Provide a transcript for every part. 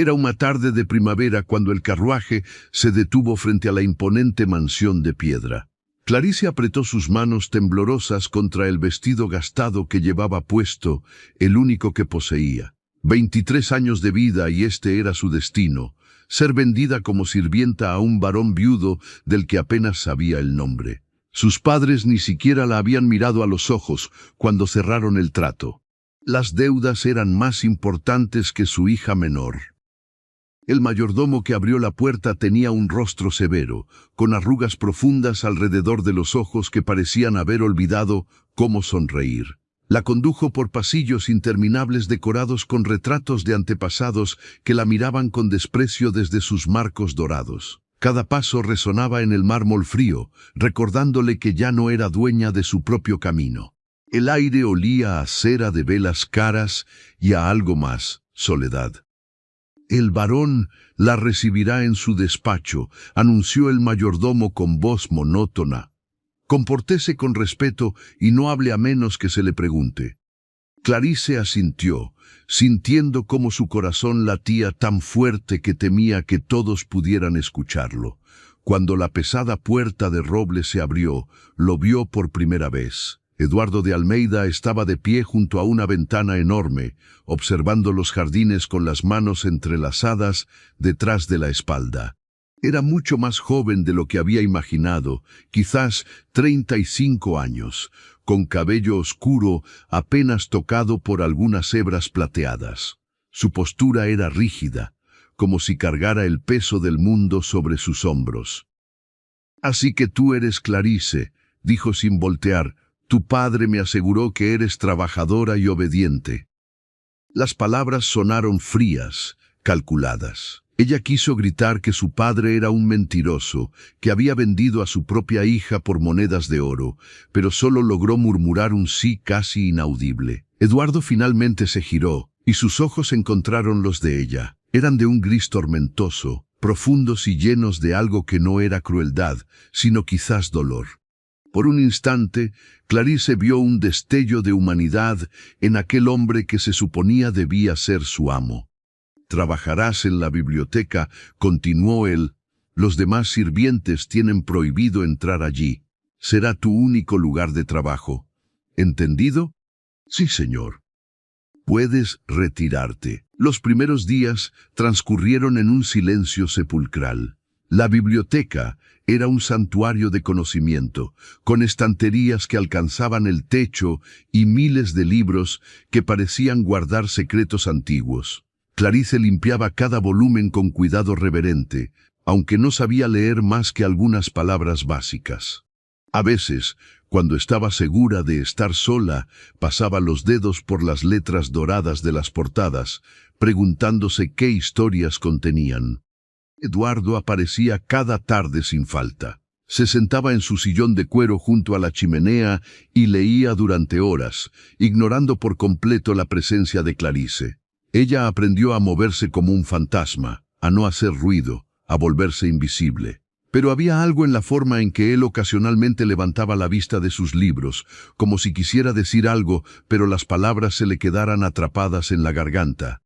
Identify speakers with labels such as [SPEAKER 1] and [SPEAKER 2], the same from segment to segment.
[SPEAKER 1] Era una tarde de primavera cuando el carruaje se detuvo frente a la imponente mansión de piedra. Clarice apretó sus manos temblorosas contra el vestido gastado que llevaba puesto, el único que poseía. 23 años de vida y este era su destino, ser vendida como sirvienta a un varón viudo del que apenas sabía el nombre. Sus padres ni siquiera la habían mirado a los ojos cuando cerraron el trato. Las deudas eran más importantes que su hija menor. El mayordomo que abrió la puerta tenía un rostro severo, con arrugas profundas alrededor de los ojos que parecían haber olvidado cómo sonreír. La condujo por pasillos interminables decorados con retratos de antepasados que la miraban con desprecio desde sus marcos dorados. Cada paso resonaba en el mármol frío, recordándole que ya no era dueña de su propio camino. El aire olía a cera de velas caras y a algo más, soledad. «El varón la recibirá en su despacho», anunció el mayordomo con voz monótona. «Compórtese con respeto y no hable a menos que se le pregunte». Clarice asintió, sintiendo cómo su corazón latía tan fuerte que temía que todos pudieran escucharlo. Cuando la pesada puerta de roble se abrió, lo vio por primera vez. Eduardo de Almeida estaba de pie junto a una ventana enorme, observando los jardines con las manos entrelazadas detrás de la espalda. Era mucho más joven de lo que había imaginado, quizás 35 años, con cabello oscuro apenas tocado por algunas hebras plateadas. Su postura era rígida, como si cargara el peso del mundo sobre sus hombros. «Así que tú eres Clarice», dijo sin voltear. «Tu padre me aseguró que eres trabajadora y obediente». Las palabras sonaron frías, calculadas. Ella quiso gritar que su padre era un mentiroso, que había vendido a su propia hija por monedas de oro, pero solo logró murmurar un sí casi inaudible. Eduardo finalmente se giró, y sus ojos encontraron los de ella. Eran de un gris tormentoso, profundos y llenos de algo que no era crueldad, sino quizás dolor. Por un instante, Clarice vio un destello de humanidad en aquel hombre que se suponía debía ser su amo. «Trabajarás en la biblioteca», continuó él. «Los demás sirvientes tienen prohibido entrar allí. Será tu único lugar de trabajo. ¿Entendido?» «Sí, señor». «Puedes retirarte». Los primeros días transcurrieron en un silencio sepulcral. La biblioteca era un santuario de conocimiento, con estanterías que alcanzaban el techo y miles de libros que parecían guardar secretos antiguos. Clarice limpiaba cada volumen con cuidado reverente, aunque no sabía leer más que algunas palabras básicas. A veces, cuando estaba segura de estar sola, pasaba los dedos por las letras doradas de las portadas, preguntándose qué historias contenían. Eduardo aparecía cada tarde sin falta. Se sentaba en su sillón de cuero junto a la chimenea y leía durante horas, ignorando por completo la presencia de Clarice. Ella aprendió a moverse como un fantasma, a no hacer ruido, a volverse invisible. Pero había algo en la forma en que él ocasionalmente levantaba la vista de sus libros, como si quisiera decir algo, pero las palabras se le quedaran atrapadas en la garganta.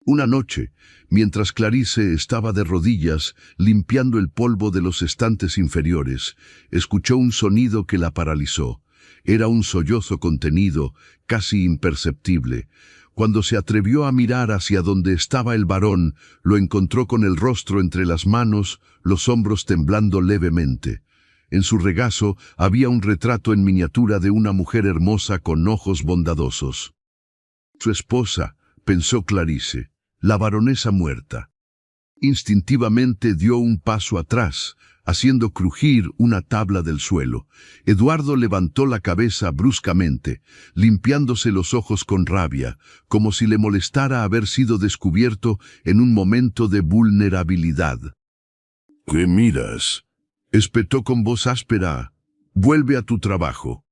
[SPEAKER 1] Una noche, mientras Clarice estaba de rodillas, limpiando el polvo de los estantes inferiores, escuchó un sonido que la paralizó. Era un sollozo contenido, casi imperceptible. Cuando se atrevió a mirar hacia donde estaba el varón, lo encontró con el rostro entre las manos, los hombros temblando levemente. En su regazo había un retrato en miniatura de una mujer hermosa con ojos bondadosos. Su esposa, pensó Clarice, la baronesa muerta. Instintivamente dio un paso atrás, haciendo crujir una tabla del suelo. Eduardo levantó la cabeza bruscamente, limpiándose los ojos con rabia, como si le molestara haber sido descubierto en un momento de vulnerabilidad. «¿Qué miras?», espetó con voz áspera. «Vuelve a tu trabajo».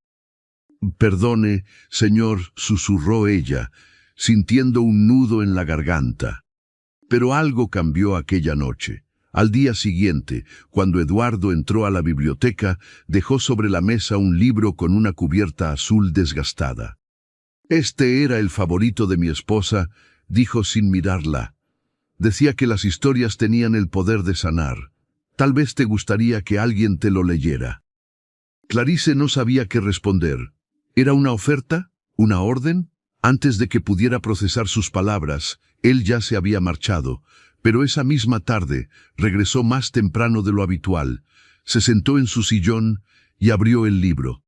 [SPEAKER 1] «Perdone, señor», susurró ella, sintiendo un nudo en la garganta. Pero algo cambió aquella noche. Al día siguiente, cuando Eduardo entró a la biblioteca, dejó sobre la mesa un libro con una cubierta azul desgastada. «Este era el favorito de mi esposa», dijo sin mirarla. Decía que las historias tenían el poder de sanar. Tal vez te gustaría que alguien te lo leyera. Clarice no sabía qué responder. ¿Era una oferta? ¿Una orden? Antes de que pudiera procesar sus palabras, él ya se había marchado, pero esa misma tarde regresó más temprano de lo habitual. Se sentó en su sillón y abrió el libro.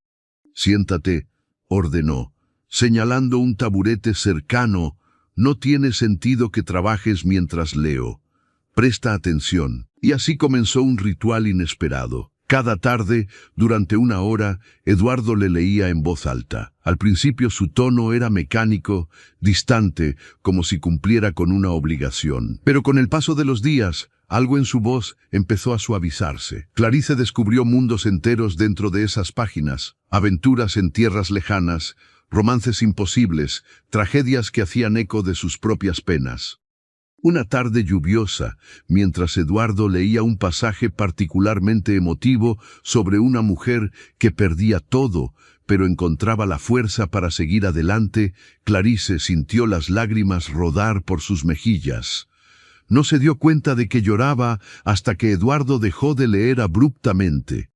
[SPEAKER 1] «Siéntate», ordenó, señalando un taburete cercano. «No tiene sentido que trabajes mientras leo. Presta atención». Y así comenzó un ritual inesperado. Cada tarde, durante una hora, Eduardo le leía en voz alta. Al principio su tono era mecánico, distante, como si cumpliera con una obligación. Pero con el paso de los días, algo en su voz empezó a suavizarse. Clarice descubrió mundos enteros dentro de esas páginas, aventuras en tierras lejanas, romances imposibles, tragedias que hacían eco de sus propias penas. Una tarde lluviosa, mientras Eduardo leía un pasaje particularmente emotivo sobre una mujer que perdía todo, pero encontraba la fuerza para seguir adelante, Clarice sintió las lágrimas rodar por sus mejillas. No se dio cuenta de que lloraba hasta que Eduardo dejó de leer abruptamente.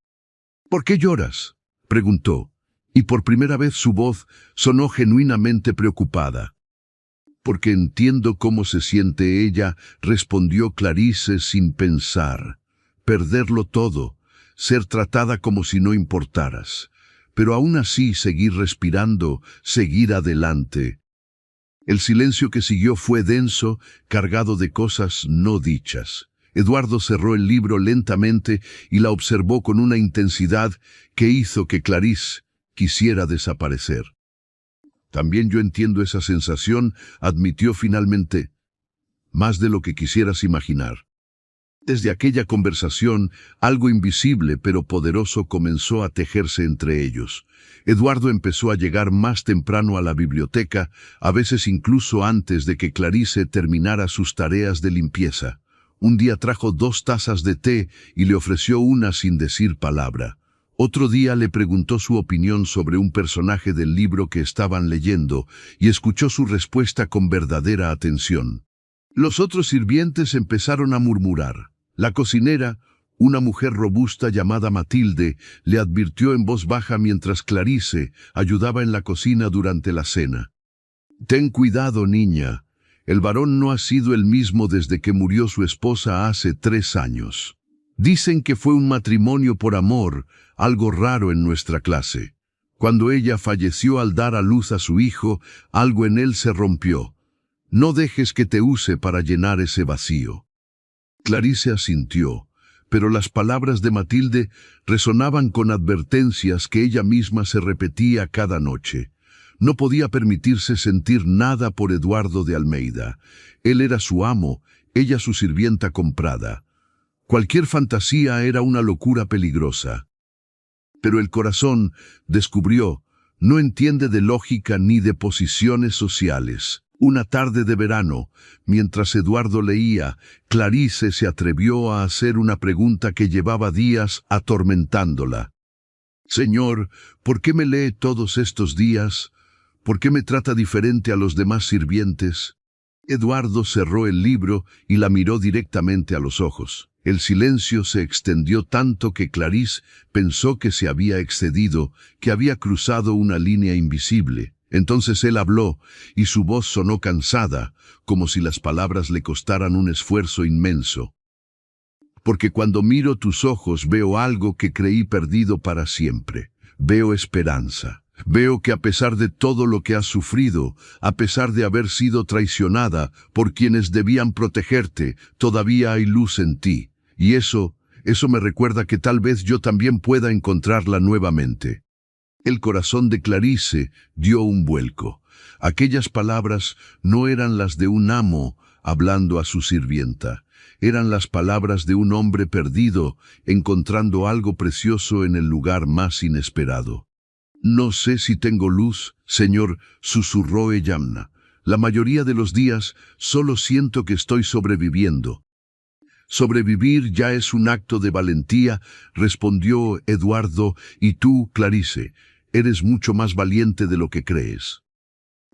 [SPEAKER 1] «¿Por qué lloras?», preguntó, y por primera vez su voz sonó genuinamente preocupada. «Porque entiendo cómo se siente ella», respondió Clarice sin pensar. «Perderlo todo, ser tratada como si no importaras, pero aún así seguir respirando, seguir adelante». El silencio que siguió fue denso, cargado de cosas no dichas. Eduardo cerró el libro lentamente y la observó con una intensidad que hizo que Clarice quisiera desaparecer. «También yo entiendo esa sensación», admitió finalmente, «más de lo que quisieras imaginar». Desde aquella conversación, algo invisible pero poderoso comenzó a tejerse entre ellos. Eduardo empezó a llegar más temprano a la biblioteca, a veces incluso antes de que Clarice terminara sus tareas de limpieza. Un día trajo 2 tazas de té y le ofreció una sin decir palabra. Otro día le preguntó su opinión sobre un personaje del libro que estaban leyendo y escuchó su respuesta con verdadera atención. Los otros sirvientes empezaron a murmurar. La cocinera, una mujer robusta llamada Matilde, le advirtió en voz baja mientras Clarice ayudaba en la cocina durante la cena. «Ten cuidado, niña. El varón no ha sido el mismo desde que murió su esposa hace 3 años. Dicen que fue un matrimonio por amor, algo raro en nuestra clase. Cuando ella falleció al dar a luz a su hijo, algo en él se rompió. No dejes que te use para llenar ese vacío». Clarice asintió, pero las palabras de Matilde resonaban con advertencias que ella misma se repetía cada noche. No podía permitirse sentir nada por Eduardo de Almeida. Él era su amo, ella su sirvienta comprada. Cualquier fantasía era una locura peligrosa. Pero el corazón, descubrió, no entiende de lógica ni de posiciones sociales. Una tarde de verano, mientras Eduardo leía, Clarice se atrevió a hacer una pregunta que llevaba días atormentándola. «Señor, ¿por qué me lee todos estos días? ¿Por qué me trata diferente a los demás sirvientes?» Eduardo cerró el libro y la miró directamente a los ojos. El silencio se extendió tanto que Clarice pensó que se había excedido, que había cruzado una línea invisible. Entonces él habló, y su voz sonó cansada, como si las palabras le costaran un esfuerzo inmenso. «Porque cuando miro tus ojos veo algo que creí perdido para siempre. Veo esperanza. Veo que a pesar de todo lo que has sufrido, a pesar de haber sido traicionada por quienes debían protegerte, todavía hay luz en ti. Y eso me recuerda que tal vez yo también pueda encontrarla nuevamente». El corazón de Clarice dio un vuelco. Aquellas palabras no eran las de un amo hablando a su sirvienta. Eran las palabras de un hombre perdido, encontrando algo precioso en el lugar más inesperado. «No sé si tengo luz, señor», susurró Eyamna. «La mayoría de los días solo siento que estoy sobreviviendo». «Sobrevivir ya es un acto de valentía», respondió Eduardo, «y tú, Clarice, eres mucho más valiente de lo que crees».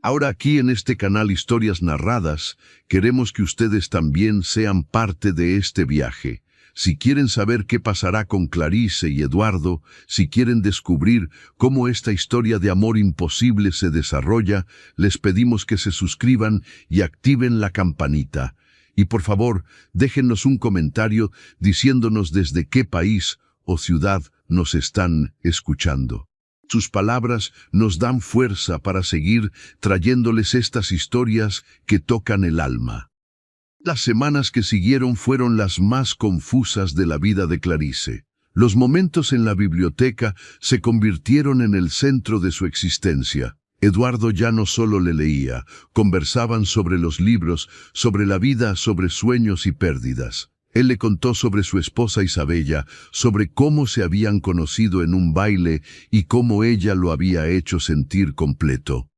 [SPEAKER 1] Ahora aquí en este canal Historias Narradas, queremos que ustedes también sean parte de este viaje. Si quieren saber qué pasará con Clarice y Eduardo, si quieren descubrir cómo esta historia de amor imposible se desarrolla, les pedimos que se suscriban y activen la campanita. Y por favor, déjennos un comentario diciéndonos desde qué país o ciudad nos están escuchando. Sus palabras nos dan fuerza para seguir trayéndoles estas historias que tocan el alma. Las semanas que siguieron fueron las más confusas de la vida de Clarice. Los momentos en la biblioteca se convirtieron en el centro de su existencia. Eduardo ya no solo le leía, conversaban sobre los libros, sobre la vida, sobre sueños y pérdidas. Él le contó sobre su esposa Isabella, sobre cómo se habían conocido en un baile y cómo ella lo había hecho sentir completo.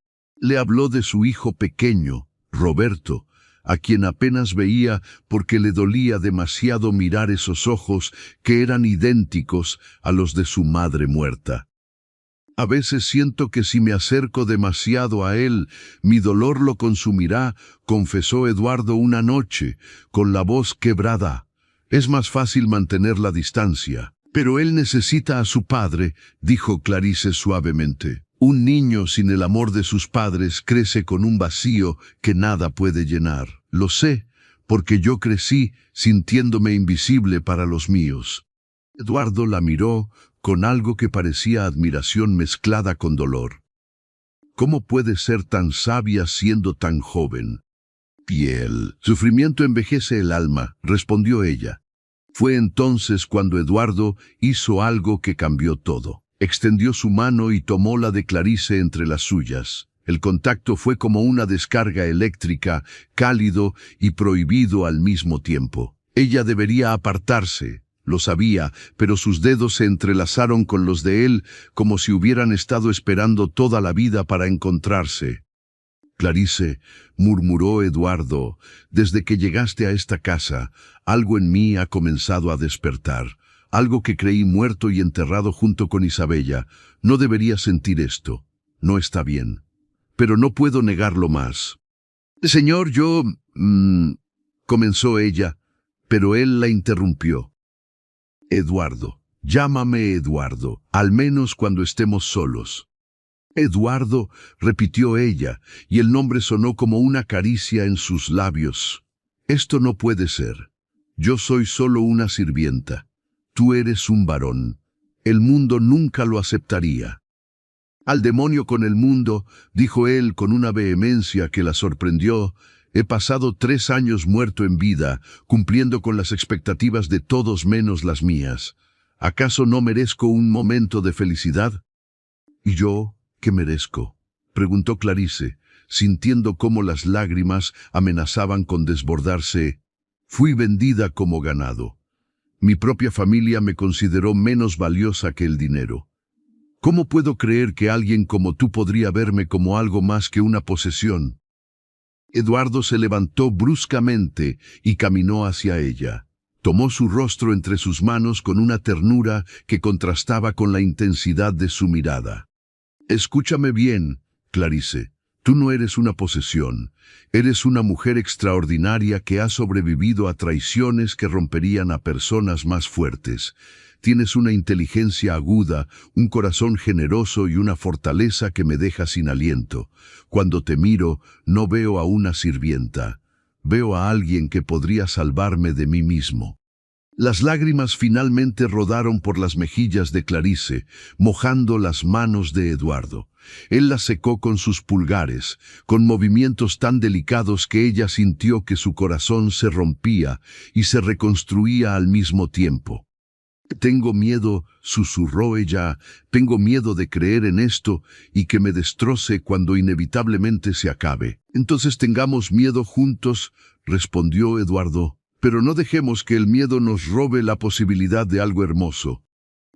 [SPEAKER 1] Le habló de su hijo pequeño, Roberto, a quien apenas veía porque le dolía demasiado mirar esos ojos que eran idénticos a los de su madre muerta. A veces siento que si me acerco demasiado a él, mi dolor lo consumirá, confesó Eduardo una noche, con la voz quebrada. Es más fácil mantener la distancia. Pero él necesita a su padre, dijo Clarice suavemente. Un niño sin el amor de sus padres crece con un vacío que nada puede llenar. Lo sé, porque yo crecí sintiéndome invisible para los míos. Eduardo la miró con algo que parecía admiración mezclada con dolor. ¿Cómo puede ser tan sabia siendo tan joven? Piel. Sufrimiento envejece el alma, respondió ella. Fue entonces cuando Eduardo hizo algo que cambió todo. Extendió su mano y tomó la de Clarice entre las suyas. El contacto fue como una descarga eléctrica, cálido y prohibido al mismo tiempo. Ella debería apartarse. Lo sabía, pero sus dedos se entrelazaron con los de él como si hubieran estado esperando toda la vida para encontrarse. Clarice, murmuró Eduardo, desde que llegaste a esta casa, algo en mí ha comenzado a despertar. Algo que creí muerto y enterrado junto con Isabella. No debería sentir esto. No está bien. Pero no puedo negarlo más. Señor, yo... comenzó ella, pero él la interrumpió. Eduardo, llámame Eduardo, al menos cuando estemos solos. Eduardo, repitió ella, y el nombre sonó como una caricia en sus labios. Esto no puede ser. Yo soy solo una sirvienta. Tú eres un varón. El mundo nunca lo aceptaría. Al demonio con el mundo, dijo él con una vehemencia que la sorprendió. He pasado 3 años muerto en vida, cumpliendo con las expectativas de todos menos las mías. ¿Acaso no merezco un momento de felicidad? ¿Y yo qué merezco? Preguntó Clarice, sintiendo cómo las lágrimas amenazaban con desbordarse. Fui vendida como ganado. Mi propia familia me consideró menos valiosa que el dinero. ¿Cómo puedo creer que alguien como tú podría verme como algo más que una posesión? Eduardo se levantó bruscamente y caminó hacia ella. Tomó su rostro entre sus manos con una ternura que contrastaba con la intensidad de su mirada. Escúchame bien, Clarice. Tú no eres una posesión. Eres una mujer extraordinaria que ha sobrevivido a traiciones que romperían a personas más fuertes. Tienes una inteligencia aguda, un corazón generoso y una fortaleza que me deja sin aliento. Cuando te miro, no veo a una sirvienta. Veo a alguien que podría salvarme de mí mismo. Las lágrimas finalmente rodaron por las mejillas de Clarice, mojando las manos de Eduardo. Él las secó con sus pulgares, con movimientos tan delicados que ella sintió que su corazón se rompía y se reconstruía al mismo tiempo. Tengo miedo, susurró ella, tengo miedo de creer en esto y que me destroce cuando inevitablemente se acabe. Entonces tengamos miedo juntos, respondió Eduardo, pero no dejemos que el miedo nos robe la posibilidad de algo hermoso.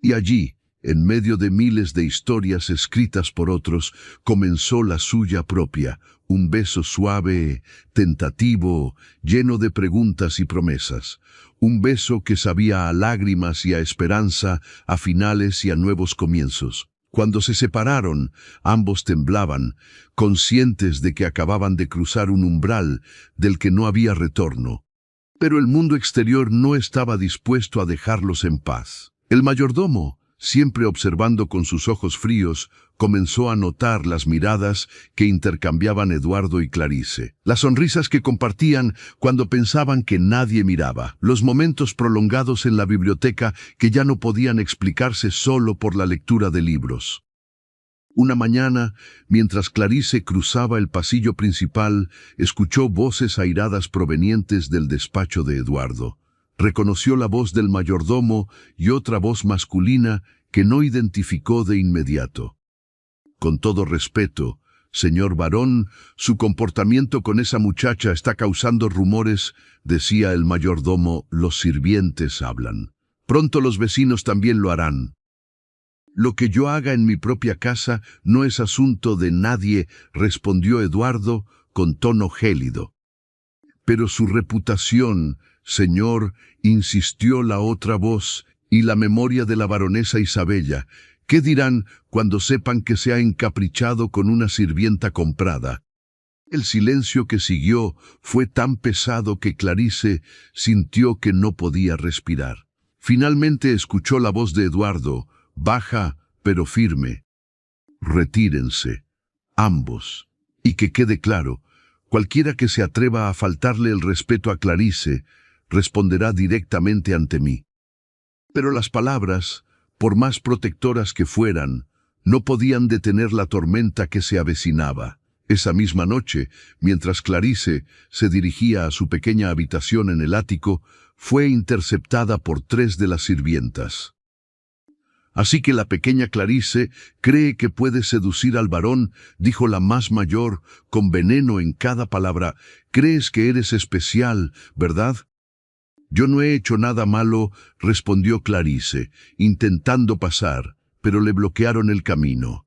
[SPEAKER 1] Y allí, en medio de miles de historias escritas por otros, comenzó la suya propia, un beso suave, tentativo, lleno de preguntas y promesas. Un beso que sabía a lágrimas y a esperanza, a finales y a nuevos comienzos. Cuando se separaron, ambos temblaban, conscientes de que acababan de cruzar un umbral del que no había retorno. Pero el mundo exterior no estaba dispuesto a dejarlos en paz. El mayordomo, siempre observando con sus ojos fríos, comenzó a notar las miradas que intercambiaban Eduardo y Clarice, las sonrisas que compartían cuando pensaban que nadie miraba, los momentos prolongados en la biblioteca que ya no podían explicarse solo por la lectura de libros. Una mañana, mientras Clarice cruzaba el pasillo principal, escuchó voces airadas provenientes del despacho de Eduardo. Reconoció la voz del mayordomo y otra voz masculina que no identificó de inmediato. Con todo respeto, señor varón, su comportamiento con esa muchacha está causando rumores, decía el mayordomo, los sirvientes hablan. Pronto los vecinos también lo harán. Lo que yo haga en mi propia casa no es asunto de nadie, respondió Eduardo con tono gélido. Pero su reputación, señor, insistió la otra voz, y la memoria de la baronesa Isabella. ¿Qué dirán cuando sepan que se ha encaprichado con una sirvienta comprada? El silencio que siguió fue tan pesado que Clarice sintió que no podía respirar. Finalmente escuchó la voz de Eduardo, baja pero firme. Retírense, ambos. Y que quede claro, cualquiera que se atreva a faltarle el respeto a Clarice, responderá directamente ante mí. Pero las palabras, por más protectoras que fueran, no podían detener la tormenta que se avecinaba. Esa misma noche, mientras Clarice se dirigía a su pequeña habitación en el ático, fue interceptada por 3 de las sirvientas. Así que la pequeña Clarice cree que puede seducir al varón, dijo la más mayor, con veneno en cada palabra. Crees que eres especial, ¿verdad? Yo no he hecho nada malo, respondió Clarice, intentando pasar, pero le bloquearon el camino.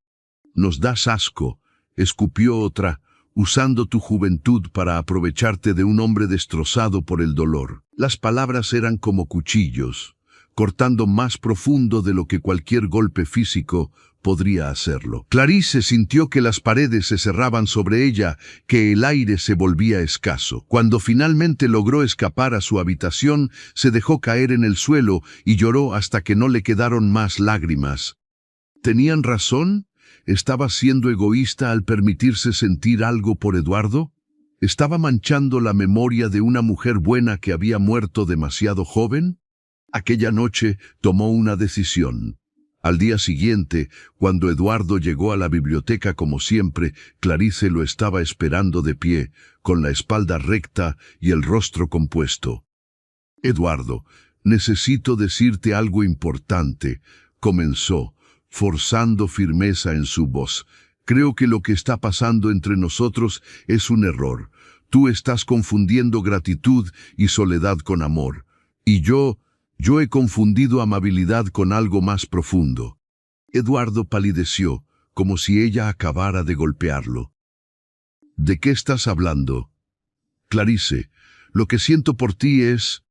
[SPEAKER 1] Nos das asco, escupió otra, usando tu juventud para aprovecharte de un hombre destrozado por el dolor. Las palabras eran como cuchillos, cortando más profundo de lo que cualquier golpe físico podría hacerlo. Clarice sintió que las paredes se cerraban sobre ella, que el aire se volvía escaso. Cuando finalmente logró escapar a su habitación, se dejó caer en el suelo y lloró hasta que no le quedaron más lágrimas. ¿Tenían razón? ¿Estaba siendo egoísta al permitirse sentir algo por Eduardo? ¿Estaba manchando la memoria de una mujer buena que había muerto demasiado joven? Aquella noche tomó una decisión. Al día siguiente, cuando Eduardo llegó a la biblioteca como siempre, Clarice lo estaba esperando de pie, con la espalda recta y el rostro compuesto. «Eduardo, necesito decirte algo importante», comenzó, forzando firmeza en su voz. «Creo que lo que está pasando entre nosotros es un error. Tú estás confundiendo gratitud y soledad con amor. Y yo he confundido amabilidad con algo más profundo». Eduardo palideció, como si ella acabara de golpearlo. «¿De qué estás hablando?» «Clarice, lo que siento por ti es...»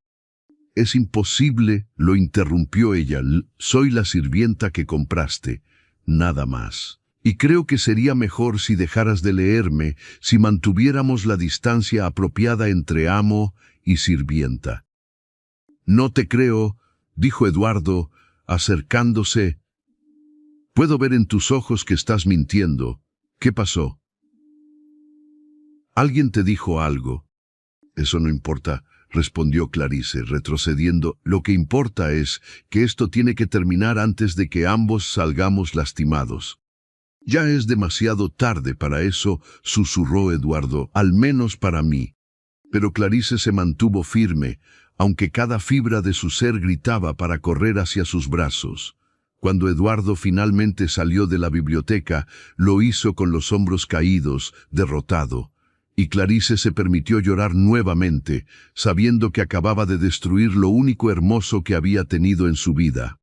[SPEAKER 1] «Es imposible», lo interrumpió ella. «Soy la sirvienta que compraste, nada más. Y creo que sería mejor si dejaras de leerme, si mantuviéramos la distancia apropiada entre amo y sirvienta». «No te creo», dijo Eduardo, acercándose. «Puedo ver en tus ojos que estás mintiendo. ¿Qué pasó?» «¿Alguien te dijo algo?» «Eso no importa», respondió Clarice, retrocediendo. «Lo que importa es que esto tiene que terminar antes de que ambos salgamos lastimados». «Ya es demasiado tarde para eso», susurró Eduardo, «al menos para mí». Pero Clarice se mantuvo firme, aunque cada fibra de su ser gritaba para correr hacia sus brazos. Cuando Eduardo finalmente salió de la biblioteca, lo hizo con los hombros caídos, derrotado, y Clarice se permitió llorar nuevamente, sabiendo que acababa de destruir lo único hermoso que había tenido en su vida.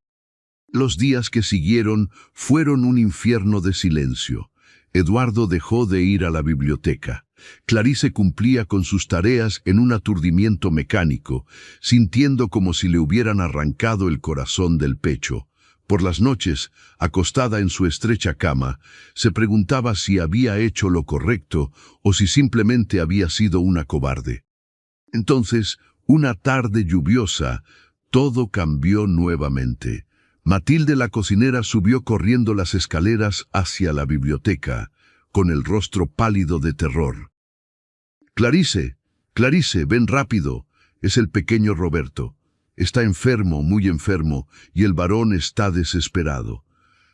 [SPEAKER 1] Los días que siguieron fueron un infierno de silencio. Eduardo dejó de ir a la biblioteca. Clarice cumplía con sus tareas en un aturdimiento mecánico, sintiendo como si le hubieran arrancado el corazón del pecho. Por las noches, acostada en su estrecha cama, se preguntaba si había hecho lo correcto o si simplemente había sido una cobarde. Entonces, una tarde lluviosa, todo cambió nuevamente. Matilde la cocinera subió corriendo las escaleras hacia la biblioteca, con el rostro pálido de terror. «Clarice, Clarice, ven rápido, es el pequeño Roberto. Está enfermo, muy enfermo, y el varón está desesperado.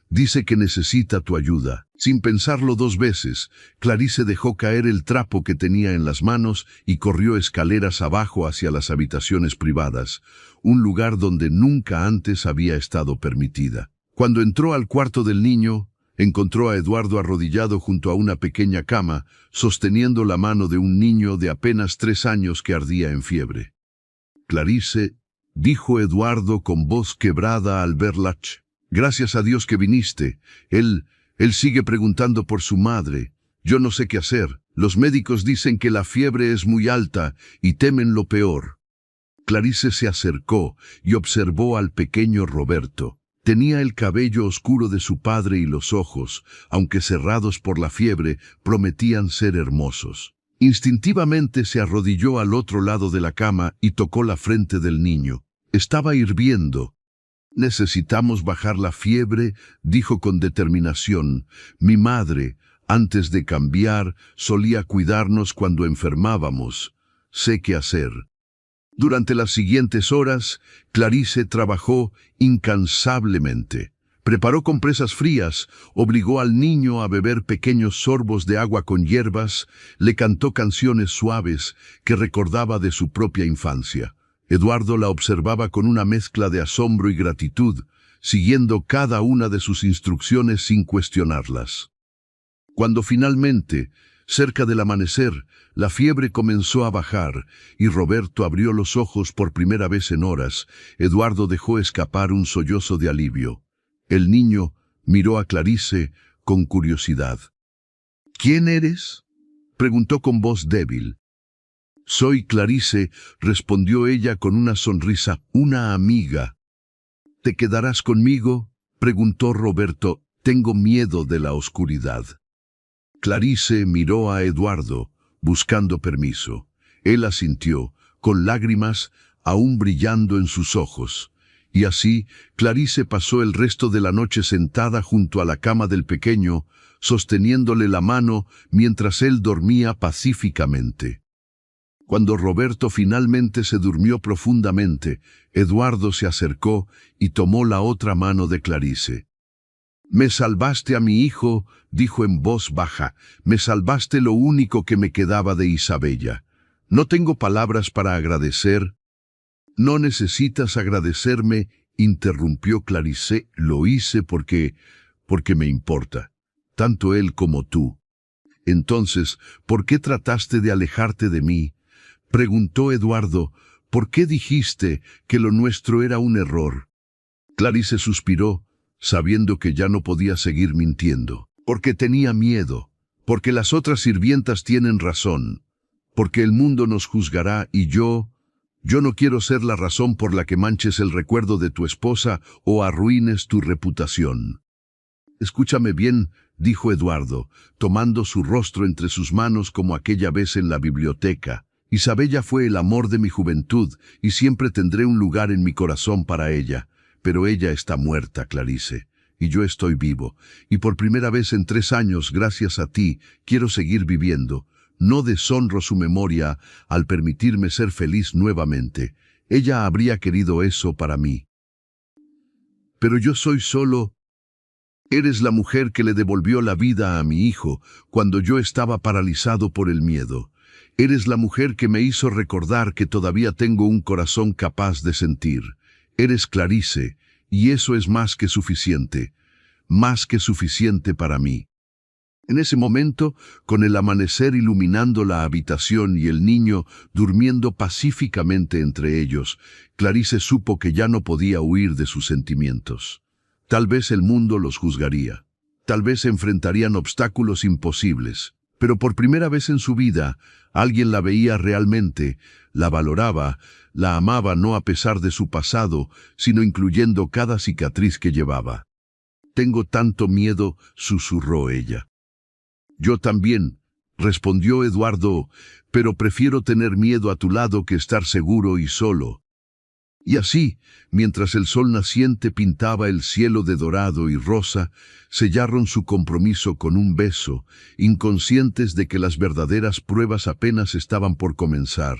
[SPEAKER 1] Dice que necesita tu ayuda». Sin pensarlo dos veces, Clarice dejó caer el trapo que tenía en las manos y corrió escaleras abajo hacia las habitaciones privadas, un lugar donde nunca antes había estado permitida. Cuando entró al cuarto del niño, encontró a Eduardo arrodillado junto a una pequeña cama, sosteniendo la mano de un niño de apenas 3 años que ardía en fiebre. «Clarice», dijo Eduardo con voz quebrada al verla. «Gracias a Dios que viniste. Él sigue preguntando por su madre. Yo no sé qué hacer. Los médicos dicen que la fiebre es muy alta y temen lo peor». Clarice se acercó y observó al pequeño Roberto. Tenía el cabello oscuro de su padre y los ojos, aunque cerrados por la fiebre, prometían ser hermosos. Instintivamente se arrodilló al otro lado de la cama y tocó la frente del niño. Estaba hirviendo. «Necesitamos bajar la fiebre», dijo con determinación. «Mi madre, antes de cambiar, solía cuidarnos cuando enfermábamos. Sé qué hacer». Durante las siguientes horas, Clarice trabajó incansablemente. Preparó compresas frías, obligó al niño a beber pequeños sorbos de agua con hierbas, le cantó canciones suaves que recordaba de su propia infancia. Eduardo la observaba con una mezcla de asombro y gratitud, siguiendo cada una de sus instrucciones sin cuestionarlas. Cuando finalmente, cerca del amanecer, la fiebre comenzó a bajar y Roberto abrió los ojos por primera vez en horas, Eduardo dejó escapar un sollozo de alivio. El niño miró a Clarice con curiosidad. «¿Quién eres?», preguntó con voz débil. «Soy Clarice», respondió ella con una sonrisa, «una amiga». «¿Te quedarás conmigo?», preguntó Roberto. «Tengo miedo de la oscuridad». Clarice miró a Eduardo, buscando permiso. Él asintió, con lágrimas aún brillando en sus ojos. Y así, Clarice pasó el resto de la noche sentada junto a la cama del pequeño, sosteniéndole la mano mientras él dormía pacíficamente. Cuando Roberto finalmente se durmió profundamente, Eduardo se acercó y tomó la otra mano de Clarice. «Me salvaste a mi hijo», dijo en voz baja, «me salvaste lo único que me quedaba de Isabella. No tengo palabras para agradecer». «No necesitas agradecerme», interrumpió Clarice, «lo hice porque me importa, tanto él como tú». «Entonces, ¿por qué trataste de alejarte de mí?», preguntó Eduardo. «¿Por qué dijiste que lo nuestro era un error?». Clarice suspiró, sabiendo que ya no podía seguir mintiendo. «Porque tenía miedo, porque las otras sirvientas tienen razón, porque el mundo nos juzgará y yo no quiero ser la razón por la que manches el recuerdo de tu esposa o arruines tu reputación». «Escúchame bien», dijo Eduardo, tomando su rostro entre sus manos como aquella vez en la biblioteca. «Isabella fue el amor de mi juventud y siempre tendré un lugar en mi corazón para ella. Pero ella está muerta, Clarice, y yo estoy vivo, y por primera vez en 3 años, gracias a ti, quiero seguir viviendo. No deshonro su memoria al permitirme ser feliz nuevamente. Ella habría querido eso para mí. Pero yo soy solo... Eres la mujer que le devolvió la vida a mi hijo cuando yo estaba paralizado por el miedo. Eres la mujer que me hizo recordar que todavía tengo un corazón capaz de sentir. Eres Clarice, y eso es más que suficiente para mí». En ese momento, con el amanecer iluminando la habitación y el niño durmiendo pacíficamente entre ellos, Clarice supo que ya no podía huir de sus sentimientos. Tal vez el mundo los juzgaría. Tal vez enfrentarían obstáculos imposibles. Pero por primera vez en su vida, alguien la veía realmente, la valoraba, la amaba no a pesar de su pasado, sino incluyendo cada cicatriz que llevaba. «Tengo tanto miedo», susurró ella. «Yo también», respondió Eduardo, «pero prefiero tener miedo a tu lado que estar seguro y solo». Y así, mientras el sol naciente pintaba el cielo de dorado y rosa, sellaron su compromiso con un beso, inconscientes de que las verdaderas pruebas apenas estaban por comenzar.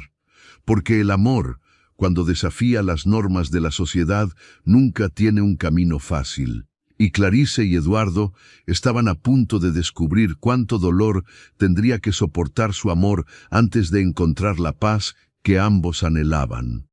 [SPEAKER 1] Porque el amor, cuando desafía las normas de la sociedad, nunca tiene un camino fácil. Y Clarice y Eduardo estaban a punto de descubrir cuánto dolor tendría que soportar su amor antes de encontrar la paz que ambos anhelaban.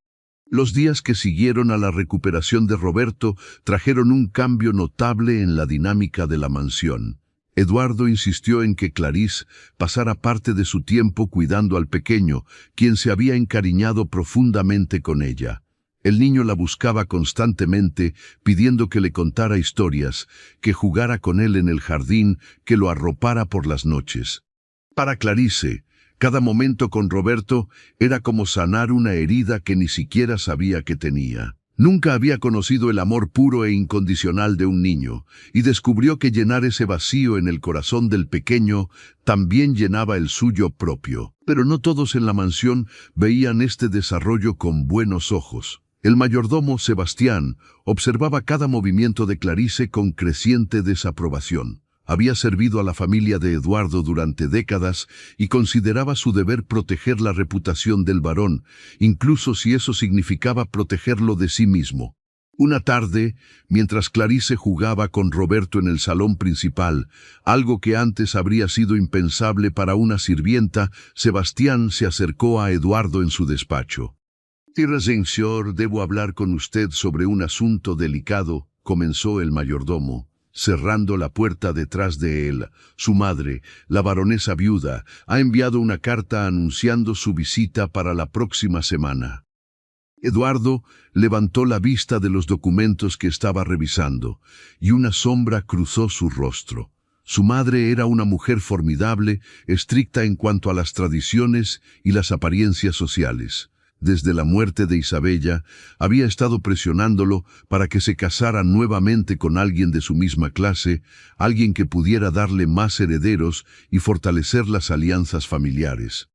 [SPEAKER 1] Los días que siguieron a la recuperación de Roberto trajeron un cambio notable en la dinámica de la mansión. Eduardo insistió en que Clarice pasara parte de su tiempo cuidando al pequeño, quien se había encariñado profundamente con ella. El niño la buscaba constantemente, pidiendo que le contara historias, que jugara con él en el jardín, que lo arropara por las noches. Para Clarice, cada momento con Roberto era como sanar una herida que ni siquiera sabía que tenía. Nunca había conocido el amor puro e incondicional de un niño, y descubrió que llenar ese vacío en el corazón del pequeño también llenaba el suyo propio. Pero no todos en la mansión veían este desarrollo con buenos ojos. El mayordomo Sebastián observaba cada movimiento de Clarice con creciente desaprobación. Había servido a la familia de Eduardo durante décadas y consideraba su deber proteger la reputación del varón, incluso si eso significaba protegerlo de sí mismo. Una tarde, mientras Clarice jugaba con Roberto en el salón principal, algo que antes habría sido impensable para una sirvienta, Sebastián se acercó a Eduardo en su despacho. «Señor, debo hablar con usted sobre un asunto delicado», comenzó el mayordomo. Cerrando la puerta detrás de él, su madre, la baronesa viuda, ha enviado una carta anunciando su visita para la próxima semana. Eduardo levantó la vista de los documentos que estaba revisando, y una sombra cruzó su rostro. Su madre era una mujer formidable, estricta en cuanto a las tradiciones y las apariencias sociales. Desde la muerte de Isabella, había estado presionándolo para que se casara nuevamente con alguien de su misma clase, alguien que pudiera darle más herederos y fortalecer las alianzas familiares.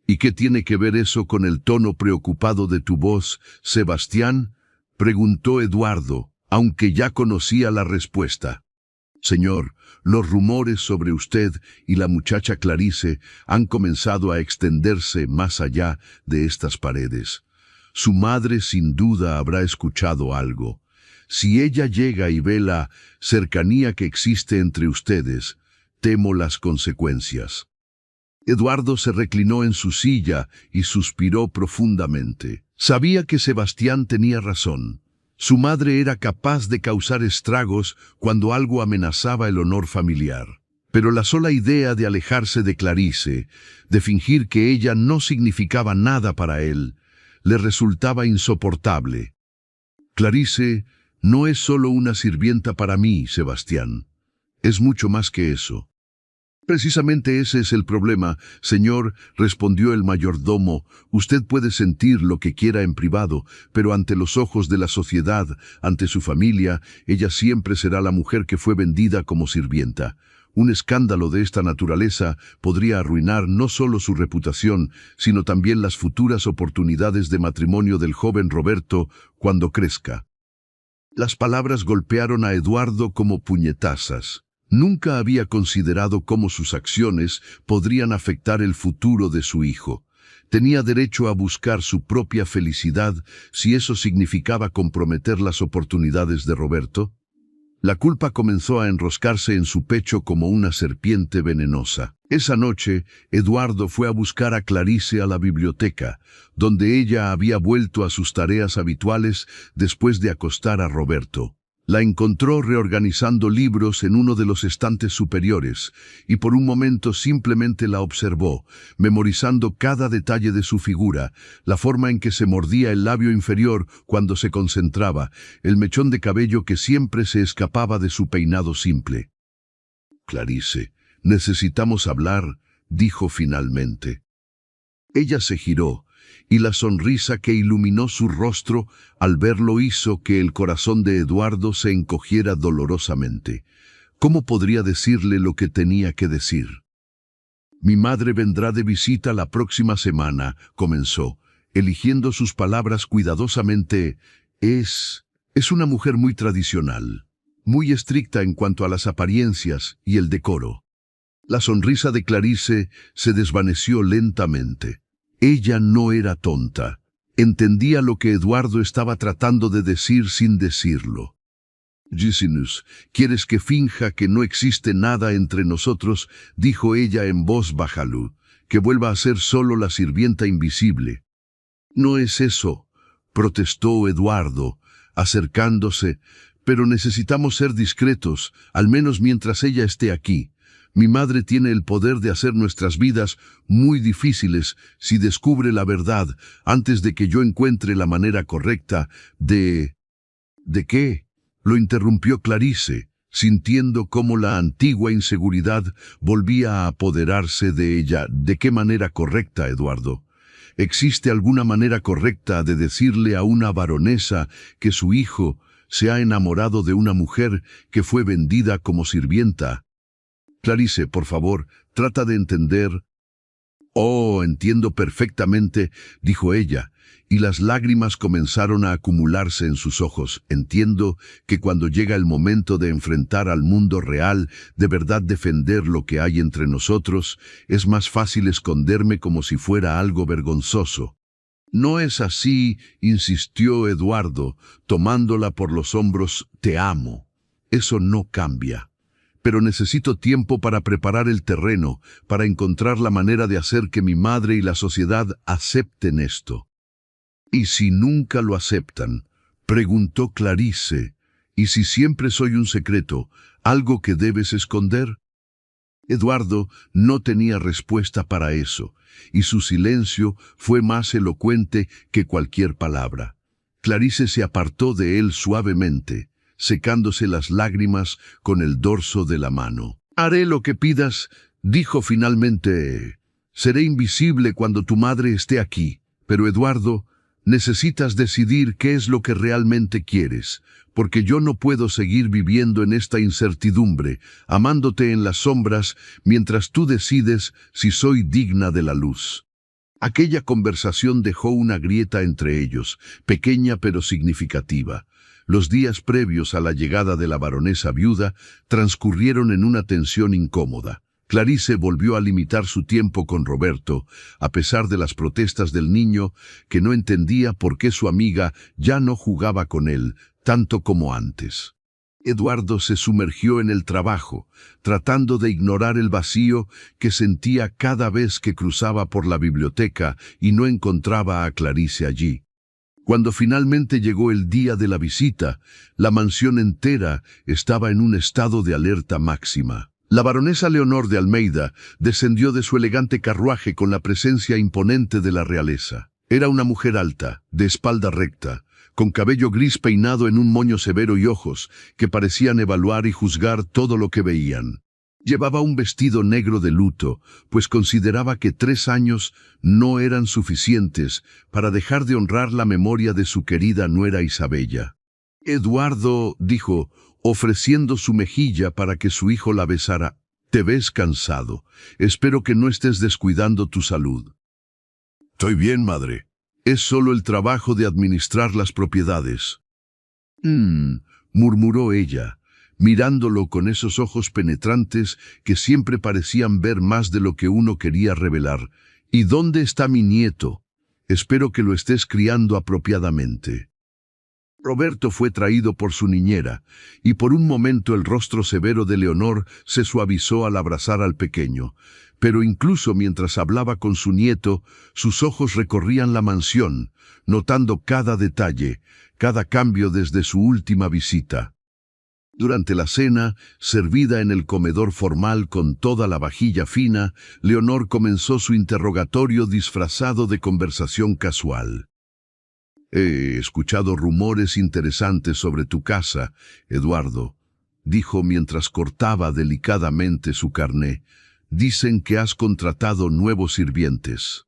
[SPEAKER 1] «¿Y qué tiene que ver eso con el tono preocupado de tu voz, Sebastián?», preguntó Eduardo, aunque ya conocía la respuesta. «Señor, los rumores sobre usted y la muchacha Clarice han comenzado a extenderse más allá de estas paredes. Su madre sin duda habrá escuchado algo. Si ella llega y ve la cercanía que existe entre ustedes, temo las consecuencias». Eduardo se reclinó en su silla y suspiró profundamente. Sabía que Sebastián tenía razón. Su madre era capaz de causar estragos cuando algo amenazaba el honor familiar. Pero la sola idea de alejarse de Clarice, de fingir que ella no significaba nada para él, le resultaba insoportable. «Clarice no es solo una sirvienta para mí, Sebastián. Es mucho más que eso». «Precisamente ese es el problema, señor», respondió el mayordomo. «Usted puede sentir lo que quiera en privado, pero ante los ojos de la sociedad, ante su familia, ella siempre será la mujer que fue vendida como sirvienta. Un escándalo de esta naturaleza podría arruinar no solo su reputación, sino también las futuras oportunidades de matrimonio del joven Roberto cuando crezca». Las palabras golpearon a Eduardo como puñetazas. Nunca había considerado cómo sus acciones podrían afectar el futuro de su hijo. Tenía derecho a buscar su propia felicidad si eso significaba comprometer las oportunidades de Roberto. La culpa comenzó a enroscarse en su pecho como una serpiente venenosa. Esa noche, Eduardo fue a buscar a Clarice a la biblioteca, donde ella había vuelto a sus tareas habituales después de acostar a Roberto. La encontró reorganizando libros en uno de los estantes superiores, y por un momento simplemente la observó, memorizando cada detalle de su figura, la forma en que se mordía el labio inferior cuando se concentraba, el mechón de cabello que siempre se escapaba de su peinado simple. «Clarice, Necesitamos hablar, dijo finalmente. Ella se giró, y la sonrisa que iluminó su rostro al verlo hizo que el corazón de Eduardo se encogiera dolorosamente. ¿Cómo podría decirle lo que tenía que decir? Mi madre vendrá de visita la próxima semana, comenzó, eligiendo sus palabras cuidadosamente. Es una mujer muy tradicional, muy estricta en cuanto a las apariencias y el decoro. La sonrisa de Clarice se desvaneció lentamente. Ella no era tonta. Entendía lo que Eduardo estaba tratando de decir sin decirlo. Gissinus, ¿quieres que finja que no existe nada entre nosotros?, dijo ella en voz baja, que vuelva a ser solo la sirvienta invisible. No es eso, protestó Eduardo, acercándose, pero necesitamos ser discretos, al menos mientras ella esté aquí. Mi madre tiene el poder de hacer nuestras vidas muy difíciles si descubre la verdad antes de que yo encuentre la manera correcta de... ¿De qué?, lo interrumpió Clarice, sintiendo cómo la antigua inseguridad volvía a apoderarse de ella. ¿De qué manera correcta, Eduardo? ¿Existe alguna manera correcta de decirle a una baronesa que su hijo se ha enamorado de una mujer que fue vendida como sirvienta? Clarice, por favor, trata de entender. Oh, entiendo perfectamente, dijo ella, y las lágrimas comenzaron a acumularse en sus ojos. Entiendo que cuando llega el momento de enfrentar al mundo real, de verdad defender lo que hay entre nosotros, es más fácil esconderme como si fuera algo vergonzoso. No es así, insistió Eduardo, tomándola por los hombros. Te amo. Eso no cambia. Pero necesito tiempo para preparar el terreno, para encontrar la manera de hacer que mi madre y la sociedad acepten esto. ¿Y si nunca lo aceptan?, preguntó Clarice. ¿Y si siempre soy un secreto, algo que debes esconder? Eduardo no tenía respuesta para eso, y su silencio fue más elocuente que cualquier palabra. Clarice se apartó de él suavemente, secándose las lágrimas con el dorso de la mano. Haré lo que pidas, dijo finalmente. Seré invisible cuando tu madre esté aquí. Pero Eduardo, necesitas decidir qué es lo que realmente quieres, porque yo no puedo seguir viviendo en esta incertidumbre, amándote en las sombras, mientras tú decides si soy digna de la luz. Aquella conversación dejó una grieta entre ellos, pequeña pero significativa. Los días previos a la llegada de la baronesa viuda transcurrieron en una tensión incómoda. Clarice volvió a limitar su tiempo con Roberto, a pesar de las protestas del niño, que no entendía por qué su amiga ya no jugaba con él, tanto como antes. Eduardo se sumergió en el trabajo, tratando de ignorar el vacío que sentía cada vez que cruzaba por la biblioteca y no encontraba a Clarice allí. Cuando finalmente llegó el día de la visita, la mansión entera estaba en un estado de alerta máxima. La baronesa Leonor de Almeida descendió de su elegante carruaje con la presencia imponente de la realeza. Era una mujer alta, de espalda recta, con cabello gris peinado en un moño severo y ojos que parecían evaluar y juzgar todo lo que veían. Llevaba un vestido negro de luto, pues consideraba que 3 años no eran suficientes para dejar de honrar la memoria de su querida nuera Isabella. Eduardo dijo, ofreciendo su mejilla para que su hijo la besara, «Te ves cansado. Espero que no estés descuidando tu salud». «Estoy bien, madre. Es solo el trabajo de administrar las propiedades». Murmuró ella, mirándolo con esos ojos penetrantes que siempre parecían ver más de lo que uno quería revelar. «¿Y dónde está mi nieto? Espero que lo estés criando apropiadamente». Roberto fue traído por su niñera, y por un momento el rostro severo de Leonor se suavizó al abrazar al pequeño. Pero incluso mientras hablaba con su nieto, sus ojos recorrían la mansión, notando cada detalle, cada cambio desde su última visita. Durante la cena, servida en el comedor formal con toda la vajilla fina, Leonor comenzó su interrogatorio disfrazado de conversación casual. «He escuchado rumores interesantes sobre tu casa, Eduardo. dijo mientras cortaba delicadamente su carné. Dicen que has contratado nuevos sirvientes.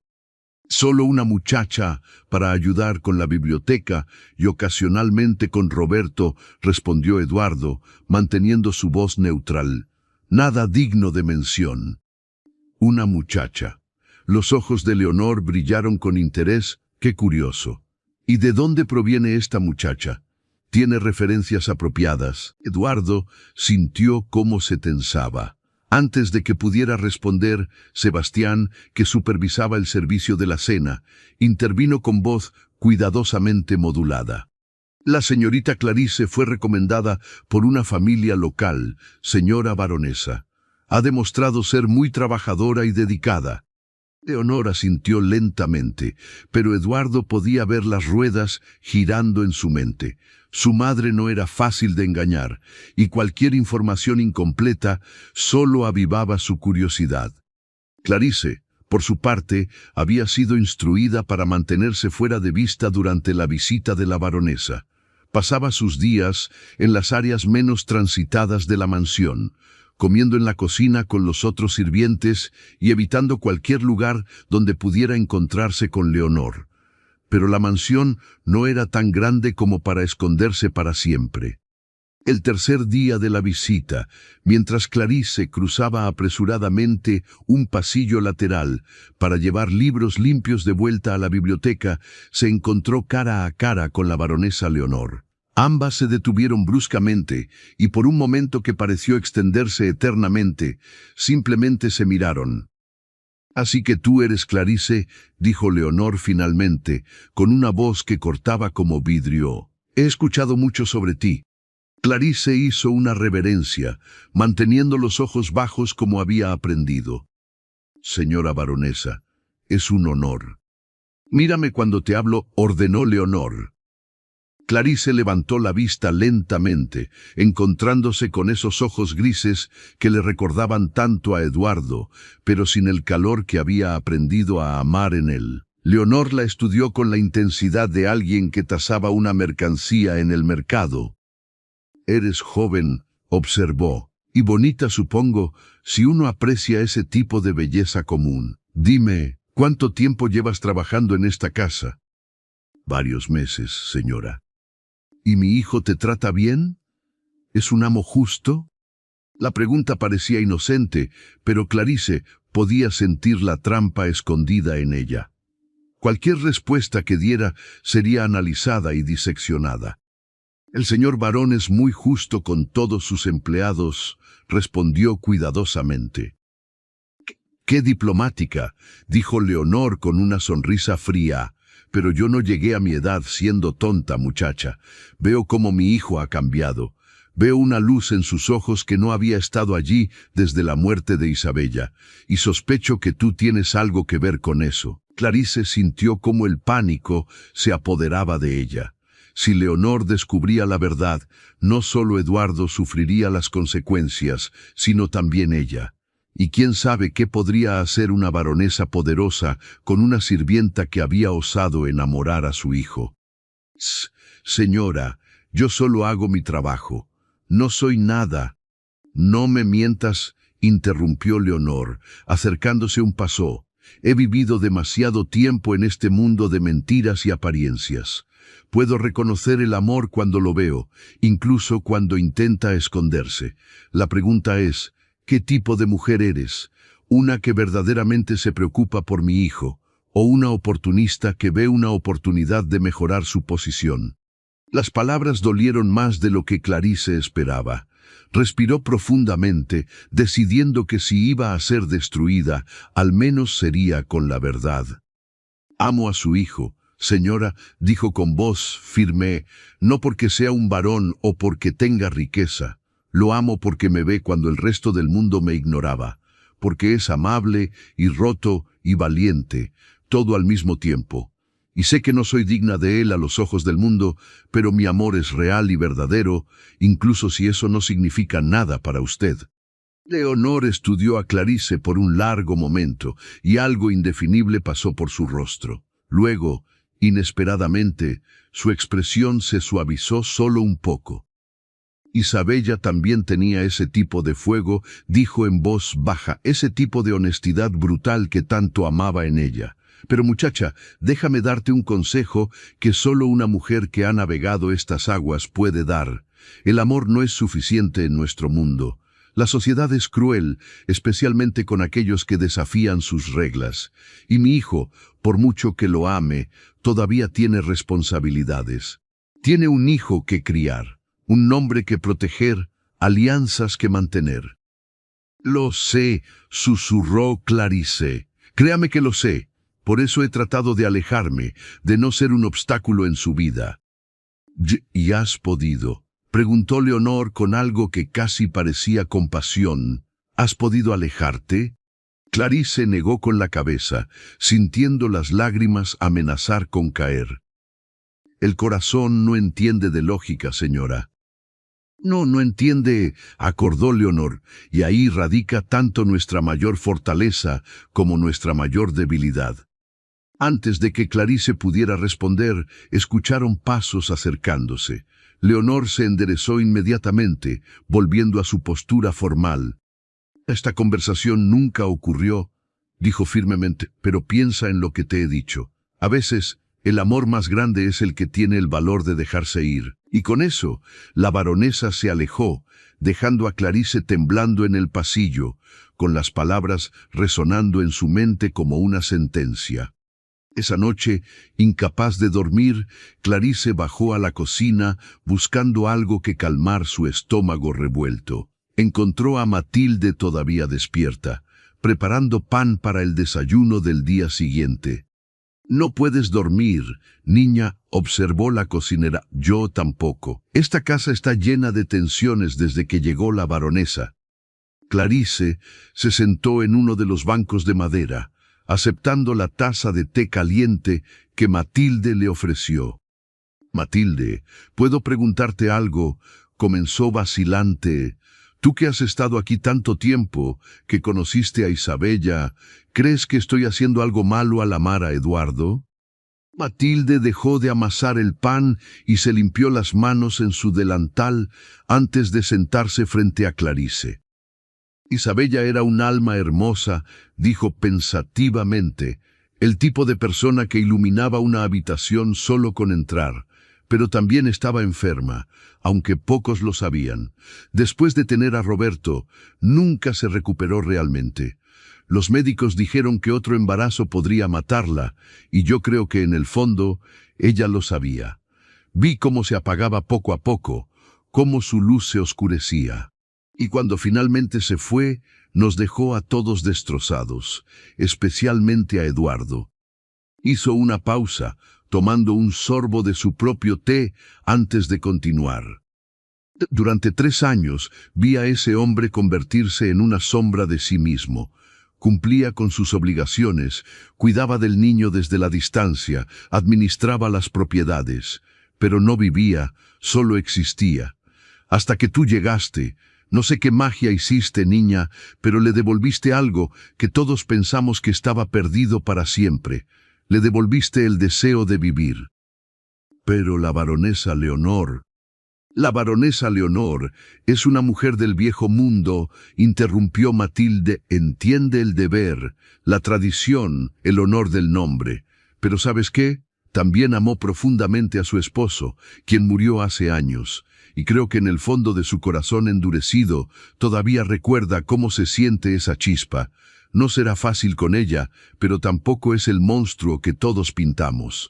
[SPEAKER 1] Solo una muchacha para ayudar con la biblioteca y ocasionalmente con Roberto, respondió Eduardo, manteniendo su voz neutral. Nada digno de mención. Una muchacha. Los ojos de Leonor brillaron con interés. ¡Qué curioso! ¿Y de dónde proviene esta muchacha? Tiene referencias apropiadas. Eduardo sintió cómo se tensaba. Antes de que pudiera responder, Sebastián, que supervisaba el servicio de la cena, intervino con voz cuidadosamente modulada. La señorita Clarice fue recomendada por una familia local, señora baronesa. Ha demostrado ser muy trabajadora y dedicada. Leonor asintió lentamente, pero Eduardo podía ver las ruedas girando en su mente. Su madre no era fácil de engañar, y cualquier información incompleta solo avivaba su curiosidad. Clarice, por su parte, había sido instruida para mantenerse fuera de vista durante la visita de la baronesa. Pasaba sus días en las áreas menos transitadas de la mansión, comiendo en la cocina con los otros sirvientes y evitando cualquier lugar donde pudiera encontrarse con Leonor. Pero la mansión no era tan grande como para esconderse para siempre. El tercer día de la visita, mientras Clarice cruzaba apresuradamente un pasillo lateral para llevar libros limpios de vuelta a la biblioteca, se encontró cara a cara con la baronesa Leonor. Ambas se detuvieron bruscamente, y por un momento que pareció extenderse eternamente, simplemente se miraron. «Así que tú eres Clarice», dijo Leonor finalmente, con una voz que cortaba como vidrio. «He escuchado mucho sobre ti». Clarice hizo una reverencia, manteniendo los ojos bajos como había aprendido. «Señora baronesa, es un honor». «Mírame cuando te hablo», ordenó Leonor. Clarice levantó la vista lentamente, encontrándose con esos ojos grises que le recordaban tanto a Eduardo, pero sin el calor que había aprendido a amar en él. Leonor la estudió con la intensidad de alguien que tasaba una mercancía en el mercado. «Eres joven», observó, «y bonita supongo, si uno aprecia ese tipo de belleza común. Dime, ¿cuánto tiempo llevas trabajando en esta casa?» «Varios meses, señora». «¿Y mi hijo te trata bien? ¿Es un amo justo?» La pregunta parecía inocente, pero Clarice podía sentir la trampa escondida en ella. Cualquier respuesta que diera sería analizada y diseccionada. «El señor barón es muy justo con todos sus empleados», respondió cuidadosamente. «Qué diplomática», dijo Leonor con una sonrisa fría. «Pero yo no llegué a mi edad siendo tonta, muchacha. Veo cómo mi hijo ha cambiado. Veo una luz en sus ojos que no había estado allí desde la muerte de Isabella, y sospecho que tú tienes algo que ver con eso». Clarice sintió cómo el pánico se apoderaba de ella. Si Leonor descubría la verdad, no solo Eduardo sufriría las consecuencias, sino también ella. Y quién sabe qué podría hacer una baronesa poderosa con una sirvienta que había osado enamorar a su hijo. «Señora, yo solo hago mi trabajo. No soy nada». «No me mientas», interrumpió Leonor, acercándose un paso. «He vivido demasiado tiempo en este mundo de mentiras y apariencias. Puedo reconocer el amor cuando lo veo, incluso cuando intenta esconderse. La pregunta es, ¿qué tipo de mujer eres? ¿Una que verdaderamente se preocupa por mi hijo, o una oportunista que ve una oportunidad de mejorar su posición?» Las palabras dolieron más de lo que Clarice esperaba. Respiró profundamente, decidiendo que si iba a ser destruida, al menos sería con la verdad. «Amo a su hijo, señora», dijo con voz firme, «no porque sea un varón o porque tenga riqueza. Lo amo porque me ve cuando el resto del mundo me ignoraba, porque es amable y roto y valiente, todo al mismo tiempo. Y sé que no soy digna de él a los ojos del mundo, pero mi amor es real y verdadero, incluso si eso no significa nada para usted». Leonor estudió a Clarice por un largo momento, y algo indefinible pasó por su rostro. Luego, inesperadamente, su expresión se suavizó solo un poco. Isabella también tenía ese tipo de fuego, dijo en voz baja, ese tipo de honestidad brutal que tanto amaba en ella. Pero muchacha, déjame darte un consejo que solo una mujer que ha navegado estas aguas puede dar. El amor no es suficiente en nuestro mundo. La sociedad es cruel, especialmente con aquellos que desafían sus reglas. Y mi hijo, por mucho que lo ame, todavía tiene responsabilidades. Tiene un hijo que criar, un nombre que proteger, alianzas que mantener. Lo sé, susurró Clarice. Créame que lo sé. Por eso he tratado de alejarme, de no ser un obstáculo en su vida. ¿Y has podido? Preguntó Leonor con algo que casi parecía compasión. ¿Has podido alejarte? Clarice negó con la cabeza, sintiendo las lágrimas amenazar con caer. El corazón no entiende de lógica, señora. No entiende, acordó Leonor, y ahí radica tanto nuestra mayor fortaleza como nuestra mayor debilidad. Antes de que Clarice pudiera responder, escucharon pasos acercándose. Leonor se enderezó inmediatamente, volviendo a su postura formal. Esta conversación nunca ocurrió, dijo firmemente, pero piensa en lo que te he dicho. A veces, el amor más grande es el que tiene el valor de dejarse ir. Y con eso, la baronesa se alejó, dejando a Clarice temblando en el pasillo, con las palabras resonando en su mente como una sentencia. Esa noche, incapaz de dormir, Clarice bajó a la cocina buscando algo que calmar su estómago revuelto. Encontró a Matilde todavía despierta, preparando pan para el desayuno del día siguiente. «No puedes dormir, niña», observó la cocinera. «Yo tampoco. Esta casa está llena de tensiones desde que llegó la baronesa». Clarice se sentó en uno de los bancos de madera, aceptando la taza de té caliente que Matilde le ofreció. «Matilde, ¿puedo preguntarte algo?», comenzó vacilante. «Tú que has estado aquí tanto tiempo, que conociste a Isabella, ¿crees que estoy haciendo algo malo al amar a Eduardo?». Matilde dejó de amasar el pan y se limpió las manos en su delantal antes de sentarse frente a Clarice. Isabella era un alma hermosa, dijo pensativamente, el tipo de persona que iluminaba una habitación solo con entrar, pero también estaba enferma, aunque pocos lo sabían. Después de tener a Roberto, nunca se recuperó realmente. Los médicos dijeron que otro embarazo podría matarla, y yo creo que en el fondo ella lo sabía. Vi cómo se apagaba poco a poco, cómo su luz se oscurecía. Y cuando finalmente se fue, nos dejó a todos destrozados, especialmente a Eduardo. Hizo una pausa, tomando un sorbo de su propio té antes de continuar. Durante 3 años vi a ese hombre convertirse en una sombra de sí mismo. Cumplía con sus obligaciones, cuidaba del niño desde la distancia, administraba las propiedades, pero no vivía, solo existía. Hasta que tú llegaste. No sé qué magia hiciste, niña, pero le devolviste algo que todos pensamos que estaba perdido para siempre. Le devolviste el deseo de vivir. Pero la baronesa Leonor... «La baronesa Leonor es una mujer del viejo mundo», interrumpió Matilde. «Entiende el deber, la tradición, el honor del nombre. Pero ¿sabes qué? También amó profundamente a su esposo, quien murió hace años. Y creo que en el fondo de su corazón endurecido todavía recuerda cómo se siente esa chispa. No será fácil con ella, pero tampoco es el monstruo que todos pintamos».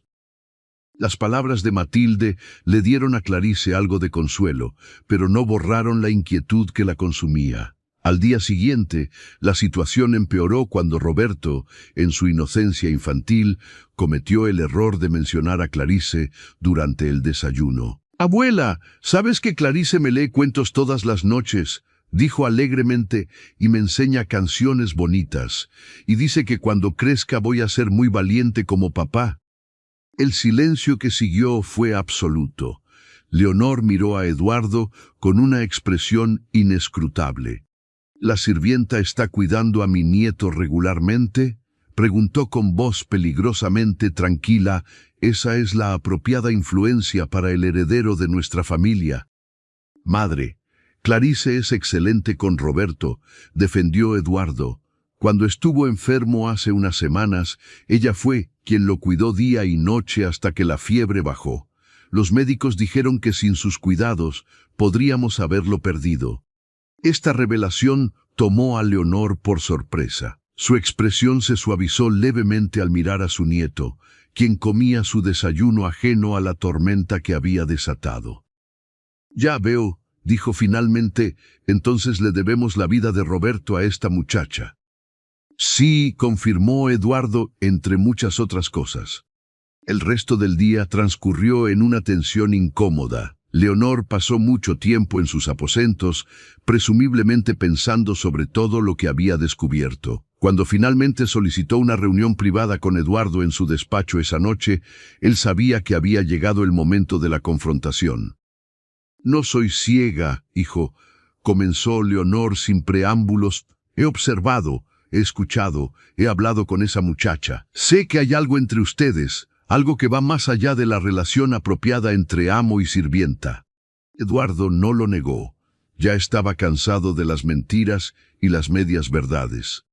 [SPEAKER 1] Las palabras de Matilde le dieron a Clarice algo de consuelo, pero no borraron la inquietud que la consumía. Al día siguiente, la situación empeoró cuando Roberto, en su inocencia infantil, cometió el error de mencionar a Clarice durante el desayuno. «Abuela, ¿sabes que Clarice me lee cuentos todas las noches?», dijo alegremente, «y me enseña canciones bonitas, y dice que cuando crezca voy a ser muy valiente como papá». El silencio que siguió fue absoluto. Leonor miró a Eduardo con una expresión inescrutable. «¿La sirvienta está cuidando a mi nieto regularmente?», preguntó con voz peligrosamente tranquila. «Esa es la apropiada influencia para el heredero de nuestra familia». Madre, Clarice es excelente con Roberto, defendió Eduardo. Cuando estuvo enfermo hace unas semanas, ella fue quien lo cuidó día y noche hasta que la fiebre bajó. Los médicos dijeron que sin sus cuidados podríamos haberlo perdido. Esta revelación tomó a Leonor por sorpresa. Su expresión se suavizó levemente al mirar a su nieto, quien comía su desayuno ajeno a la tormenta que había desatado. «Ya veo», dijo finalmente, «entonces le debemos la vida de Roberto a esta muchacha». «Sí», confirmó Eduardo, entre muchas otras cosas. El resto del día transcurrió en una tensión incómoda. Leonor pasó mucho tiempo en sus aposentos, presumiblemente pensando sobre todo lo que había descubierto. Cuando finalmente solicitó una reunión privada con Eduardo en su despacho esa noche, él sabía que había llegado el momento de la confrontación. «No soy ciega, hijo», comenzó Leonor sin preámbulos. «He observado, he escuchado, he hablado con esa muchacha. Sé que hay algo entre ustedes, algo que va más allá de la relación apropiada entre amo y sirvienta». Eduardo no lo negó. Ya estaba cansado de las mentiras y las medias verdades.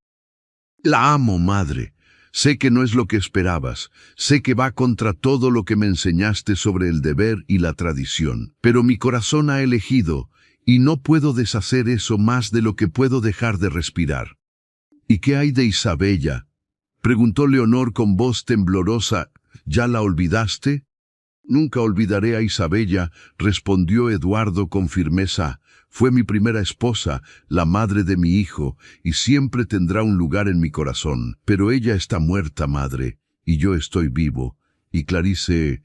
[SPEAKER 1] «La amo, madre. Sé que no es lo que esperabas. Sé que va contra todo lo que me enseñaste sobre el deber y la tradición. Pero mi corazón ha elegido, y no puedo deshacer eso más de lo que puedo dejar de respirar». «¿Y qué hay de Isabella?», preguntó Leonor con voz temblorosa. «¿Ya la olvidaste?». «Nunca olvidaré a Isabella», respondió Eduardo con firmeza. «Fue mi primera esposa, la madre de mi hijo, y siempre tendrá un lugar en mi corazón. Pero ella está muerta, madre, y yo estoy vivo. Y Clarice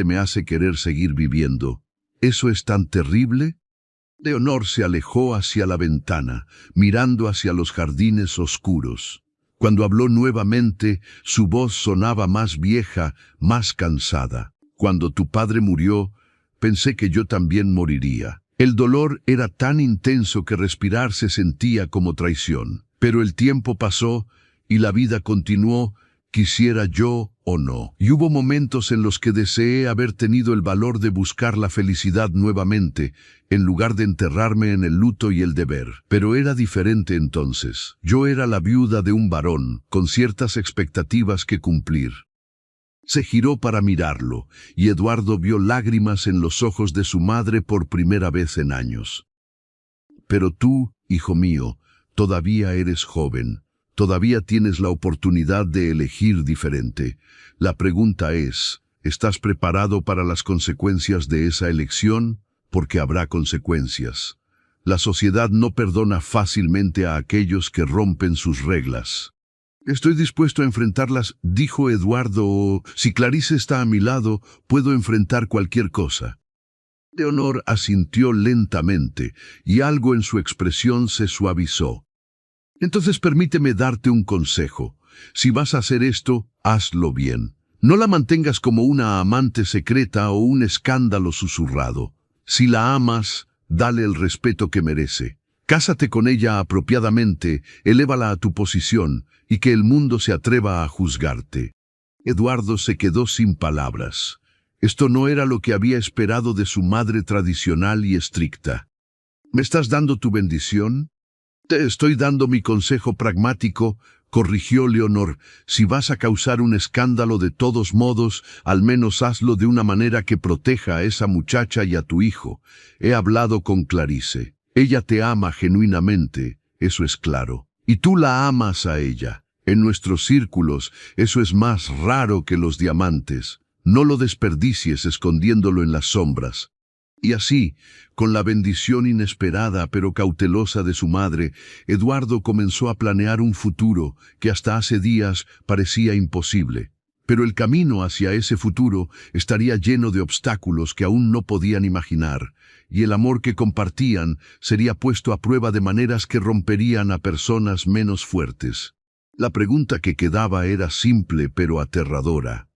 [SPEAKER 1] me hace querer seguir viviendo. ¿Eso es tan terrible?». Leonor se alejó hacia la ventana, mirando hacia los jardines oscuros. Cuando habló nuevamente, su voz sonaba más vieja, más cansada. «Cuando tu padre murió, pensé que yo también moriría. El dolor era tan intenso que respirar se sentía como traición. Pero el tiempo pasó y la vida continuó, quisiera yo o no. Y hubo momentos en los que deseé haber tenido el valor de buscar la felicidad nuevamente, en lugar de enterrarme en el luto y el deber. Pero era diferente entonces. Yo era la viuda de un varón, con ciertas expectativas que cumplir». Se giró para mirarlo, y Eduardo vio lágrimas en los ojos de su madre por primera vez en años. «Pero tú, hijo mío, todavía eres joven. Todavía tienes la oportunidad de elegir diferente. La pregunta es, ¿estás preparado para las consecuencias de esa elección? Porque habrá consecuencias. La sociedad no perdona fácilmente a aquellos que rompen sus reglas». «Estoy dispuesto a enfrentarlas», dijo Eduardo. «Si Clarice está a mi lado, puedo enfrentar cualquier cosa». Leonor asintió lentamente, y algo en su expresión se suavizó. «Entonces permíteme darte un consejo. Si vas a hacer esto, hazlo bien. No la mantengas como una amante secreta o un escándalo susurrado. Si la amas, dale el respeto que merece. Cásate con ella apropiadamente, elévala a tu posición, y que el mundo se atreva a juzgarte». Eduardo se quedó sin palabras. Esto no era lo que había esperado de su madre tradicional y estricta. «¿Me estás dando tu bendición?». «Te estoy dando mi consejo pragmático», corrigió Leonor. «Si vas a causar un escándalo de todos modos, al menos hazlo de una manera que proteja a esa muchacha y a tu hijo. He hablado con Clarice. Ella te ama genuinamente, eso es claro. Y tú la amas a ella. En nuestros círculos, eso es más raro que los diamantes. No lo desperdicies escondiéndolo en las sombras». Y así, con la bendición inesperada pero cautelosa de su madre, Eduardo comenzó a planear un futuro que hasta hace días parecía imposible. Pero el camino hacia ese futuro estaría lleno de obstáculos que aún no podían imaginar, y el amor que compartían sería puesto a prueba de maneras que romperían a personas menos fuertes. La pregunta que quedaba era simple pero aterradora.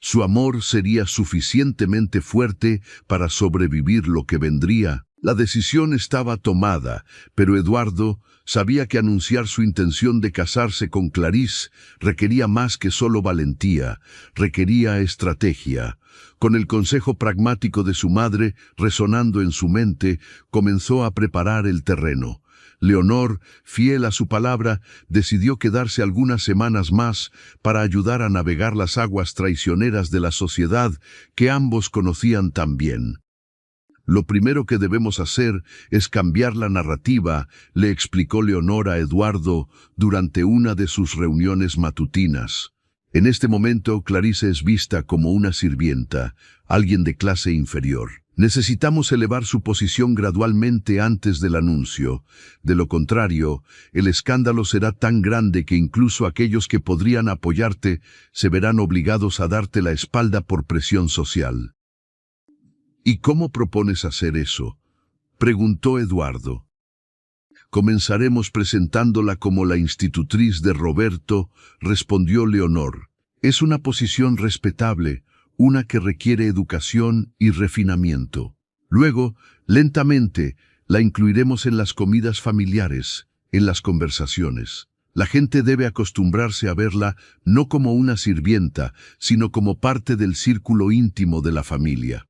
[SPEAKER 1] ¿Su amor sería suficientemente fuerte para sobrevivir lo que vendría? La decisión estaba tomada, pero Eduardo sabía que anunciar su intención de casarse con Clarice requería más que solo valentía, requería estrategia. Con el consejo pragmático de su madre resonando en su mente, comenzó a preparar el terreno. Leonor, fiel a su palabra, decidió quedarse algunas semanas más para ayudar a navegar las aguas traicioneras de la sociedad que ambos conocían tan bien. Lo primero que debemos hacer es cambiar la narrativa, le explicó Leonor a Eduardo durante una de sus reuniones matutinas. En este momento, Clarice es vista como una sirvienta, alguien de clase inferior. Necesitamos elevar su posición gradualmente antes del anuncio. De lo contrario, el escándalo será tan grande que incluso aquellos que podrían apoyarte se verán obligados a darte la espalda por presión social. ¿Y cómo propones hacer eso?, preguntó Eduardo. Comenzaremos presentándola como la institutriz de Roberto, respondió Leonor. Es una posición respetable, una que requiere educación y refinamiento. Luego, lentamente, la incluiremos en las comidas familiares, en las conversaciones. La gente debe acostumbrarse a verla no como una sirvienta, sino como parte del círculo íntimo de la familia.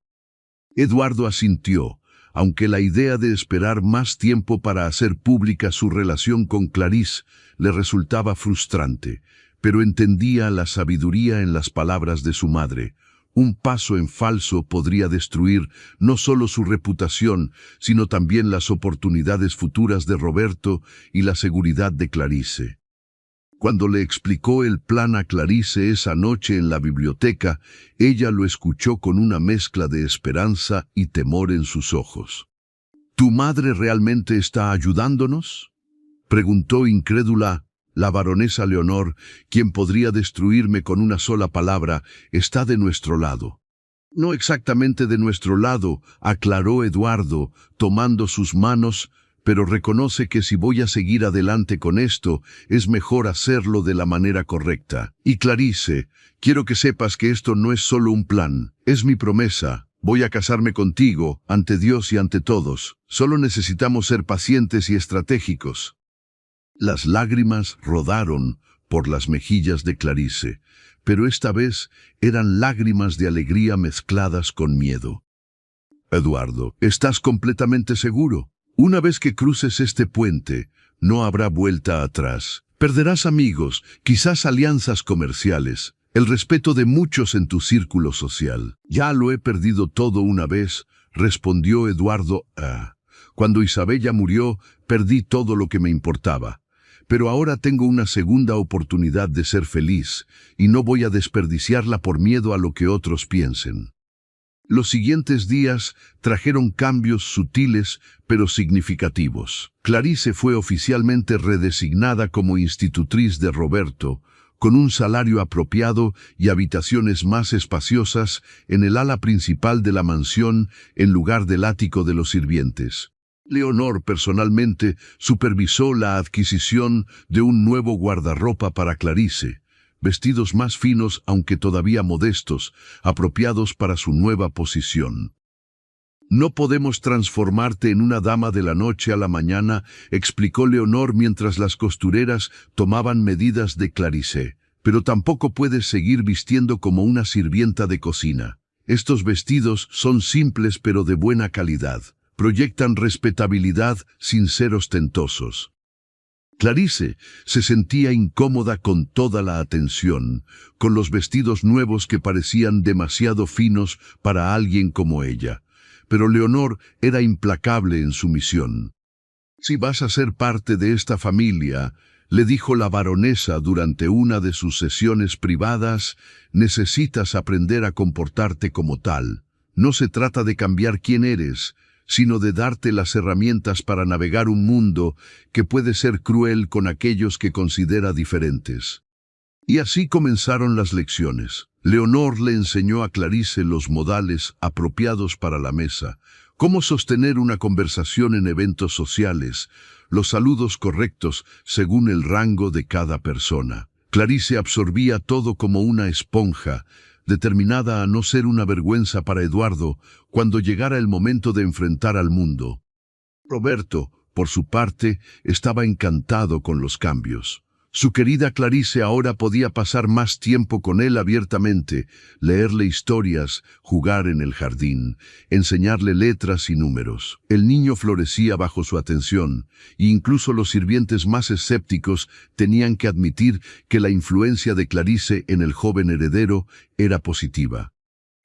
[SPEAKER 1] Eduardo asintió, aunque la idea de esperar más tiempo para hacer pública su relación con Clarice le resultaba frustrante, pero entendía la sabiduría en las palabras de su madre. Un paso en falso podría destruir no solo su reputación, sino también las oportunidades futuras de Roberto y la seguridad de Clarice. Cuando le explicó el plan a Clarice esa noche en la biblioteca, ella lo escuchó con una mezcla de esperanza y temor en sus ojos. ¿Tu madre realmente está ayudándonos?, preguntó incrédula. La baronesa Leonor, quien podría destruirme con una sola palabra, está de nuestro lado. No exactamente de nuestro lado, aclaró Eduardo, tomando sus manos, pero reconoce que si voy a seguir adelante con esto, es mejor hacerlo de la manera correcta. Y Clarice, quiero que sepas que esto no es solo un plan, es mi promesa. Voy a casarme contigo, ante Dios y ante todos. Solo necesitamos ser pacientes y estratégicos. Las lágrimas rodaron por las mejillas de Clarice, pero esta vez eran lágrimas de alegría mezcladas con miedo. Eduardo, ¿estás completamente seguro? Una vez que cruces este puente, no habrá vuelta atrás. Perderás amigos, quizás alianzas comerciales, el respeto de muchos en tu círculo social. Ya lo he perdido todo una vez, respondió Eduardo. Cuando Isabella murió, perdí todo lo que me importaba. Pero ahora tengo una segunda oportunidad de ser feliz, y no voy a desperdiciarla por miedo a lo que otros piensen. Los siguientes días trajeron cambios sutiles pero significativos. Clarice fue oficialmente redesignada como institutriz de Roberto, con un salario apropiado y habitaciones más espaciosas en el ala principal de la mansión en lugar del ático de los sirvientes. Leonor personalmente supervisó la adquisición de un nuevo guardarropa para Clarice, vestidos más finos aunque todavía modestos, apropiados para su nueva posición. No podemos transformarte en una dama de la noche a la mañana, explicó Leonor mientras las costureras tomaban medidas de Clarice, pero tampoco puedes seguir vistiendo como una sirvienta de cocina. Estos vestidos son simples pero de buena calidad. Proyectan respetabilidad sin ser ostentosos. Clarice se sentía incómoda con toda la atención, con los vestidos nuevos que parecían demasiado finos para alguien como ella. Pero Leonor era implacable en su misión. Si vas a ser parte de esta familia, le dijo la baronesa durante una de sus sesiones privadas, necesitas aprender a comportarte como tal. No se trata de cambiar quién eres, sino de darte las herramientas para navegar un mundo que puede ser cruel con aquellos que considera diferentes. Y así comenzaron las lecciones. Leonor le enseñó a Clarice los modales apropiados para la mesa, cómo sostener una conversación en eventos sociales, los saludos correctos según el rango de cada persona. Clarice absorbía todo como una esponja, determinada a no ser una vergüenza para Eduardo cuando llegara el momento de enfrentar al mundo. Roberto, por su parte, estaba encantado con los cambios. Su querida Clarice ahora podía pasar más tiempo con él abiertamente, leerle historias, jugar en el jardín, enseñarle letras y números. El niño florecía bajo su atención, e incluso los sirvientes más escépticos tenían que admitir que la influencia de Clarice en el joven heredero era positiva.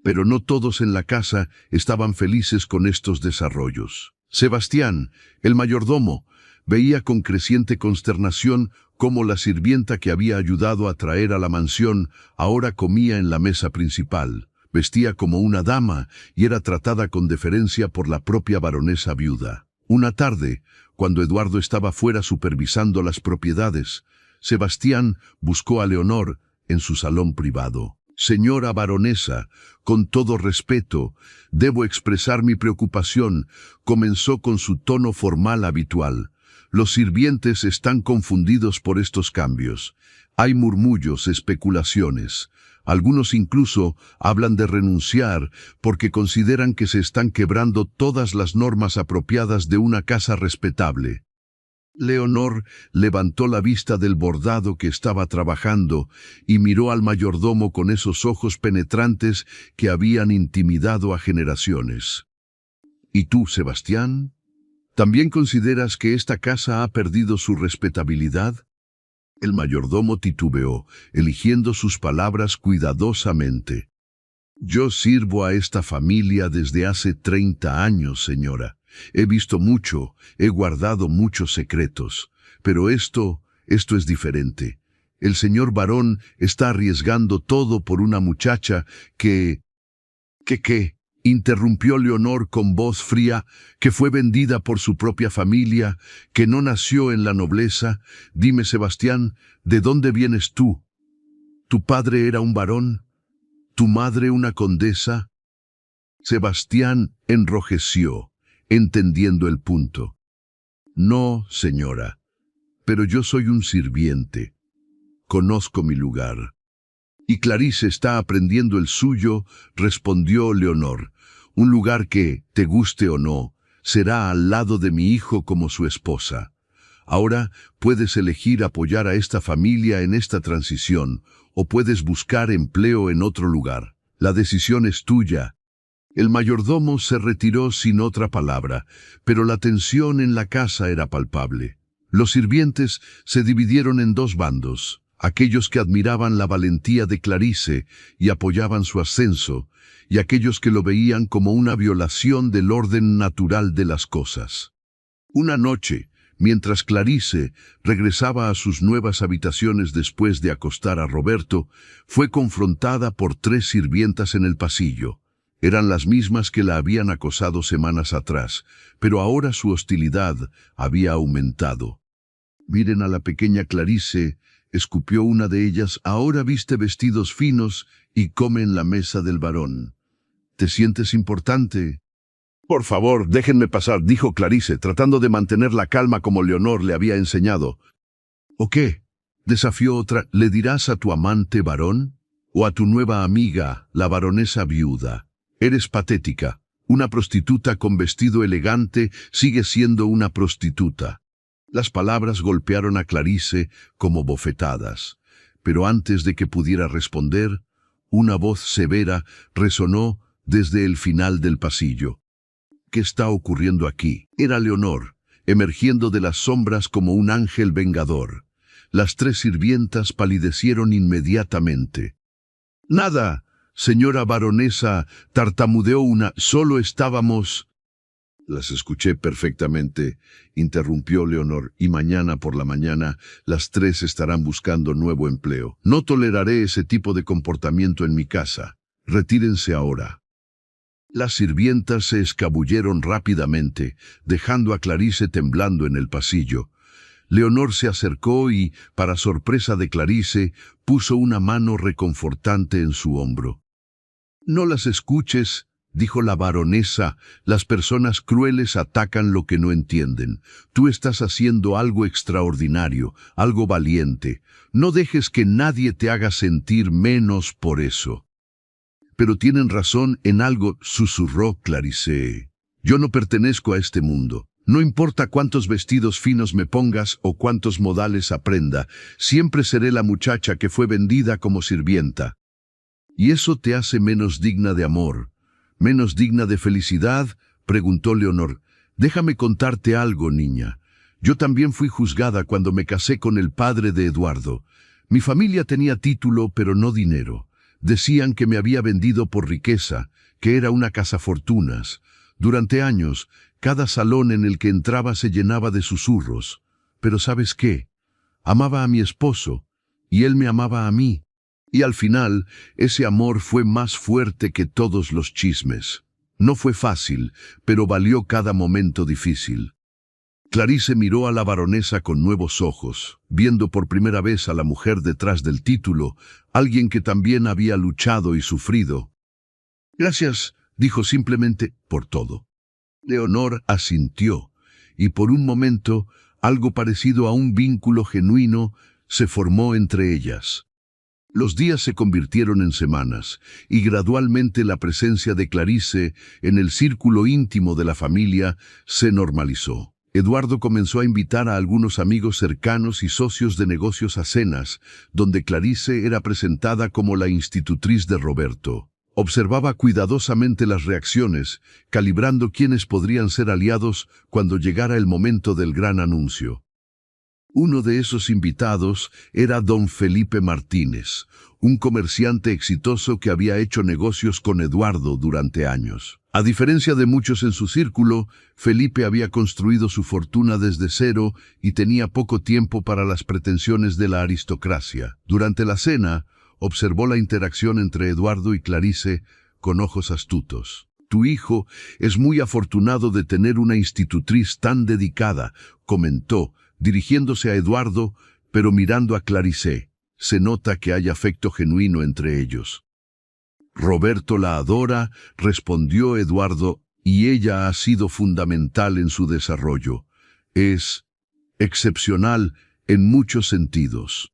[SPEAKER 1] Pero no todos en la casa estaban felices con estos desarrollos. Sebastián, el mayordomo, veía con creciente consternación cómo la sirvienta que había ayudado a traer a la mansión ahora comía en la mesa principal, vestía como una dama y era tratada con deferencia por la propia baronesa viuda. Una tarde, cuando Eduardo estaba fuera supervisando las propiedades, Sebastián buscó a Leonor en su salón privado. «Señora baronesa, con todo respeto, debo expresar mi preocupación», comenzó con su tono formal habitual. «Los sirvientes están confundidos por estos cambios. Hay murmullos, especulaciones. Algunos incluso hablan de renunciar porque consideran que se están quebrando todas las normas apropiadas de una casa respetable». Leonor levantó la vista del bordado que estaba trabajando y miró al mayordomo con esos ojos penetrantes que habían intimidado a generaciones. «¿Y tú, Sebastián? ¿También consideras que esta casa ha perdido su respetabilidad?» El mayordomo titubeó, eligiendo sus palabras cuidadosamente. «Yo sirvo a esta familia desde hace 30 años, señora. He visto mucho, he guardado muchos secretos, pero esto es diferente. El señor barón está arriesgando todo por una muchacha que interrumpió Leonor con voz fría, que fue vendida por su propia familia, que no nació en la nobleza. Dime, Sebastián, ¿de dónde vienes tú? ¿Tu padre era un barón? ¿Tu madre una condesa?» Sebastián enrojeció, entendiendo el punto. «No, señora, pero yo soy un sirviente. Conozco mi lugar». «Y Clarice está aprendiendo el suyo», respondió Leonor. «Un lugar que, te guste o no, será al lado de mi hijo como su esposa. Ahora puedes elegir apoyar a esta familia en esta transición, o puedes buscar empleo en otro lugar. La decisión es tuya». El mayordomo se retiró sin otra palabra, pero la tensión en la casa era palpable. Los sirvientes se dividieron en dos bandos: aquellos que admiraban la valentía de Clarice y apoyaban su ascenso, y aquellos que lo veían como una violación del orden natural de las cosas. Una noche, mientras Clarice regresaba a sus nuevas habitaciones después de acostar a Roberto, fue confrontada por 3 sirvientas en el pasillo. Eran las mismas que la habían acosado semanas atrás, pero ahora su hostilidad había aumentado. «Miren a la pequeña Clarice», escupió una de ellas. «Ahora viste vestidos finos y come en la mesa del barón. ¿Te sientes importante?» «Por favor, déjenme pasar», dijo Clarice, tratando de mantener la calma como Leonor le había enseñado. «¿O qué?», desafió otra. «¿Le dirás a tu amante varón? ¿O a tu nueva amiga, la baronesa viuda? Eres patética. Una prostituta con vestido elegante sigue siendo una prostituta». Las palabras golpearon a Clarice como bofetadas, pero antes de que pudiera responder, una voz severa resonó desde el final del pasillo. «¿Qué está ocurriendo aquí?». Era Leonor, emergiendo de las sombras como un ángel vengador. Las 3 sirvientas palidecieron inmediatamente. «Nada, señora baronesa», tartamudeó una. «Solo estábamos...». «Las escuché perfectamente», interrumpió Leonor, «y mañana por la mañana las 3 estarán buscando nuevo empleo. No toleraré ese tipo de comportamiento en mi casa. Retírense ahora». Las sirvientas se escabulleron rápidamente, dejando a Clarice temblando en el pasillo. Leonor se acercó y, para sorpresa de Clarice, puso una mano reconfortante en su hombro. «No las escuches», dijo la baronesa. «Las personas crueles atacan lo que no entienden. Tú estás haciendo algo extraordinario, algo valiente. No dejes que nadie te haga sentir menos por eso». «Pero tienen razón en algo», susurró Clarice. «Yo no pertenezco a este mundo. No importa cuántos vestidos finos me pongas o cuántos modales aprenda, siempre seré la muchacha que fue vendida como sirvienta. ¿Y eso te hace menos digna de amor, menos digna de felicidad?, preguntó Leonor. Déjame contarte algo, niña. Yo también fui juzgada cuando me casé con el padre de Eduardo. Mi familia tenía título, pero no dinero. Decían que me había vendido por riqueza, que era una cazafortunas. Durante años, cada salón en el que entraba se llenaba de susurros. Pero ¿sabes qué? Amaba a mi esposo, y él me amaba a mí. Y al final, ese amor fue más fuerte que todos los chismes. No fue fácil, pero valió cada momento difícil. Clarice miró a la baronesa con nuevos ojos, viendo por primera vez a la mujer detrás del título, alguien que también había luchado y sufrido. Gracias, dijo simplemente, por todo. Leonor asintió, y por un momento, algo parecido a un vínculo genuino se formó entre ellas. Los días se convirtieron en semanas, y gradualmente la presencia de Clarice en el círculo íntimo de la familia se normalizó. Eduardo comenzó a invitar a algunos amigos cercanos y socios de negocios a cenas, donde Clarice era presentada como la institutriz de Roberto. Observaba cuidadosamente las reacciones, calibrando quiénes podrían ser aliados cuando llegara el momento del gran anuncio. Uno de esos invitados era don Felipe Martínez, un comerciante exitoso que había hecho negocios con Eduardo durante años. A diferencia de muchos en su círculo, Felipe había construido su fortuna desde cero y tenía poco tiempo para las pretensiones de la aristocracia. Durante la cena, observó la interacción entre Eduardo y Clarice con ojos astutos. Tu hijo es muy afortunado de tener una institutriz tan dedicada, comentó, dirigiéndose a Eduardo, pero mirando a Clarice. Se nota que hay afecto genuino entre ellos. Roberto la adora, respondió Eduardo, y ella ha sido fundamental en su desarrollo. Es excepcional en muchos sentidos.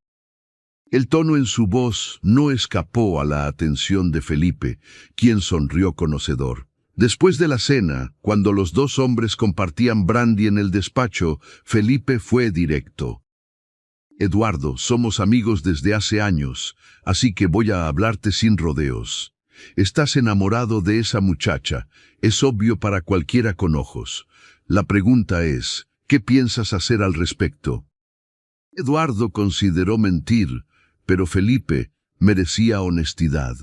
[SPEAKER 1] El tono en su voz no escapó a la atención de Felipe, quien sonrió conocedor. Después de la cena, cuando los dos hombres compartían brandy en el despacho, Felipe fue directo. Eduardo, somos amigos desde hace años, así que voy a hablarte sin rodeos. Estás enamorado de esa muchacha, es obvio para cualquiera con ojos. La pregunta es, ¿qué piensas hacer al respecto? Eduardo consideró mentir, pero Felipe merecía honestidad.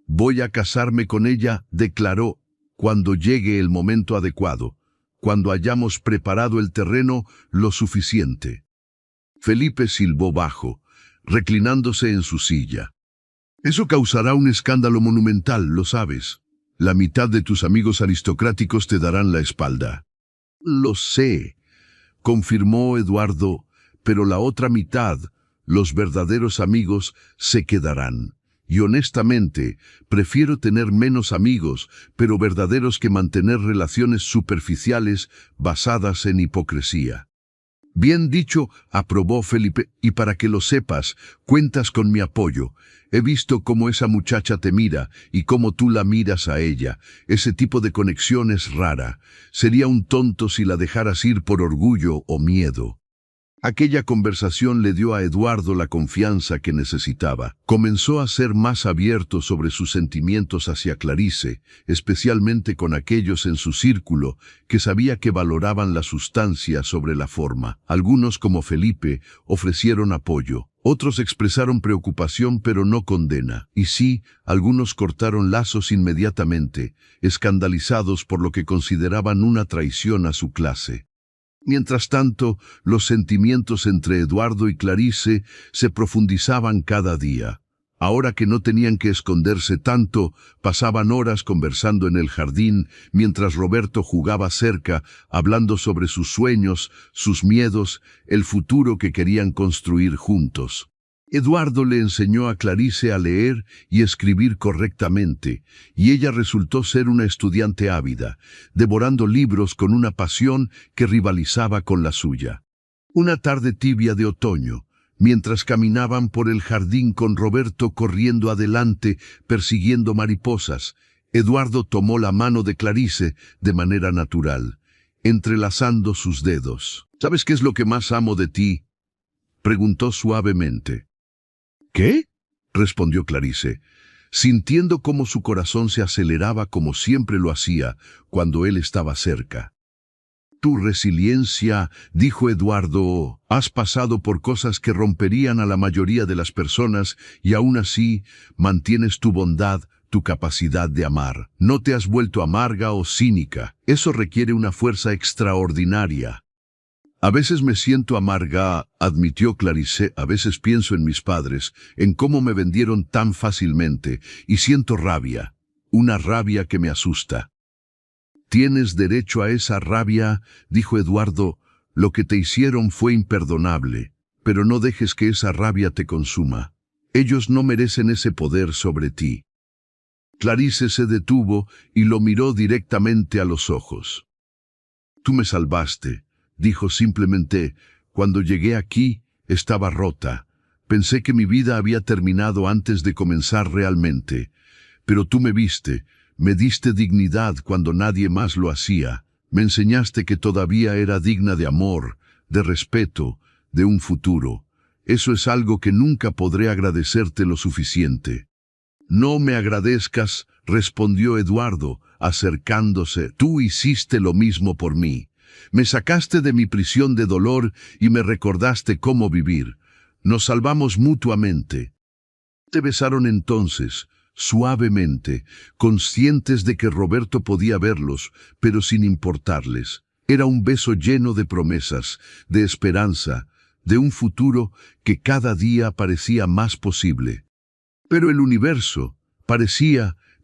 [SPEAKER 1] Voy a casarme con ella, declaró, cuando llegue el momento adecuado, cuando hayamos preparado el terreno lo suficiente. Felipe silbó bajo, reclinándose en su silla. Eso causará un escándalo monumental, lo sabes. La mitad de tus amigos aristocráticos te darán la espalda. Lo sé, confirmó Eduardo, pero la otra mitad, los verdaderos amigos, se quedarán. Y honestamente, prefiero tener menos amigos, pero verdaderos, que mantener relaciones superficiales basadas en hipocresía. Bien dicho, aprobó Felipe, y para que lo sepas, cuentas con mi apoyo. He visto cómo esa muchacha te mira y cómo tú la miras a ella. Ese tipo de conexión es rara. Sería un tonto si la dejaras ir por orgullo o miedo. Aquella conversación le dio a Eduardo la confianza que necesitaba. Comenzó a ser más abierto sobre sus sentimientos hacia Clarice, especialmente con aquellos en su círculo que sabía que valoraban la sustancia sobre la forma. Algunos, como Felipe, ofrecieron apoyo. Otros expresaron preocupación pero no condena. Y sí, algunos cortaron lazos inmediatamente, escandalizados por lo que consideraban una traición a su clase. Mientras tanto, los sentimientos entre Eduardo y Clarice se profundizaban cada día. Ahora que no tenían que esconderse tanto, pasaban horas conversando en el jardín, mientras Roberto jugaba cerca, hablando sobre sus sueños, sus miedos, el futuro que querían construir juntos. Eduardo le enseñó a Clarice a leer y escribir correctamente, y ella resultó ser una estudiante ávida, devorando libros con una pasión que rivalizaba con la suya. Una tarde tibia de otoño, mientras caminaban por el jardín con Roberto corriendo adelante, persiguiendo mariposas, Eduardo tomó la mano de Clarice de manera natural. entrelazando sus dedos. ¿Sabes qué es lo que más amo de ti?, preguntó suavemente. ¿Qué?, respondió Clarice, sintiendo cómo su corazón se aceleraba como siempre lo hacía cuando él estaba cerca. Tu resiliencia, dijo Eduardo. Has pasado por cosas que romperían a la mayoría de las personas y aún así mantienes tu bondad, tu capacidad de amar. No te has vuelto amarga o cínica. Eso requiere una fuerza extraordinaria. A veces me siento amarga, admitió Clarice. A veces pienso en mis padres, en cómo me vendieron tan fácilmente, y siento rabia, una rabia que me asusta. Tienes derecho a esa rabia, dijo Eduardo. Lo que te hicieron fue imperdonable, pero no dejes que esa rabia te consuma. Ellos no merecen ese poder sobre ti. Clarice se detuvo y lo miró directamente a los ojos. Tú me salvaste, dijo simplemente. Cuando llegué aquí, estaba rota. Pensé que mi vida había terminado antes de comenzar realmente. Pero tú me viste, me diste dignidad cuando nadie más lo hacía. Me enseñaste que todavía era digna de amor, de respeto, de un futuro. Eso es algo que nunca podré agradecerte lo suficiente. No me agradezcas, respondió Eduardo, acercándose. Tú hiciste lo mismo por mí. Me sacaste de mi prisión de dolor y me recordaste cómo vivir. Nos salvamos mutuamente. Te besaron entonces, suavemente, conscientes de que Roberto podía verlos, pero sin importarles. Era un beso lleno de promesas, de esperanza, de un futuro que cada día parecía más posible. Pero el universo,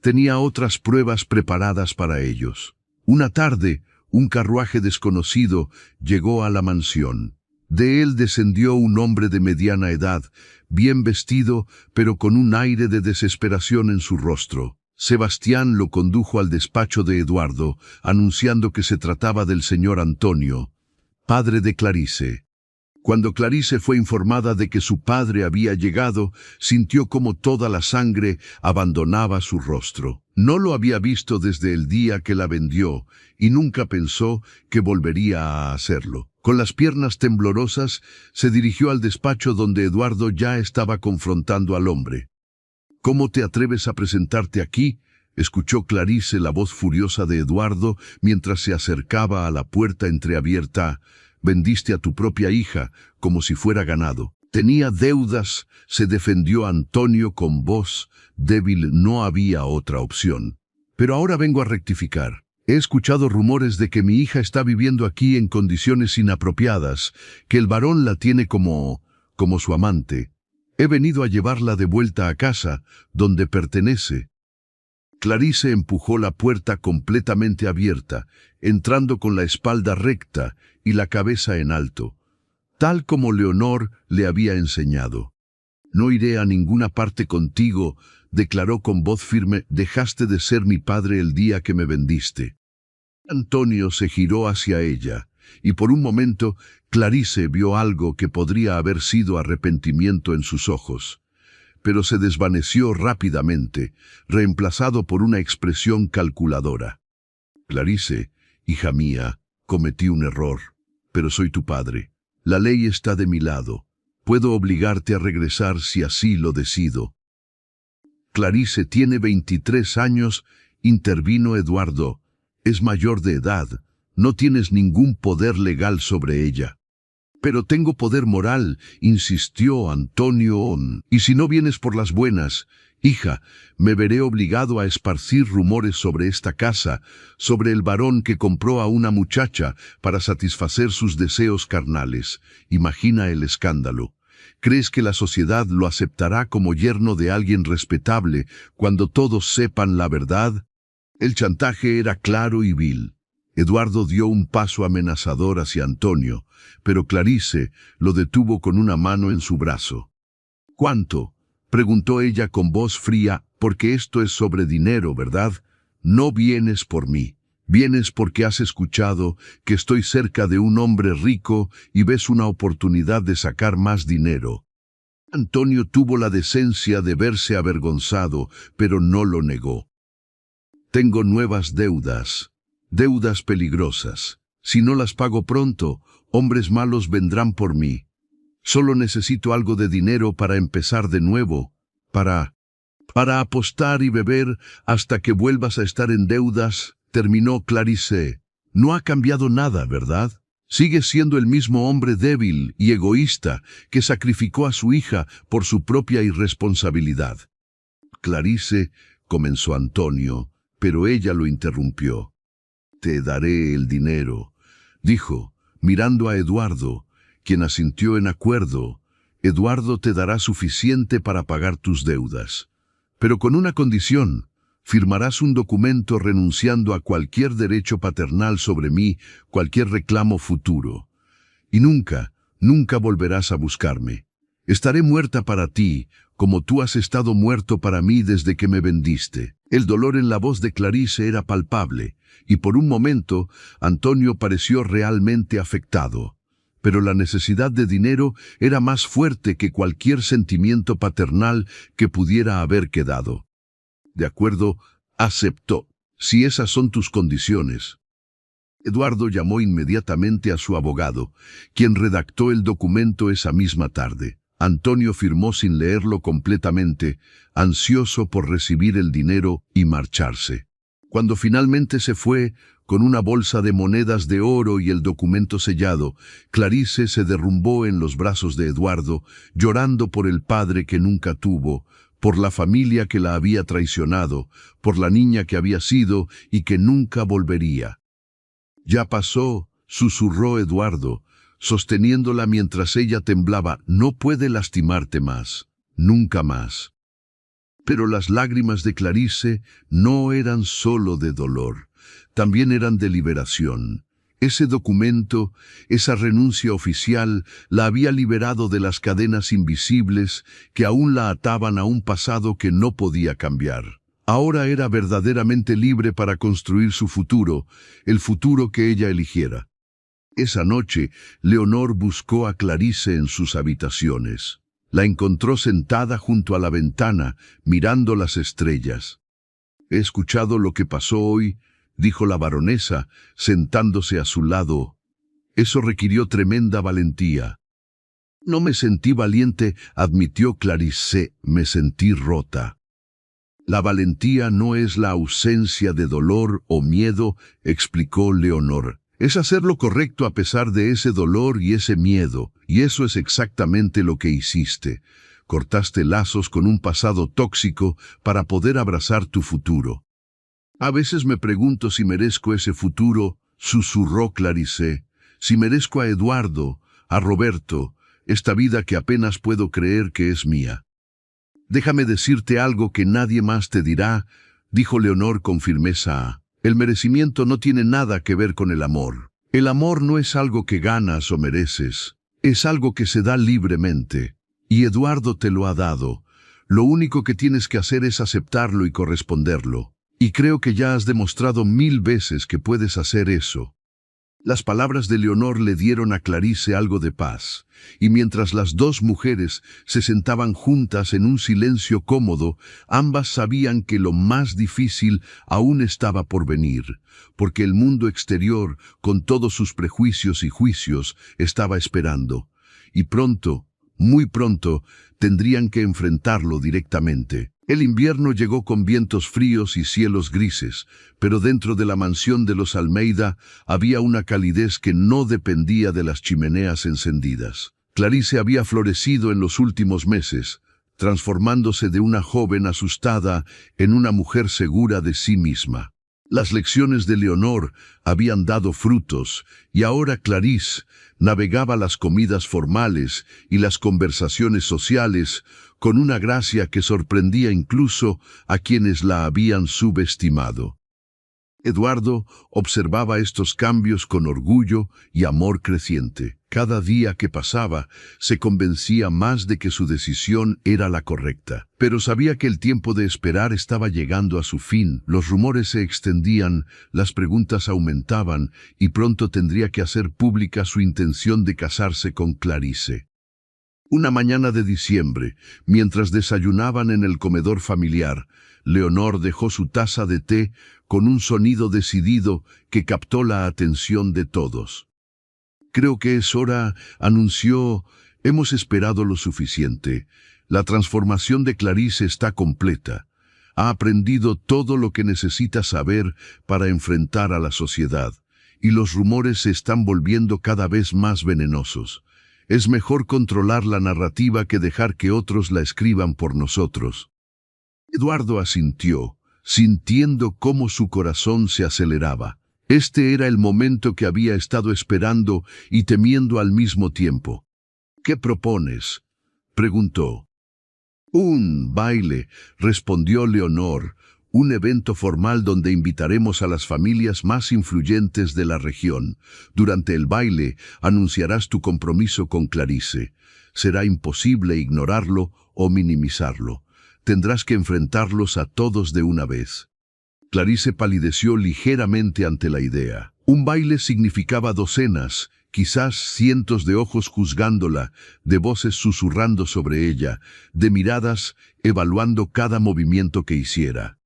[SPEAKER 1] tenía otras pruebas preparadas para ellos. Una tarde, un carruaje desconocido llegó a la mansión. De él descendió un hombre de mediana edad, bien vestido, pero con un aire de desesperación en su rostro. Sebastián lo condujo al despacho de Eduardo, anunciando que se trataba del señor Antonio, padre de Clarice. Cuando Clarice fue informada de que su padre había llegado, sintió como toda la sangre abandonaba su rostro. No lo había visto desde el día que la vendió, y nunca pensó que volvería a hacerlo. Con las piernas temblorosas, se dirigió al despacho donde Eduardo ya estaba confrontando al hombre. ¿Cómo te atreves a presentarte aquí?, escuchó Clarice la voz furiosa de Eduardo mientras se acercaba a la puerta entreabierta. Vendiste a tu propia hija como si fuera ganado. Tenía deudas, se defendió Antonio con voz débil. No había otra opción. Pero ahora vengo a rectificar. He escuchado rumores de que mi hija está viviendo aquí en condiciones inapropiadas, que el varón la tiene como su amante. He venido a llevarla de vuelta a casa, donde pertenece. Clarice empujó la puerta completamente abierta, entrando con la espalda recta y la cabeza en alto, tal como Leonor le había enseñado. No iré a ninguna parte contigo, declaró con voz firme. Dejaste de ser mi padre el día que me vendiste. Antonio se giró hacia ella, y por un momento Clarice vio algo que podría haber sido arrepentimiento en sus ojos, pero se desvaneció rápidamente, reemplazado por una expresión calculadora. Clarice, hija mía, cometí un error, pero soy tu padre. La ley está de mi lado. Puedo obligarte a regresar si así lo decido. Clarice tiene 23 años, intervino Eduardo. Es mayor de edad. No tienes ningún poder legal sobre ella. Pero tengo poder moral, insistió Antonio. Y si no vienes por las buenas, hija, me veré obligado a esparcir rumores sobre esta casa, sobre el varón que compró a una muchacha para satisfacer sus deseos carnales. Imagina el escándalo. ¿Crees que la sociedad lo aceptará como yerno de alguien respetable cuando todos sepan la verdad? El chantaje era claro y vil. Eduardo dio un paso amenazador hacia Antonio, pero Clarice lo detuvo con una mano en su brazo. ¿Cuánto?, preguntó ella con voz fría. Porque esto es sobre dinero, ¿verdad? No vienes por mí. Vienes porque has escuchado que estoy cerca de un hombre rico y ves una oportunidad de sacar más dinero. Antonio tuvo la decencia de verse avergonzado, pero no lo negó. Tengo nuevas deudas peligrosas. Si no las pago pronto, hombres malos vendrán por mí. Solo necesito algo de dinero para empezar de nuevo, para apostar y beber hasta que vuelvas a estar en deudas, terminó Clarice. No ha cambiado nada, ¿verdad? Sigues siendo el mismo hombre débil y egoísta que sacrificó a su hija por su propia irresponsabilidad. Clarice, comenzó Antonio, pero ella lo interrumpió. Te daré el dinero, dijo, mirando a Eduardo, quien asintió en acuerdo. Eduardo te dará suficiente para pagar tus deudas. Pero con una condición: firmarás un documento renunciando a cualquier derecho paternal sobre mí, cualquier reclamo futuro. Y nunca, nunca volverás a buscarme. Estaré muerta para ti, como tú has estado muerto para mí desde que me vendiste. El dolor en la voz de Clarice era palpable, y por un momento Antonio pareció realmente afectado. Pero la necesidad de dinero era más fuerte que cualquier sentimiento paternal que pudiera haber quedado. De acuerdo, aceptó, si esas son tus condiciones. Eduardo llamó inmediatamente a su abogado, quien redactó el documento esa misma tarde. Antonio firmó sin leerlo completamente, ansioso por recibir el dinero y marcharse. Cuando finalmente se fue, con una bolsa de monedas de oro y el documento sellado, Clarice se derrumbó en los brazos de Eduardo, llorando por el padre que nunca tuvo, por la familia que la había traicionado, por la niña que había sido y que nunca volvería. Ya pasó, susurró Eduardo, sosteniéndola mientras ella temblaba. No puede lastimarte más, nunca más. Pero las lágrimas de Clarice no eran solo de dolor, también eran de liberación. Ese documento, esa renuncia oficial, la había liberado de las cadenas invisibles que aún la ataban a un pasado que no podía cambiar. Ahora era verdaderamente libre para construir su futuro, el futuro que ella eligiera. Esa noche, Leonor buscó a Clarice en sus habitaciones. La encontró sentada junto a la ventana, mirando las estrellas. «He escuchado lo que pasó hoy», dijo la baronesa, sentándose a su lado. «Eso requirió tremenda valentía». «No me sentí valiente», admitió Clarice, «me sentí rota». «La valentía no es la ausencia de dolor o miedo», explicó Leonor. «Es hacer lo correcto a pesar de ese dolor y ese miedo, y eso es exactamente lo que hiciste. Cortaste lazos con un pasado tóxico para poder abrazar tu futuro». «A veces me pregunto si merezco ese futuro», susurró Clarice, «si merezco a Eduardo, a Roberto, esta vida que apenas puedo creer que es mía». «Déjame decirte algo que nadie más te dirá», dijo Leonor con firmeza. «El merecimiento no tiene nada que ver con el amor. El amor no es algo que ganas o mereces, es algo que se da libremente. Y Eduardo te lo ha dado. Lo único que tienes que hacer es aceptarlo y corresponderlo. Y creo que ya has demostrado 1000 veces que puedes hacer eso». Las palabras de Leonor le dieron a Clarice algo de paz, y mientras las dos mujeres se sentaban juntas en un silencio cómodo, ambas sabían que lo más difícil aún estaba por venir, porque el mundo exterior, con todos sus prejuicios y juicios, estaba esperando, y pronto, muy pronto, tendrían que enfrentarlo directamente. El invierno llegó con vientos fríos y cielos grises, pero dentro de la mansión de los Almeida había una calidez que no dependía de las chimeneas encendidas. Clarice había florecido en los últimos meses, transformándose de una joven asustada en una mujer segura de sí misma. Las lecciones de Leonor habían dado frutos, y ahora Clarice navegaba las comidas formales y las conversaciones sociales con una gracia que sorprendía incluso a quienes la habían subestimado. Eduardo observaba estos cambios con orgullo y amor creciente. Cada día que pasaba, se convencía más de que su decisión era la correcta. Pero sabía que el tiempo de esperar estaba llegando a su fin. Los rumores se extendían, las preguntas aumentaban, y pronto tendría que hacer pública su intención de casarse con Clarice. Una mañana de diciembre, mientras desayunaban en el comedor familiar, Leonor dejó su taza de té con un sonido decidido que captó la atención de todos. «Creo que es hora», anunció. «Hemos esperado lo suficiente. La transformación de Clarice está completa. Ha aprendido todo lo que necesita saber para enfrentar a la sociedad, y los rumores se están volviendo cada vez más venenosos. Es mejor controlar la narrativa que dejar que otros la escriban por nosotros». Eduardo asintió, sintiendo cómo su corazón se aceleraba. Este era el momento que había estado esperando y temiendo al mismo tiempo. «¿Qué propones?», preguntó. «Un baile», respondió Leonor, «un evento formal donde invitaremos a las familias más influyentes de la región. Durante el baile anunciarás tu compromiso con Clarice. Será imposible ignorarlo o minimizarlo. Tendrás que enfrentarlos a todos de una vez». Clarice palideció ligeramente ante la idea. Un baile significaba docenas, quizás cientos de ojos juzgándola, de voces susurrando sobre ella, de miradas evaluando cada movimiento que hiciera.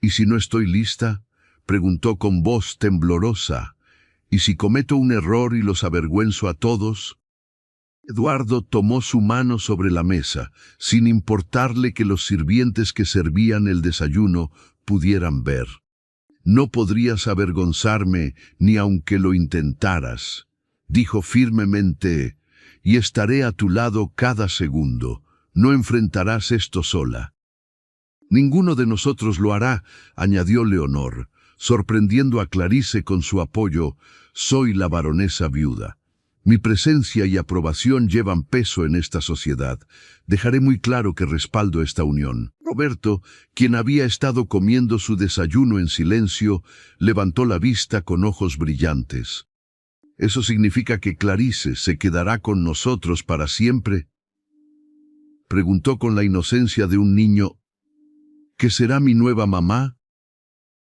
[SPEAKER 1] «¿Y si no estoy lista?», preguntó con voz temblorosa. «¿Y si cometo un error y los avergüenzo a todos?». Eduardo tomó su mano sobre la mesa, sin importarle que los sirvientes que servían el desayuno pudieran ver. «No podrías avergonzarme ni aunque lo intentaras», dijo firmemente, «y estaré a tu lado cada segundo. No enfrentarás esto sola». «Ninguno de nosotros lo hará», añadió Leonor, sorprendiendo a Clarice con su apoyo. «Soy la baronesa viuda. Mi presencia y aprobación llevan peso en esta sociedad. Dejaré muy claro que respaldo esta unión». Roberto, quien había estado comiendo su desayuno en silencio, levantó la vista con ojos brillantes. «¿Eso significa que Clarice se quedará con nosotros para siempre?», preguntó con la inocencia de un niño. «¿Que será mi nueva mamá?».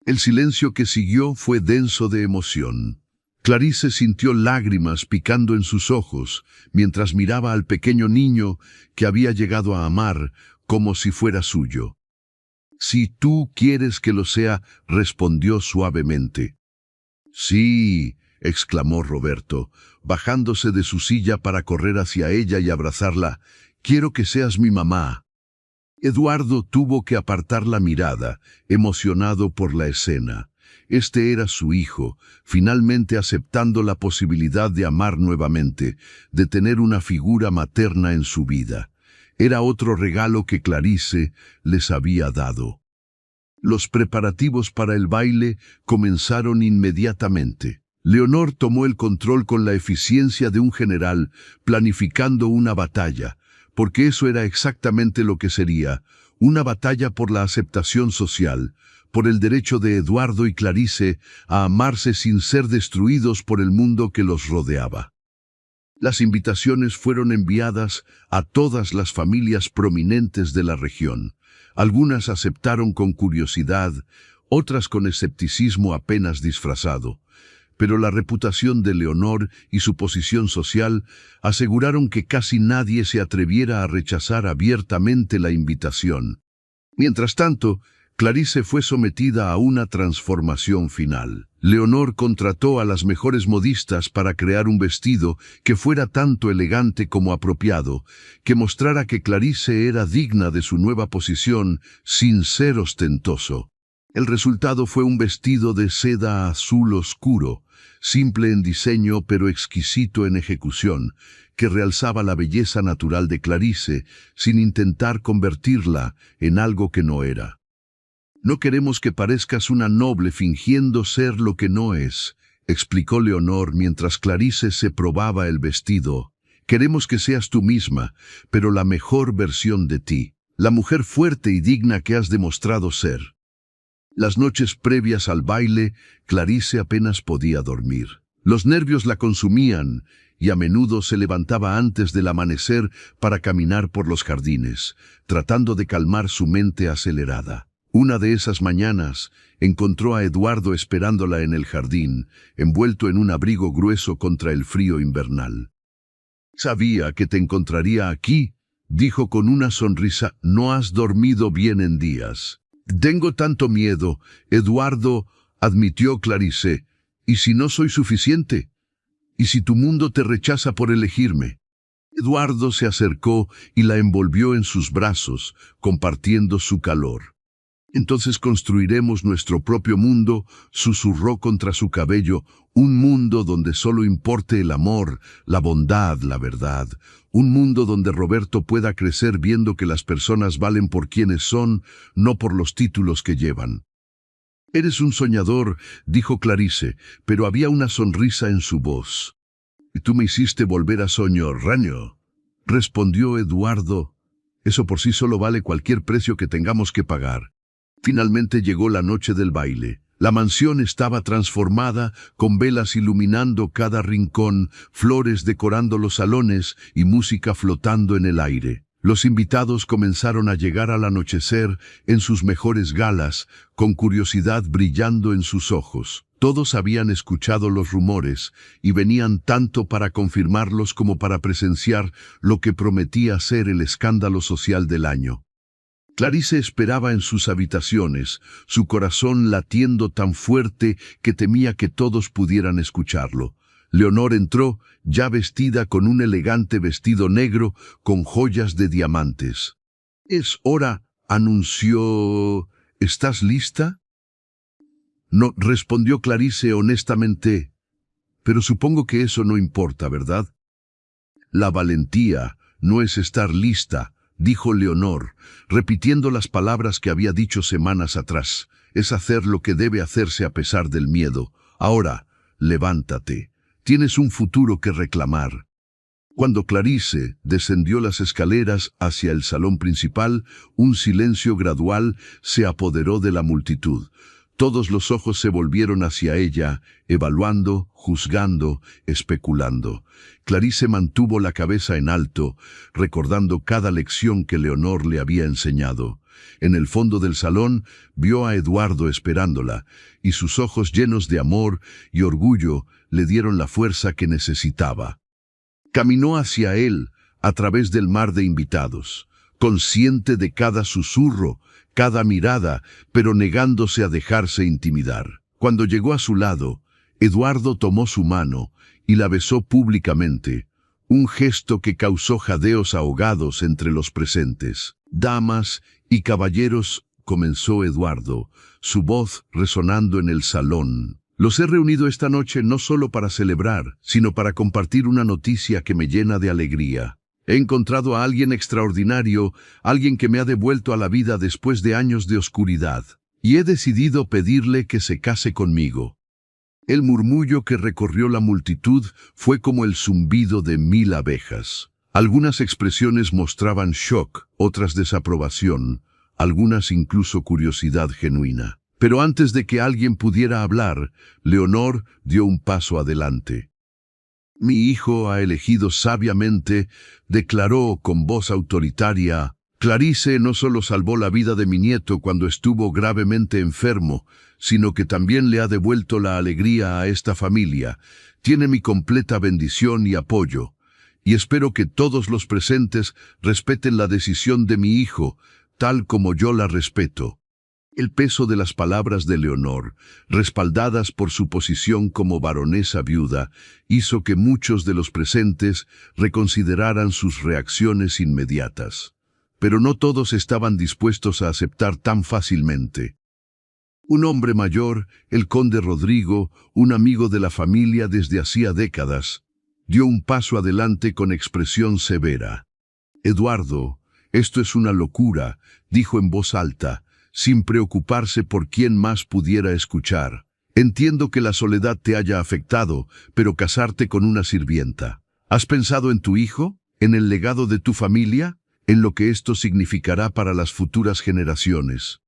[SPEAKER 1] El silencio que siguió fue denso de emoción. Clarice sintió lágrimas picando en sus ojos mientras miraba al pequeño niño que había llegado a amar como si fuera suyo. «Si tú quieres que lo sea», respondió suavemente. «Sí», exclamó Roberto, bajándose de su silla para correr hacia ella y abrazarla. «Quiero que seas mi mamá». Eduardo tuvo que apartar la mirada, emocionado por la escena. Este era su hijo, finalmente aceptando la posibilidad de amar nuevamente, de tener una figura materna en su vida. Era otro regalo que Clarice les había dado. Los preparativos para el baile comenzaron inmediatamente. Leonor tomó el control con la eficiencia de un general, planificando una batalla, porque eso era exactamente lo que sería, una batalla por la aceptación social, por el derecho de Eduardo y Clarice a amarse sin ser destruidos por el mundo que los rodeaba. Las invitaciones fueron enviadas a todas las familias prominentes de la región. Algunas aceptaron con curiosidad, otras con escepticismo apenas disfrazado. Pero la reputación de Leonor y su posición social aseguraron que casi nadie se atreviera a rechazar abiertamente la invitación. Mientras tanto, Clarice fue sometida a una transformación final. Leonor contrató a las mejores modistas para crear un vestido que fuera tanto elegante como apropiado, que mostrara que Clarice era digna de su nueva posición sin ser ostentoso. El resultado fue un vestido de seda azul oscuro, simple en diseño pero exquisito en ejecución, que realzaba la belleza natural de Clarice sin intentar convertirla en algo que no era. «No queremos que parezcas una noble fingiendo ser lo que no es», explicó Leonor mientras Clarice se probaba el vestido. «Queremos que seas tú misma, pero la mejor versión de ti, la mujer fuerte y digna que has demostrado ser». Las noches previas al baile, Clarice apenas podía dormir. Los nervios la consumían y a menudo se levantaba antes del amanecer para caminar por los jardines, tratando de calmar su mente acelerada. Una de esas mañanas encontró a Eduardo esperándola en el jardín, envuelto en un abrigo grueso contra el frío invernal. Sabía que te encontraría aquí, dijo con una sonrisa. No has dormido bien en días. Tengo tanto miedo, Eduardo, admitió Clarice. ¿Y si no soy suficiente? ¿Y si tu mundo te rechaza por elegirme? Eduardo se acercó y la envolvió en sus brazos, compartiendo su calor. Entonces construiremos nuestro propio mundo, susurró contra su cabello, un mundo donde solo importe el amor, la bondad, la verdad. Un mundo donde Roberto pueda crecer viendo que las personas valen por quienes son, no por los títulos que llevan. Eres un soñador, dijo Clarice, pero había una sonrisa en su voz. Y tú me hiciste volver a soñar, raño, respondió Eduardo. Eso por sí solo vale cualquier precio que tengamos que pagar. Finalmente llegó la noche del baile. La mansión estaba transformada, con velas iluminando cada rincón, flores decorando los salones y música flotando en el aire. Los invitados comenzaron a llegar al anochecer en sus mejores galas, con curiosidad brillando en sus ojos. Todos habían escuchado los rumores y venían tanto para confirmarlos como para presenciar lo que prometía ser el escándalo social del año. Clarice esperaba en sus habitaciones, su corazón latiendo tan fuerte que temía que todos pudieran escucharlo. Leonor entró, ya vestida con un elegante vestido negro con joyas de diamantes. «Es hora», anunció. «¿Estás lista?» «No», respondió Clarice honestamente. «Pero supongo que eso no importa, ¿verdad?» «La valentía no es estar lista», dijo Leonor, repitiendo las palabras que había dicho semanas atrás. «Es hacer lo que debe hacerse a pesar del miedo. Ahora, levántate. Tienes un futuro que reclamar». Cuando Clarice descendió las escaleras hacia el salón principal, un silencio gradual se apoderó de la multitud. Todos los ojos se volvieron hacia ella, evaluando, juzgando, especulando. Clarice mantuvo la cabeza en alto, recordando cada lección que Leonor le había enseñado. En el fondo del salón vio a Eduardo esperándola, y sus ojos llenos de amor y orgullo le dieron la fuerza que necesitaba. Caminó hacia él, a través del mar de invitados, consciente de cada susurro, cada mirada, pero negándose a dejarse intimidar. Cuando llegó a su lado, Eduardo tomó su mano y la besó públicamente, un gesto que causó jadeos ahogados entre los presentes. «Damas y caballeros», comenzó Eduardo, su voz resonando en el salón. «Los he reunido esta noche no solo para celebrar, sino para compartir una noticia que me llena de alegría. He encontrado a alguien extraordinario, alguien que me ha devuelto a la vida después de años de oscuridad, y he decidido pedirle que se case conmigo». El murmullo que recorrió la multitud fue como el zumbido de 1000 abejas. Algunas expresiones mostraban shock, otras desaprobación, algunas incluso curiosidad genuina. Pero antes de que alguien pudiera hablar, Leonor dio un paso adelante. «Mi hijo ha elegido sabiamente», declaró con voz autoritaria. «Clarice no solo salvó la vida de mi nieto cuando estuvo gravemente enfermo, sino que también le ha devuelto la alegría a esta familia. Tiene mi completa bendición y apoyo, y espero que todos los presentes respeten la decisión de mi hijo, tal como yo la respeto». El peso de las palabras de Leonor, respaldadas por su posición como baronesa viuda, hizo que muchos de los presentes reconsideraran sus reacciones inmediatas. Pero no todos estaban dispuestos a aceptar tan fácilmente. Un hombre mayor, el conde Rodrigo, un amigo de la familia desde hacía décadas, dio un paso adelante con expresión severa. «Eduardo, esto es una locura», dijo en voz alta, sin preocuparse por quién más pudiera escuchar. «Entiendo que la soledad te haya afectado, pero casarte con una sirvienta. ¿Has pensado en tu hijo? ¿En el legado de tu familia? ¿En lo que esto significará para las futuras generaciones?»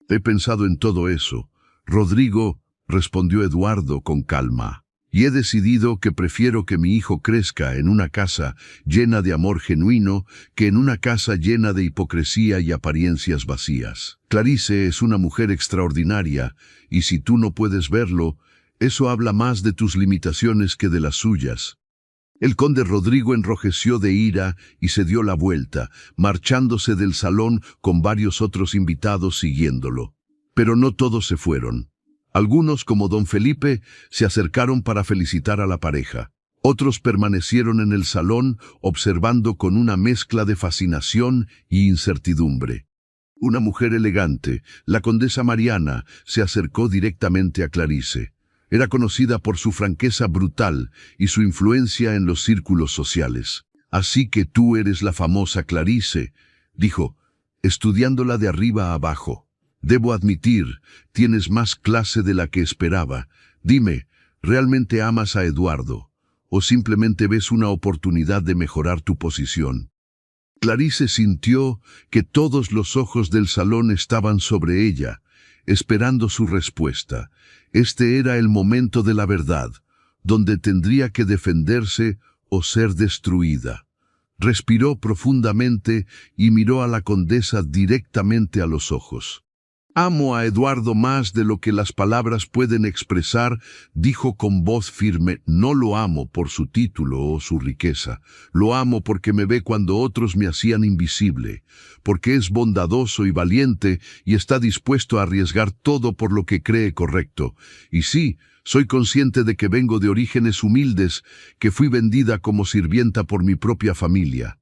[SPEAKER 1] «He pensado en todo eso, Rodrigo», respondió Eduardo con calma. «Y he decidido que prefiero que mi hijo crezca en una casa llena de amor genuino que en una casa llena de hipocresía y apariencias vacías. Clarice es una mujer extraordinaria, y si tú no puedes verlo, eso habla más de tus limitaciones que de las suyas». El conde Rodrigo enrojeció de ira y se dio la vuelta, marchándose del salón con varios otros invitados siguiéndolo. Pero no todos se fueron. Algunos, como don Felipe, se acercaron para felicitar a la pareja. Otros permanecieron en el salón observando con una mezcla de fascinación y incertidumbre. Una mujer elegante, la condesa Mariana, se acercó directamente a Clarice. Era conocida por su franqueza brutal y su influencia en los círculos sociales. «Así que tú eres la famosa Clarice», dijo, estudiándola de arriba a abajo. «Debo admitir, tienes más clase de la que esperaba. Dime, ¿realmente amas a Eduardo? ¿O simplemente ves una oportunidad de mejorar tu posición?» Clarice sintió que todos los ojos del salón estaban sobre ella, esperando su respuesta. Este era el momento de la verdad, donde tendría que defenderse o ser destruida. Respiró profundamente y miró a la condesa directamente a los ojos. «Amo a Eduardo más de lo que las palabras pueden expresar», dijo con voz firme. «No lo amo por su título o su riqueza. Lo amo porque me ve cuando otros me hacían invisible, porque es bondadoso y valiente y está dispuesto a arriesgar todo por lo que cree correcto. Y sí, soy consciente de que vengo de orígenes humildes, que fui vendida como sirvienta por mi propia familia.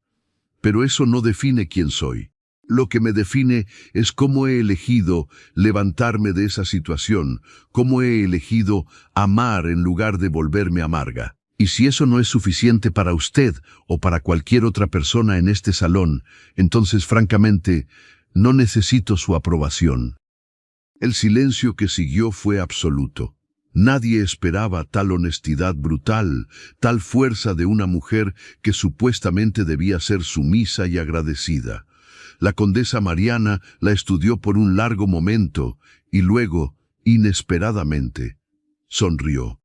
[SPEAKER 1] Pero eso no define quién soy. Lo que me define es cómo he elegido levantarme de esa situación, cómo he elegido amar en lugar de volverme amarga. Y si eso no es suficiente para usted o para cualquier otra persona en este salón, entonces francamente no necesito su aprobación». El silencio que siguió fue absoluto. Nadie esperaba tal honestidad brutal, tal fuerza de una mujer que supuestamente debía ser sumisa y agradecida. La condesa Mariana la estudió por un largo momento y luego, inesperadamente, sonrió.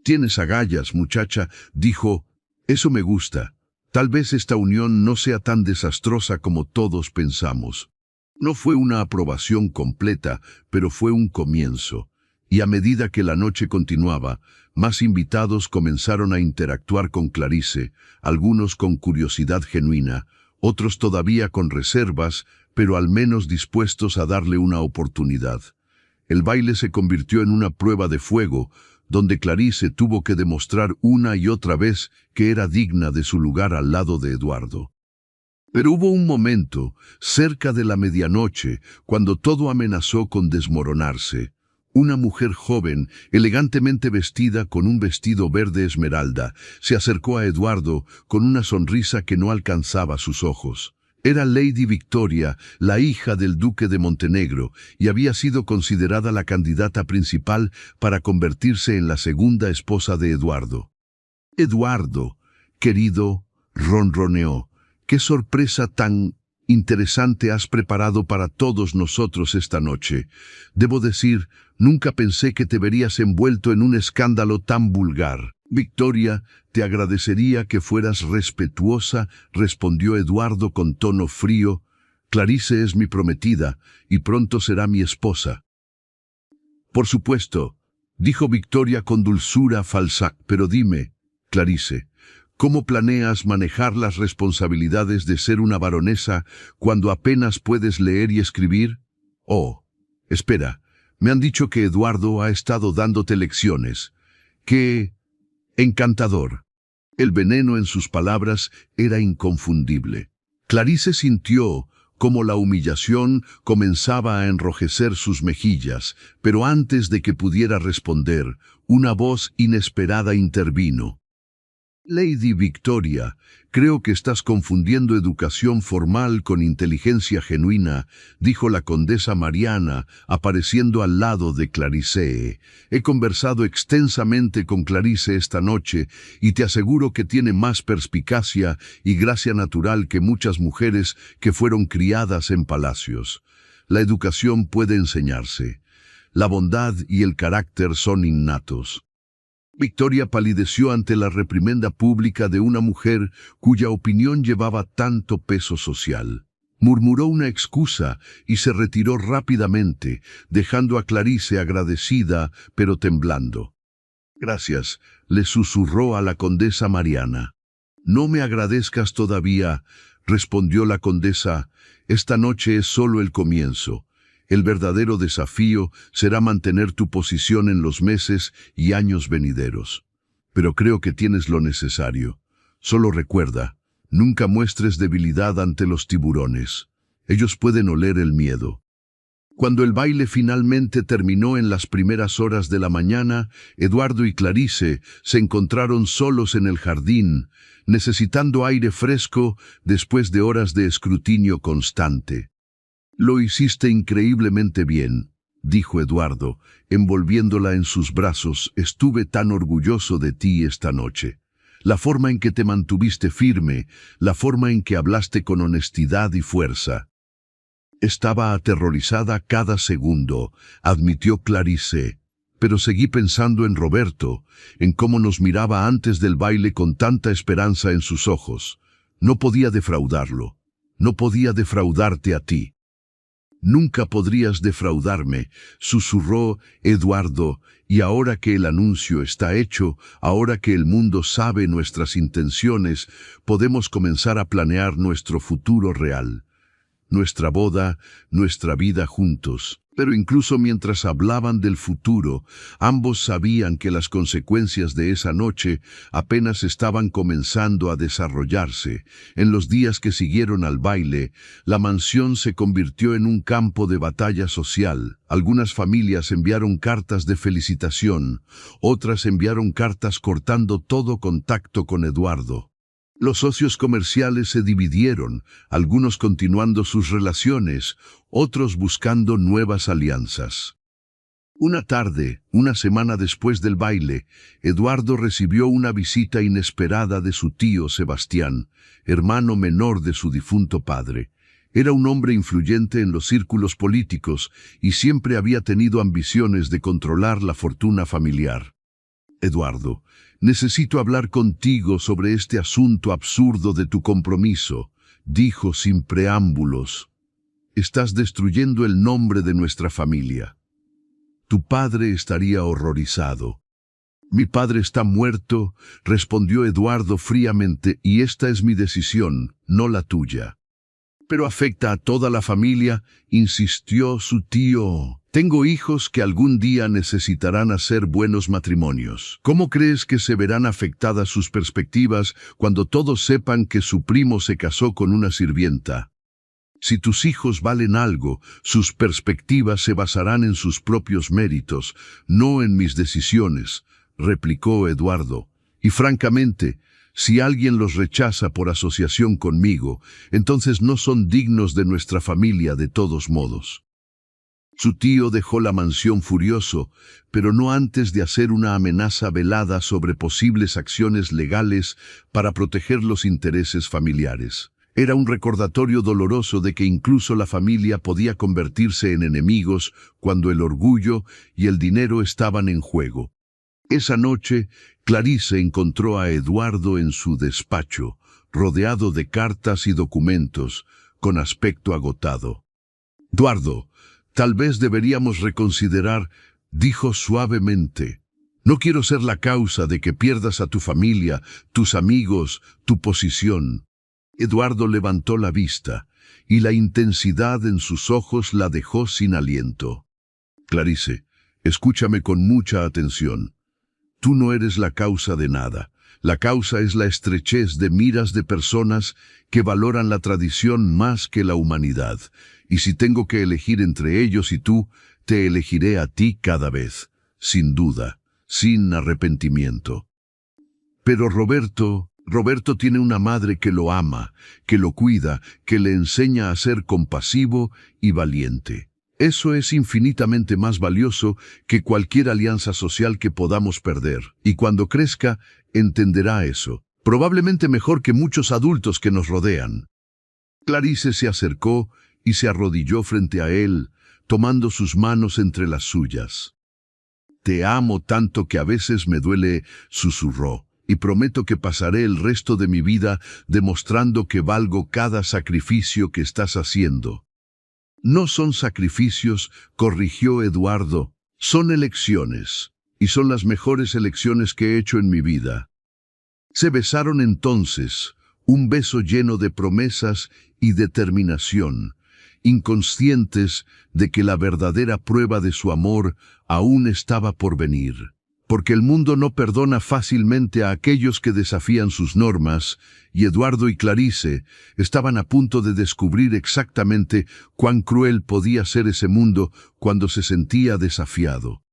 [SPEAKER 1] «Tienes agallas, muchacha», dijo. «Eso me gusta. Tal vez esta unión no sea tan desastrosa como todos pensamos». No fue una aprobación completa, pero fue un comienzo. Y a medida que la noche continuaba, más invitados comenzaron a interactuar con Clarice, algunos con curiosidad genuina, otros todavía con reservas, pero al menos dispuestos a darle una oportunidad. El baile se convirtió en una prueba de fuego, donde Clarice tuvo que demostrar una y otra vez que era digna de su lugar al lado de Eduardo. Pero hubo un momento, cerca de la medianoche, cuando todo amenazó con desmoronarse. Una mujer joven, elegantemente vestida con un vestido verde esmeralda, se acercó a Eduardo con una sonrisa que no alcanzaba sus ojos. Era Lady Victoria, la hija del duque de Montenegro, y había sido considerada la candidata principal para convertirse en la segunda esposa de Eduardo. «Eduardo, querido», ronroneó, «qué sorpresa tan interesante has preparado para todos nosotros esta noche. Debo decir, nunca pensé que te verías envuelto en un escándalo tan vulgar». «Victoria, te agradecería que fueras respetuosa», respondió Eduardo con tono frío. «Clarice es mi prometida y pronto será mi esposa». «Por supuesto», dijo Victoria con dulzura falsa. «Pero dime, Clarice, ¿cómo planeas manejar las responsabilidades de ser una baronesa cuando apenas puedes leer y escribir?» «Oh, espera, me han dicho que Eduardo ha estado dándote lecciones. ¡Qué encantador!». El veneno en sus palabras era inconfundible. Clarice sintió como la humillación comenzaba a enrojecer sus mejillas, pero antes de que pudiera responder, una voz inesperada intervino. «Lady Victoria, creo que estás confundiendo educación formal con inteligencia genuina», dijo la condesa Mariana, apareciendo al lado de Clarice. «He conversado extensamente con Clarice esta noche y te aseguro que tiene más perspicacia y gracia natural que muchas mujeres que fueron criadas en palacios. La educación puede enseñarse. La bondad y el carácter son innatos». Victoria palideció ante la reprimenda pública de una mujer cuya opinión llevaba tanto peso social. Murmuró una excusa y se retiró rápidamente, dejando a Clarice agradecida pero temblando. «Gracias», le susurró a la condesa Mariana. No me agradezcas todavía, respondió la condesa. Esta noche es solo el comienzo. El verdadero desafío será mantener tu posición en los meses y años venideros. Pero creo que tienes lo necesario. Solo recuerda, nunca muestres debilidad ante los tiburones. Ellos pueden oler el miedo. Cuando el baile finalmente terminó en las primeras horas de la mañana, Eduardo y Clarice se encontraron solos en el jardín, necesitando aire fresco después de horas de escrutinio constante. «Lo hiciste increíblemente bien», dijo Eduardo, envolviéndola en sus brazos. «Estuve tan orgulloso de ti esta noche. La forma en que te mantuviste firme, la forma en que hablaste con honestidad y fuerza». «Estaba aterrorizada cada segundo», admitió Clarice, «pero seguí pensando en Roberto, en cómo nos miraba antes del baile con tanta esperanza en sus ojos. No podía defraudarlo. No podía defraudarte a ti». «Nunca podrías defraudarme», susurró Eduardo, «y ahora que el anuncio está hecho, ahora que el mundo sabe nuestras intenciones, podemos comenzar a planear nuestro futuro real. Nuestra boda, nuestra vida juntos». Pero incluso mientras hablaban del futuro, ambos sabían que las consecuencias de esa noche apenas estaban comenzando a desarrollarse. En los días que siguieron al baile, la mansión se convirtió en un campo de batalla social. Algunas familias enviaron cartas de felicitación, otras enviaron cartas cortando todo contacto con Eduardo. Los socios comerciales se dividieron, algunos continuando sus relaciones, otros buscando nuevas alianzas. Una tarde, una semana después del baile, Eduardo recibió una visita inesperada de su tío Sebastián, hermano menor de su difunto padre. Era un hombre influyente en los círculos políticos y siempre había tenido ambiciones de controlar la fortuna familiar. «Eduardo, necesito hablar contigo sobre este asunto absurdo de tu compromiso», dijo sin preámbulos. «Estás destruyendo el nombre de nuestra familia. Tu padre estaría horrorizado». «Mi padre está muerto», respondió Eduardo fríamente, «y esta es mi decisión, no la tuya». «Pero afecta a toda la familia», insistió su tío. «Tengo hijos que algún día necesitarán hacer buenos matrimonios. ¿Cómo crees que se verán afectadas sus perspectivas cuando todos sepan que su primo se casó con una sirvienta? Si tus hijos valen algo, sus perspectivas se basarán en sus propios méritos, no en mis decisiones», replicó Eduardo. «Y francamente, si alguien los rechaza por asociación conmigo, entonces no son dignos de nuestra familia de todos modos». Su tío dejó la mansión furioso, pero no antes de hacer una amenaza velada sobre posibles acciones legales para proteger los intereses familiares. Era un recordatorio doloroso de que incluso la familia podía convertirse en enemigos cuando el orgullo y el dinero estaban en juego. Esa noche, Clarice encontró a Eduardo en su despacho, rodeado de cartas y documentos, con aspecto agotado. «Eduardo, tal vez deberíamos reconsiderar», dijo suavemente. «No quiero ser la causa de que pierdas a tu familia, tus amigos, tu posición». Eduardo levantó la vista, y la intensidad en sus ojos la dejó sin aliento. «Clarice, escúchame con mucha atención. Tú no eres la causa de nada. La causa es la estrechez de miras de personas que valoran la tradición más que la humanidad. Y si tengo que elegir entre ellos y tú, te elegiré a ti cada vez, sin duda, sin arrepentimiento». «Pero Roberto tiene una madre que lo ama, que lo cuida, que le enseña a ser compasivo y valiente. Eso es infinitamente más valioso que cualquier alianza social que podamos perder. Y cuando crezca, entenderá eso. Probablemente mejor que muchos adultos que nos rodean». Clarice se acercó y se arrodilló frente a él, tomando sus manos entre las suyas. «Te amo tanto que a veces me duele», susurró, «y prometo que pasaré el resto de mi vida demostrando que valgo cada sacrificio que estás haciendo». «No son sacrificios», corrigió Eduardo, «son elecciones, y son las mejores elecciones que he hecho en mi vida». Se besaron entonces, un beso lleno de promesas y determinación, inconscientes de que la verdadera prueba de su amor aún estaba por venir. Porque el mundo no perdona fácilmente a aquellos que desafían sus normas, y Eduardo y Clarice estaban a punto de descubrir exactamente cuán cruel podía ser ese mundo cuando se sentía desafiado.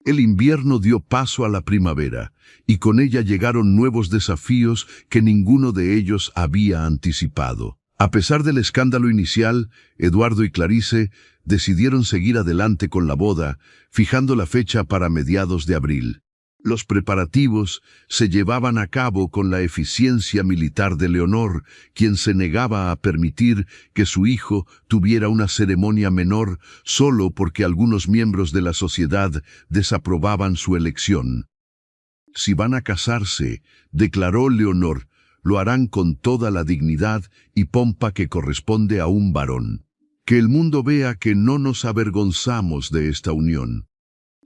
[SPEAKER 1] El invierno dio paso a la primavera, y con ella llegaron nuevos desafíos que ninguno de ellos había anticipado. A pesar del escándalo inicial, Eduardo y Clarice decidieron seguir adelante con la boda, fijando la fecha para mediados de abril. Los preparativos se llevaban a cabo con la eficiencia militar de Leonor, quien se negaba a permitir que su hijo tuviera una ceremonia menor solo porque algunos miembros de la sociedad desaprobaban su elección. Si van a casarse, declaró Leonor, lo harán con toda la dignidad y pompa que corresponde a un varón. Que el mundo vea que no nos avergonzamos de esta unión.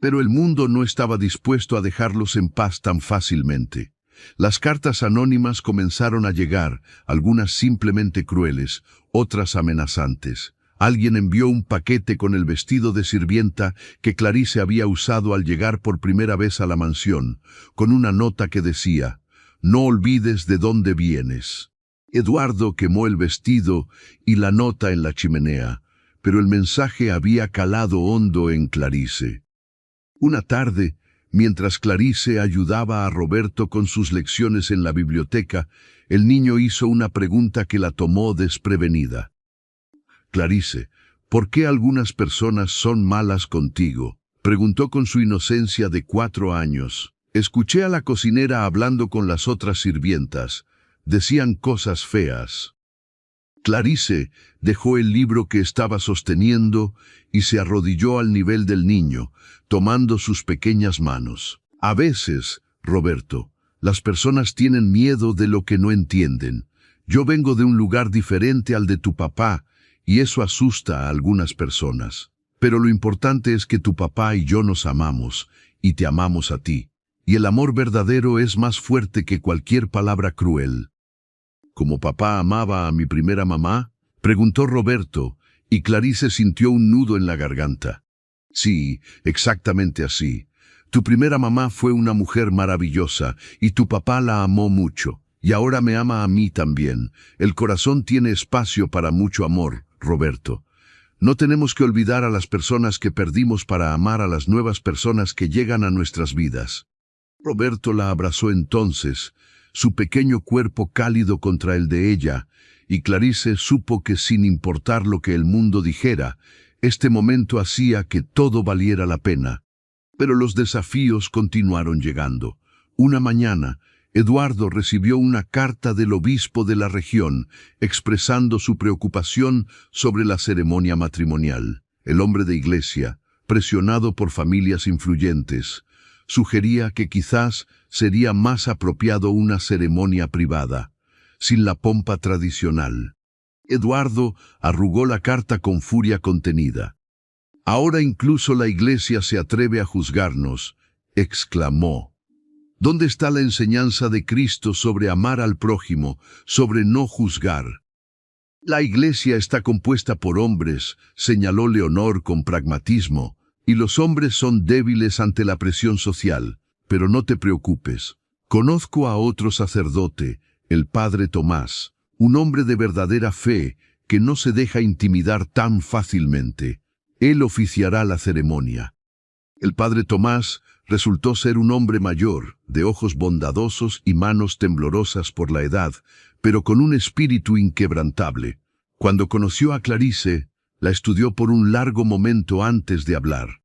[SPEAKER 1] Pero el mundo no estaba dispuesto a dejarlos en paz tan fácilmente. Las cartas anónimas comenzaron a llegar, algunas simplemente crueles, otras amenazantes. Alguien envió un paquete con el vestido de sirvienta que Clarice había usado al llegar por primera vez a la mansión, con una nota que decía: «No olvides de dónde vienes». Eduardo quemó el vestido y la nota en la chimenea, pero el mensaje había calado hondo en Clarice. Una tarde, mientras Clarice ayudaba a Roberto con sus lecciones en la biblioteca, el niño hizo una pregunta que la tomó desprevenida. «Clarice, ¿por qué algunas personas son malas contigo?», preguntó con su inocencia de 4 años. «Escuché a la cocinera hablando con las otras sirvientas. Decían cosas feas». Clarice dejó el libro que estaba sosteniendo y se arrodilló al nivel del niño, tomando sus pequeñas manos. «A veces, Roberto, las personas tienen miedo de lo que no entienden. Yo vengo de un lugar diferente al de tu papá, y eso asusta a algunas personas. Pero lo importante es que tu papá y yo nos amamos, y te amamos a ti. Y el amor verdadero es más fuerte que cualquier palabra cruel». «¿Como papá amaba a mi primera mamá?», preguntó Roberto, y Clarice sintió un nudo en la garganta. «Sí, exactamente así. Tu primera mamá fue una mujer maravillosa, y tu papá la amó mucho, y ahora me ama a mí también. El corazón tiene espacio para mucho amor, Roberto. No tenemos que olvidar a las personas que perdimos para amar a las nuevas personas que llegan a nuestras vidas». Roberto la abrazó entonces, su pequeño cuerpo cálido contra el de ella, y Clarice supo que sin importar lo que el mundo dijera, este momento hacía que todo valiera la pena. Pero los desafíos continuaron llegando. Una mañana, Eduardo recibió una carta del obispo de la región, expresando su preocupación sobre la ceremonia matrimonial. El hombre de iglesia, presionado por familias influyentes, sugería que quizás sería más apropiado una ceremonia privada, sin la pompa tradicional. Eduardo arrugó la carta con furia contenida. «Ahora incluso la iglesia se atreve a juzgarnos», exclamó. «¿Dónde está la enseñanza de Cristo sobre amar al prójimo, sobre no juzgar?» «La iglesia está compuesta por hombres», señaló Leonor con pragmatismo, «y los hombres son débiles ante la presión social. Pero no te preocupes. Conozco a otro sacerdote, el padre Tomás, un hombre de verdadera fe que no se deja intimidar tan fácilmente. Él oficiará la ceremonia». El padre Tomás resultó ser un hombre mayor, de ojos bondadosos y manos temblorosas por la edad, pero con un espíritu inquebrantable. Cuando conoció a Clarice, la estudió por un largo momento antes de hablar.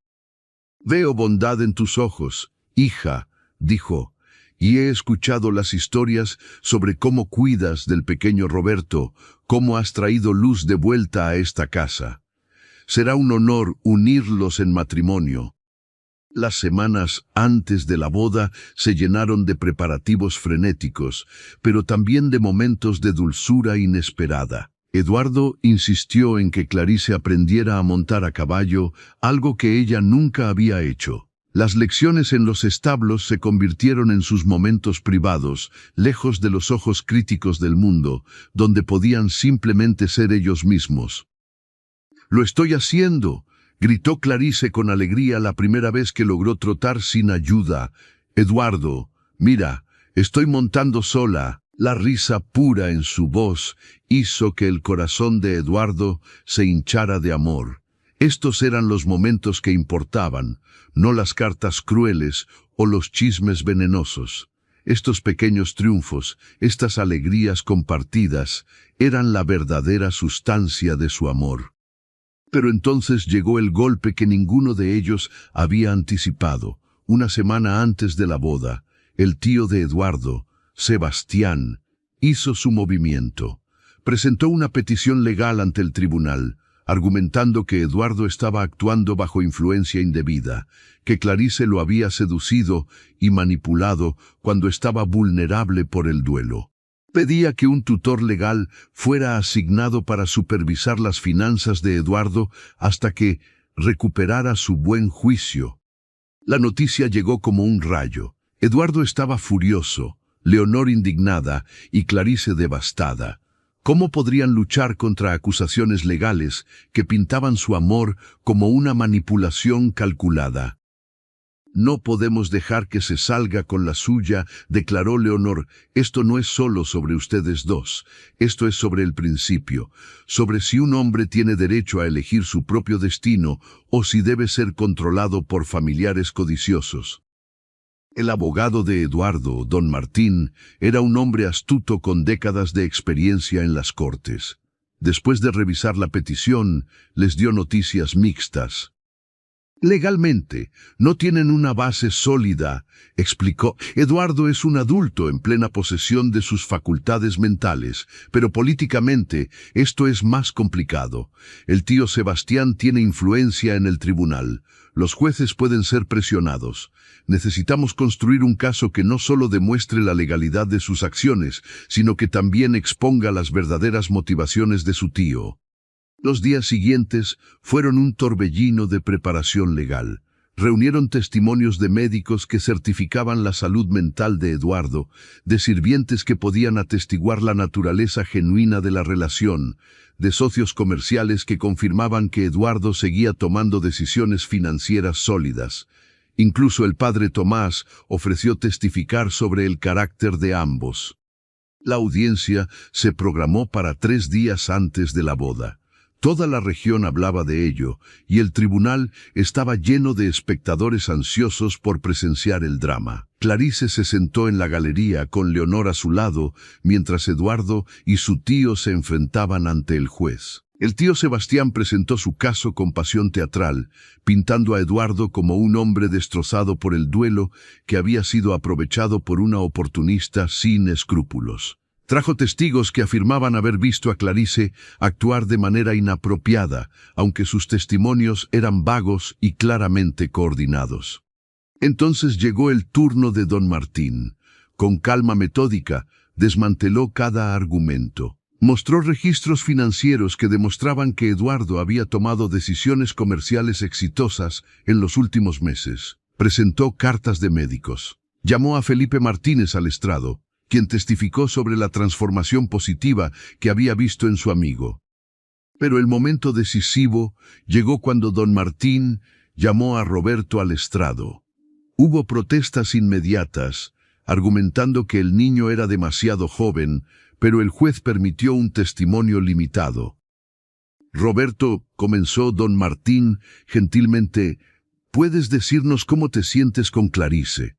[SPEAKER 1] «Veo bondad en tus ojos, hija», dijo, «y he escuchado las historias sobre cómo cuidas del pequeño Roberto, cómo has traído luz de vuelta a esta casa. Será un honor unirlos en matrimonio». Las semanas antes de la boda se llenaron de preparativos frenéticos, pero también de momentos de dulzura inesperada. Eduardo insistió en que Clarice aprendiera a montar a caballo, algo que ella nunca había hecho. Las lecciones en los establos se convirtieron en sus momentos privados, lejos de los ojos críticos del mundo, donde podían simplemente ser ellos mismos. «¡Lo estoy haciendo!», gritó Clarice con alegría la primera vez que logró trotar sin ayuda. «Eduardo, mira, estoy montando sola». La risa pura en su voz hizo que el corazón de Eduardo se hinchara de amor. Estos eran los momentos que importaban, no las cartas crueles o los chismes venenosos. Estos pequeños triunfos, estas alegrías compartidas, eran la verdadera sustancia de su amor. Pero entonces llegó el golpe que ninguno de ellos había anticipado. Una semana antes de la boda, el tío de Eduardo, Sebastián, hizo su movimiento. Presentó una petición legal ante el tribunal, argumentando que Eduardo estaba actuando bajo influencia indebida, que Clarice lo había seducido y manipulado cuando estaba vulnerable por el duelo. Pedía que un tutor legal fuera asignado para supervisar las finanzas de Eduardo hasta que recuperara su buen juicio. La noticia llegó como un rayo. Eduardo estaba furioso, Leonor indignada y Clarice devastada. ¿Cómo podrían luchar contra acusaciones legales que pintaban su amor como una manipulación calculada? «No podemos dejar que se salga con la suya», declaró Leonor. «Esto no es solo sobre ustedes dos, esto es sobre el principio, sobre si un hombre tiene derecho a elegir su propio destino o si debe ser controlado por familiares codiciosos». El abogado de Eduardo, don Martín, era un hombre astuto con décadas de experiencia en las cortes. Después de revisar la petición, les dio noticias mixtas. «Legalmente, no tienen una base sólida», explicó. «Eduardo es un adulto en plena posesión de sus facultades mentales, pero políticamente esto es más complicado. El tío Sebastián tiene influencia en el tribunal. Los jueces pueden ser presionados. Necesitamos construir un caso que no solo demuestre la legalidad de sus acciones, sino que también exponga las verdaderas motivaciones de su tío». Los días siguientes fueron un torbellino de preparación legal. Reunieron testimonios de médicos que certificaban la salud mental de Eduardo, de sirvientes que podían atestiguar la naturaleza genuina de la relación, de socios comerciales que confirmaban que Eduardo seguía tomando decisiones financieras sólidas. Incluso el padre Tomás ofreció testificar sobre el carácter de ambos. La audiencia se programó para 3 días antes de la boda. Toda la región hablaba de ello, y el tribunal estaba lleno de espectadores ansiosos por presenciar el drama. Clarice se sentó en la galería con Leonor a su lado, mientras Eduardo y su tío se enfrentaban ante el juez. El tío Sebastián presentó su caso con pasión teatral, pintando a Eduardo como un hombre destrozado por el duelo que había sido aprovechado por una oportunista sin escrúpulos. Trajo testigos que afirmaban haber visto a Clarice actuar de manera inapropiada, aunque sus testimonios eran vagos y claramente coordinados. Entonces llegó el turno de don Martín. Con calma metódica, desmanteló cada argumento. Mostró registros financieros que demostraban que Eduardo había tomado decisiones comerciales exitosas en los últimos meses. Presentó cartas de médicos. Llamó a Felipe Martínez al estrado, quien testificó sobre la transformación positiva que había visto en su amigo. Pero el momento decisivo llegó cuando don Martín llamó a Roberto al estrado. Hubo protestas inmediatas, argumentando que el niño era demasiado joven, pero el juez permitió un testimonio limitado. «Roberto», comenzó don Martín gentilmente, «¿puedes decirnos cómo te sientes con Clarice?».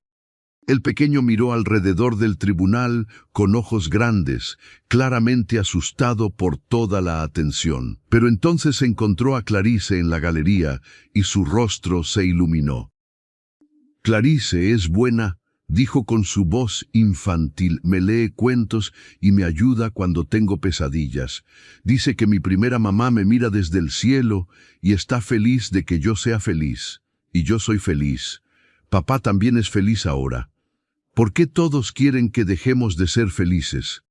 [SPEAKER 1] El pequeño miró alrededor del tribunal con ojos grandes, claramente asustado por toda la atención. Pero entonces encontró a Clarice en la galería y su rostro se iluminó. «Clarice es buena», dijo con su voz infantil. «Me lee cuentos y me ayuda cuando tengo pesadillas. Dice que mi primera mamá me mira desde el cielo y está feliz de que yo sea feliz. Y yo soy feliz. Papá también es feliz ahora. ¿Por qué todos quieren que dejemos de ser felices?».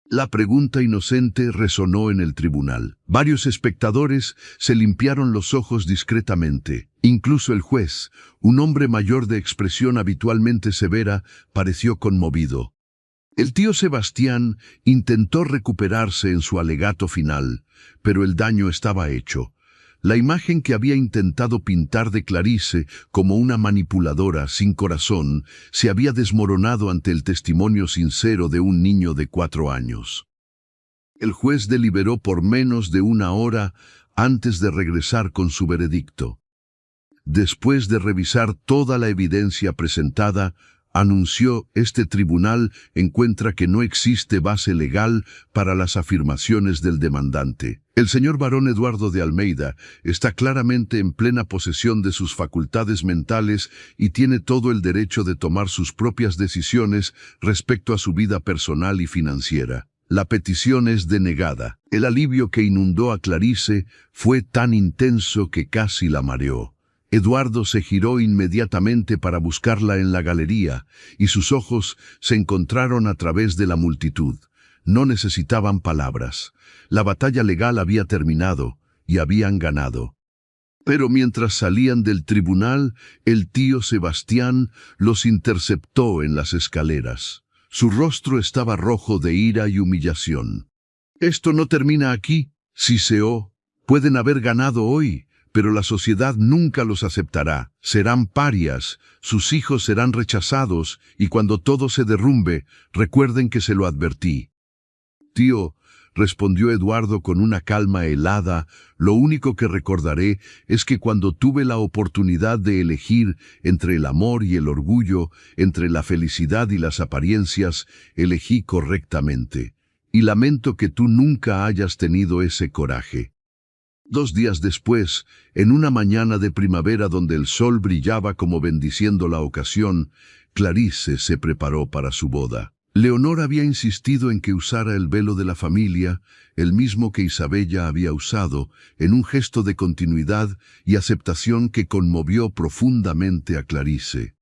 [SPEAKER 1] La pregunta inocente resonó en el tribunal. Varios espectadores se limpiaron los ojos discretamente. Incluso el juez, un hombre mayor de expresión habitualmente severa, pareció conmovido. El tío Sebastián intentó recuperarse en su alegato final, pero el daño estaba hecho. La imagen que había intentado pintar de Clarice como una manipuladora sin corazón se había desmoronado ante el testimonio sincero de un niño de 4 años. El juez deliberó por menos de 1 hora antes de regresar con su veredicto. Después de revisar toda la evidencia presentada, anunció: este tribunal encuentra que no existe base legal para las afirmaciones del demandante. El señor barón Eduardo de Almeida está claramente en plena posesión de sus facultades mentales y tiene todo el derecho de tomar sus propias decisiones respecto a su vida personal y financiera. La petición es denegada. El alivio que inundó a Clarice fue tan intenso que casi la mareó. Eduardo se giró inmediatamente para buscarla en la galería, y sus ojos se encontraron a través de la multitud. No necesitaban palabras. La batalla legal había terminado, y habían ganado. Pero mientras salían del tribunal, el tío Sebastián los interceptó en las escaleras. Su rostro estaba rojo de ira y humillación. «Esto no termina aquí», siseó. «Pueden haber ganado hoy, pero la sociedad nunca los aceptará. Serán parias, sus hijos serán rechazados, y cuando todo se derrumbe, recuerden que se lo advertí». «Tío», respondió Eduardo con una calma helada, «lo único que recordaré es que cuando tuve la oportunidad de elegir entre el amor y el orgullo, entre la felicidad y las apariencias, elegí correctamente. Y lamento que tú nunca hayas tenido ese coraje». 2 días después, en una mañana de primavera donde el sol brillaba como bendiciendo la ocasión, Clarice se preparó para su boda. Leonor había insistido en que usara el velo de la familia, el mismo que Isabella había usado, en un gesto de continuidad y aceptación que conmovió profundamente a Clarice.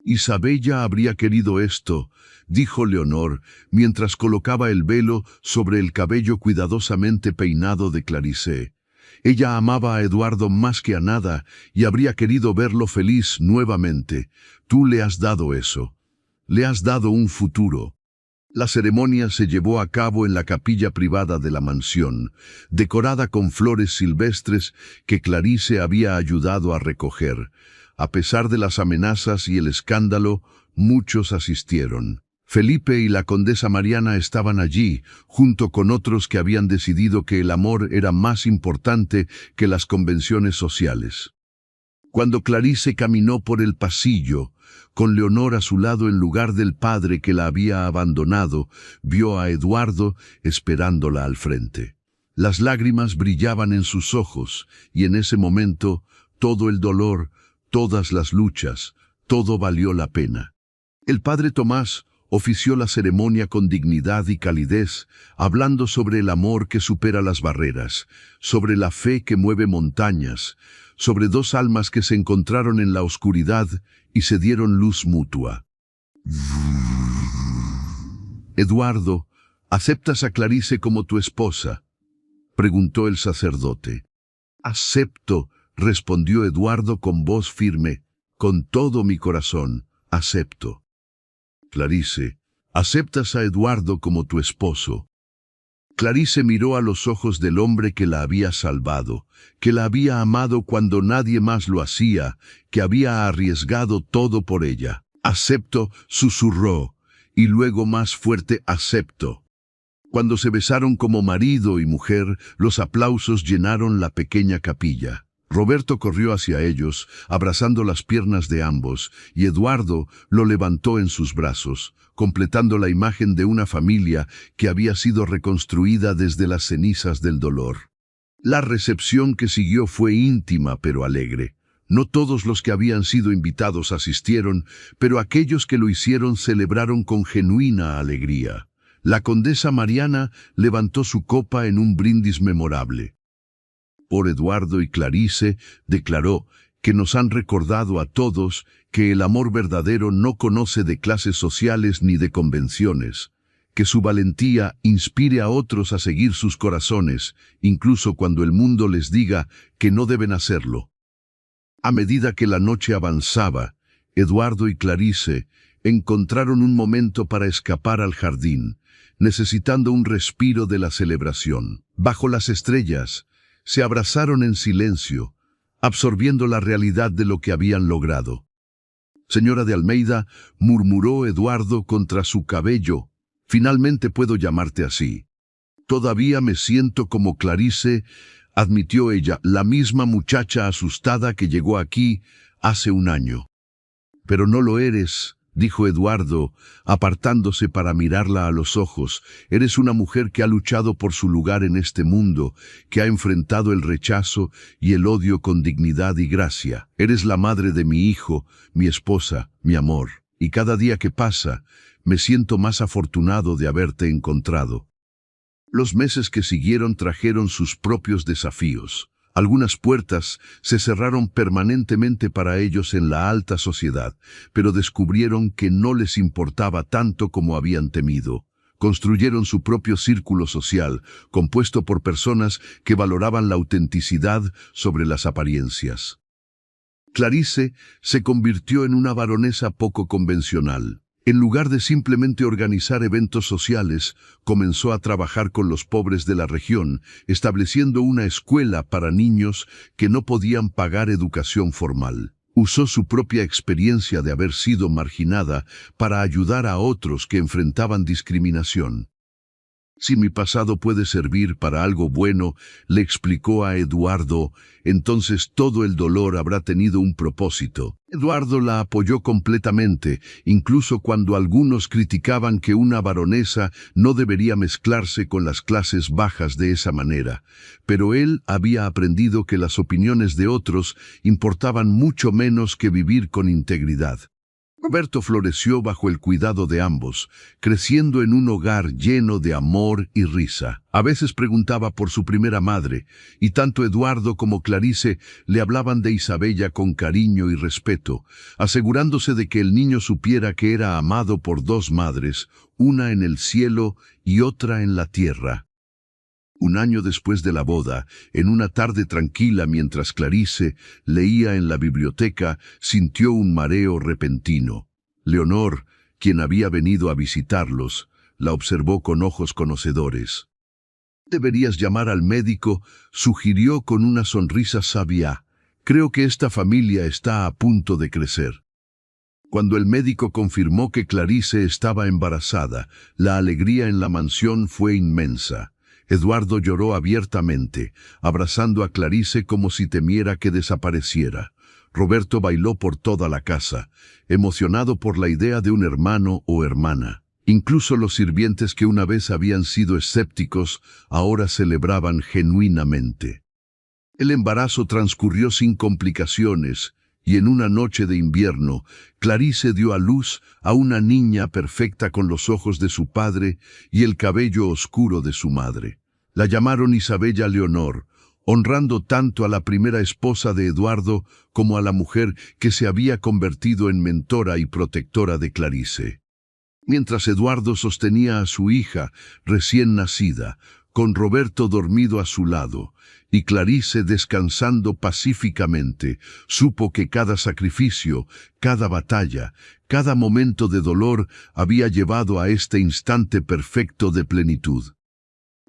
[SPEAKER 1] «Isabella habría querido esto», dijo Leonor, mientras colocaba el velo sobre el cabello cuidadosamente peinado de Clarice. «Ella amaba a Eduardo más que a nada y habría querido verlo feliz nuevamente. Tú le has dado eso. Le has dado un futuro». La ceremonia se llevó a cabo en la capilla privada de la mansión, decorada con flores silvestres que Clarice había ayudado a recoger. A pesar de las amenazas y el escándalo, muchos asistieron. Felipe y la condesa Mariana estaban allí, junto con otros que habían decidido que el amor era más importante que las convenciones sociales. Cuando Clarice caminó por el pasillo, con Leonor a su lado en lugar del padre que la había abandonado, vio a Eduardo esperándola al frente. Las lágrimas brillaban en sus ojos, y en ese momento todo el dolor, todas las luchas, todo valió la pena. El padre Tomás ofició la ceremonia con dignidad y calidez, hablando sobre el amor que supera las barreras, sobre la fe que mueve montañas, sobre 2 almas que se encontraron en la oscuridad y se dieron luz mutua. «Eduardo, ¿aceptas a Clarice como tu esposa?», preguntó el sacerdote. «Acepto», respondió Eduardo con voz firme, «con todo mi corazón, acepto». «Clarice, ¿aceptas a Eduardo como tu esposo?». Clarice miró a los ojos del hombre que la había salvado, que la había amado cuando nadie más lo hacía, que había arriesgado todo por ella. «Acepto», susurró, y luego más fuerte: «acepto». Cuando se besaron como marido y mujer, los aplausos llenaron la pequeña capilla. Roberto corrió hacia ellos, abrazando las piernas de ambos, y Eduardo lo levantó en sus brazos, completando la imagen de una familia que había sido reconstruida desde las cenizas del dolor. La recepción que siguió fue íntima pero alegre. No todos los que habían sido invitados asistieron, pero aquellos que lo hicieron celebraron con genuina alegría. La condesa Mariana levantó su copa en un brindis memorable. Por Eduardo y Clarice, declaró, que nos han recordado a todos que el amor verdadero no conoce de clases sociales ni de convenciones. que su valentía inspire a otros a seguir sus corazones, incluso cuando el mundo les diga que no deben hacerlo. A medida que la noche avanzaba, Eduardo y Clarice encontraron un momento para escapar al jardín, necesitando un respiro de la celebración. Bajo las estrellas, se abrazaron en silencio, absorbiendo la realidad de lo que habían logrado. «Señora de Almeida», murmuró Eduardo contra su cabello, «finalmente puedo llamarte así». «Todavía me siento como Clarice», admitió ella, «la misma muchacha asustada que llegó aquí hace un año». «Pero no lo eres», dijo Eduardo, apartándose para mirarla a los ojos. «Eres una mujer que ha luchado por su lugar en este mundo, que ha enfrentado el rechazo y el odio con dignidad y gracia. Eres la madre de mi hijo, mi esposa, mi amor. Y cada día que pasa, me siento más afortunado de haberte encontrado». Los meses que siguieron trajeron sus propios desafíos. Algunas puertas se cerraron permanentemente para ellos en la alta sociedad, pero descubrieron que no les importaba tanto como habían temido. Construyeron su propio círculo social, compuesto por personas que valoraban la autenticidad sobre las apariencias. Clarice se convirtió en una baronesa poco convencional. En lugar de simplemente organizar eventos sociales, comenzó a trabajar con los pobres de la región, estableciendo una escuela para niños que no podían pagar educación formal. Usó su propia experiencia de haber sido marginada para ayudar a otros que enfrentaban discriminación. «Si mi pasado puede servir para algo bueno», le explicó a Eduardo, «entonces todo el dolor habrá tenido un propósito». Eduardo la apoyó completamente, incluso cuando algunos criticaban que una baronesa no debería mezclarse con las clases bajas de esa manera. Pero él había aprendido que las opiniones de otros importaban mucho menos que vivir con integridad. Roberto floreció bajo el cuidado de ambos, creciendo en un hogar lleno de amor y risa. A veces preguntaba por su primera madre, y tanto Eduardo como Clarice le hablaban de Isabella con cariño y respeto, asegurándose de que el niño supiera que era amado por dos madres, una en el cielo y otra en la tierra. Un año después de la boda, en una tarde tranquila mientras Clarice leía en la biblioteca, sintió un mareo repentino. Leonor, quien había venido a visitarlos, la observó con ojos conocedores. «Deberías llamar al médico», sugirió con una sonrisa sabia. «Creo que esta familia está a punto de crecer». Cuando el médico confirmó que Clarice estaba embarazada, la alegría en la mansión fue inmensa. Eduardo lloró abiertamente, abrazando a Clarice como si temiera que desapareciera. Roberto bailó por toda la casa, emocionado por la idea de un hermano o hermana. Incluso los sirvientes que una vez habían sido escépticos, ahora celebraban genuinamente. El embarazo transcurrió sin complicaciones, y en una noche de invierno, Clarice dio a luz a una niña perfecta con los ojos de su padre y el cabello oscuro de su madre. La llamaron Isabella Leonor, honrando tanto a la primera esposa de Eduardo como a la mujer que se había convertido en mentora y protectora de Clarice. Mientras Eduardo sostenía a su hija recién nacida, con Roberto dormido a su lado, y Clarice descansando pacíficamente, supo que cada sacrificio, cada batalla, cada momento de dolor había llevado a este instante perfecto de plenitud.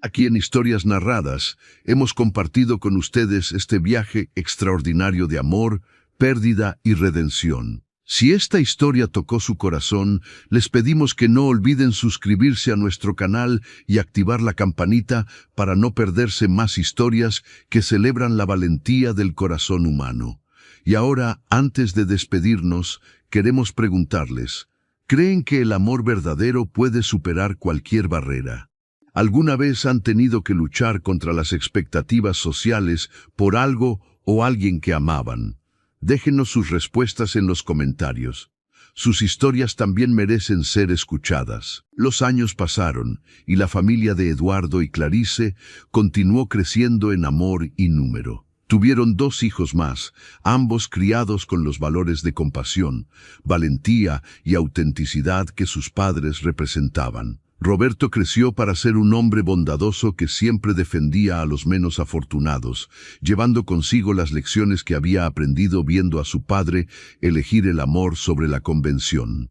[SPEAKER 1] Aquí en Historias Narradas hemos compartido con ustedes este viaje extraordinario de amor, pérdida y redención. Si esta historia tocó su corazón, les pedimos que no olviden suscribirse a nuestro canal y activar la campanita para no perderse más historias que celebran la valentía del corazón humano. Y ahora, antes de despedirnos, queremos preguntarles, ¿creen que el amor verdadero puede superar cualquier barrera? ¿Alguna vez han tenido que luchar contra las expectativas sociales por algo o alguien que amaban? Déjenos sus respuestas en los comentarios. Sus historias también merecen ser escuchadas. Los años pasaron y la familia de Eduardo y Clarice continuó creciendo en amor y número. Tuvieron 2 hijos más, ambos criados con los valores de compasión, valentía y autenticidad que sus padres representaban. Roberto creció para ser un hombre bondadoso que siempre defendía a los menos afortunados, llevando consigo las lecciones que había aprendido viendo a su padre elegir el amor sobre la convención.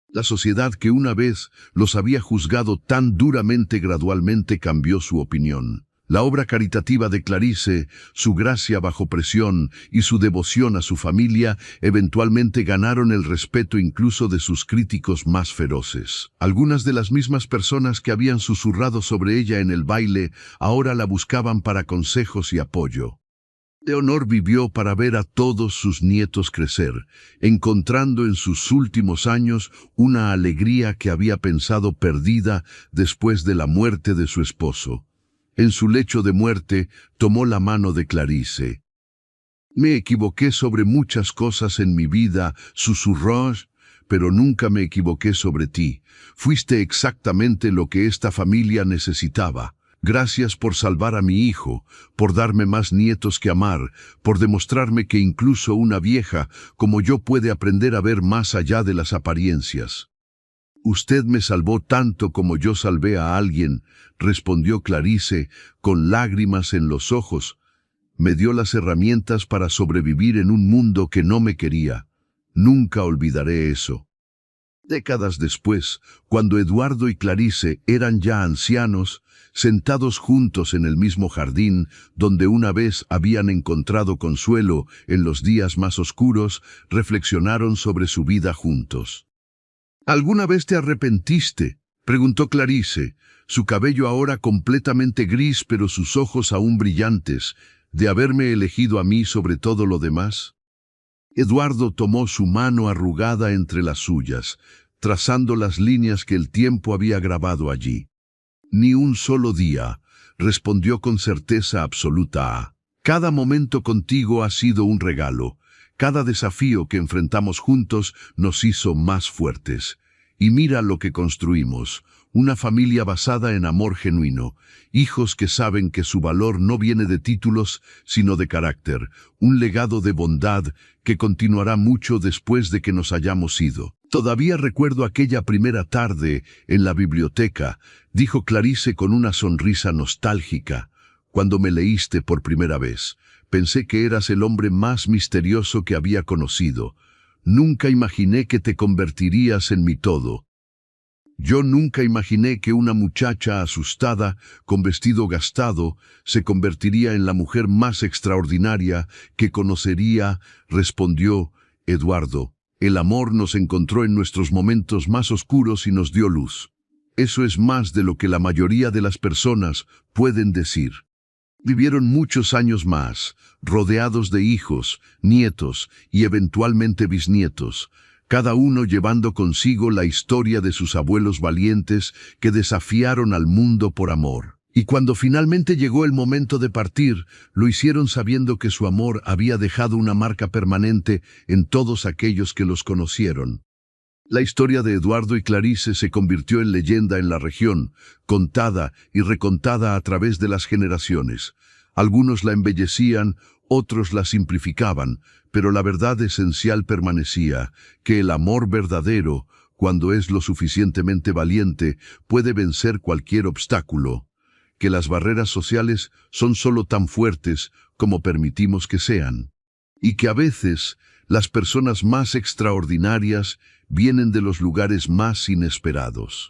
[SPEAKER 1] La sociedad que una vez los había juzgado tan duramente gradualmente cambió su opinión. La obra caritativa de Clarice, su gracia bajo presión y su devoción a su familia eventualmente ganaron el respeto incluso de sus críticos más feroces. Algunas de las mismas personas que habían susurrado sobre ella en el baile ahora la buscaban para consejos y apoyo. Leonor vivió para ver a todos sus nietos crecer, encontrando en sus últimos años una alegría que había pensado perdida después de la muerte de su esposo. En su lecho de muerte, tomó la mano de Clarice. «Me equivoqué sobre muchas cosas en mi vida», susurró, «pero nunca me equivoqué sobre ti. Fuiste exactamente lo que esta familia necesitaba. Gracias por salvar a mi hijo, por darme más nietos que amar, por demostrarme que incluso una vieja como yo puede aprender a ver más allá de las apariencias». «Usted me salvó tanto como yo salvé a alguien», respondió Clarice, con lágrimas en los ojos. «Me dio las herramientas para sobrevivir en un mundo que no me quería. Nunca olvidaré eso». Décadas después, cuando Eduardo y Clarice eran ya ancianos, sentados juntos en el mismo jardín donde una vez habían encontrado consuelo en los días más oscuros, reflexionaron sobre su vida juntos. «¿Alguna vez te arrepentiste?», preguntó Clarice, su cabello ahora completamente gris pero sus ojos aún brillantes, «de haberme elegido a mí sobre todo lo demás». Eduardo tomó su mano arrugada entre las suyas, trazando las líneas que el tiempo había grabado allí. «Ni un solo día», respondió con certeza absoluta. «Cada momento contigo ha sido un regalo. Cada desafío que enfrentamos juntos nos hizo más fuertes. Y mira lo que construimos, una familia basada en amor genuino, hijos que saben que su valor no viene de títulos, sino de carácter, un legado de bondad que continuará mucho después de que nos hayamos ido». «Todavía recuerdo aquella primera tarde en la biblioteca», dijo Clarice con una sonrisa nostálgica. «Cuando me leíste por primera vez, pensé que eras el hombre más misterioso que había conocido. Nunca imaginé que te convertirías en mi todo». «Yo nunca imaginé que una muchacha asustada, con vestido gastado, se convertiría en la mujer más extraordinaria que conocería», respondió Eduardo. «El amor nos encontró en nuestros momentos más oscuros y nos dio luz. Eso es más de lo que la mayoría de las personas pueden decir». Vivieron muchos años más, rodeados de hijos, nietos y eventualmente bisnietos, cada uno llevando consigo la historia de sus abuelos valientes que desafiaron al mundo por amor. Y cuando finalmente llegó el momento de partir, lo hicieron sabiendo que su amor había dejado una marca permanente en todos aquellos que los conocieron. La historia de Eduardo y Clarice se convirtió en leyenda en la región, contada y recontada a través de las generaciones. Algunos la embellecían, otros la simplificaban, pero la verdad esencial permanecía, que el amor verdadero, cuando es lo suficientemente valiente, puede vencer cualquier obstáculo, que las barreras sociales son solo tan fuertes como permitimos que sean, y que a veces las personas más extraordinarias vienen de los lugares más inesperados.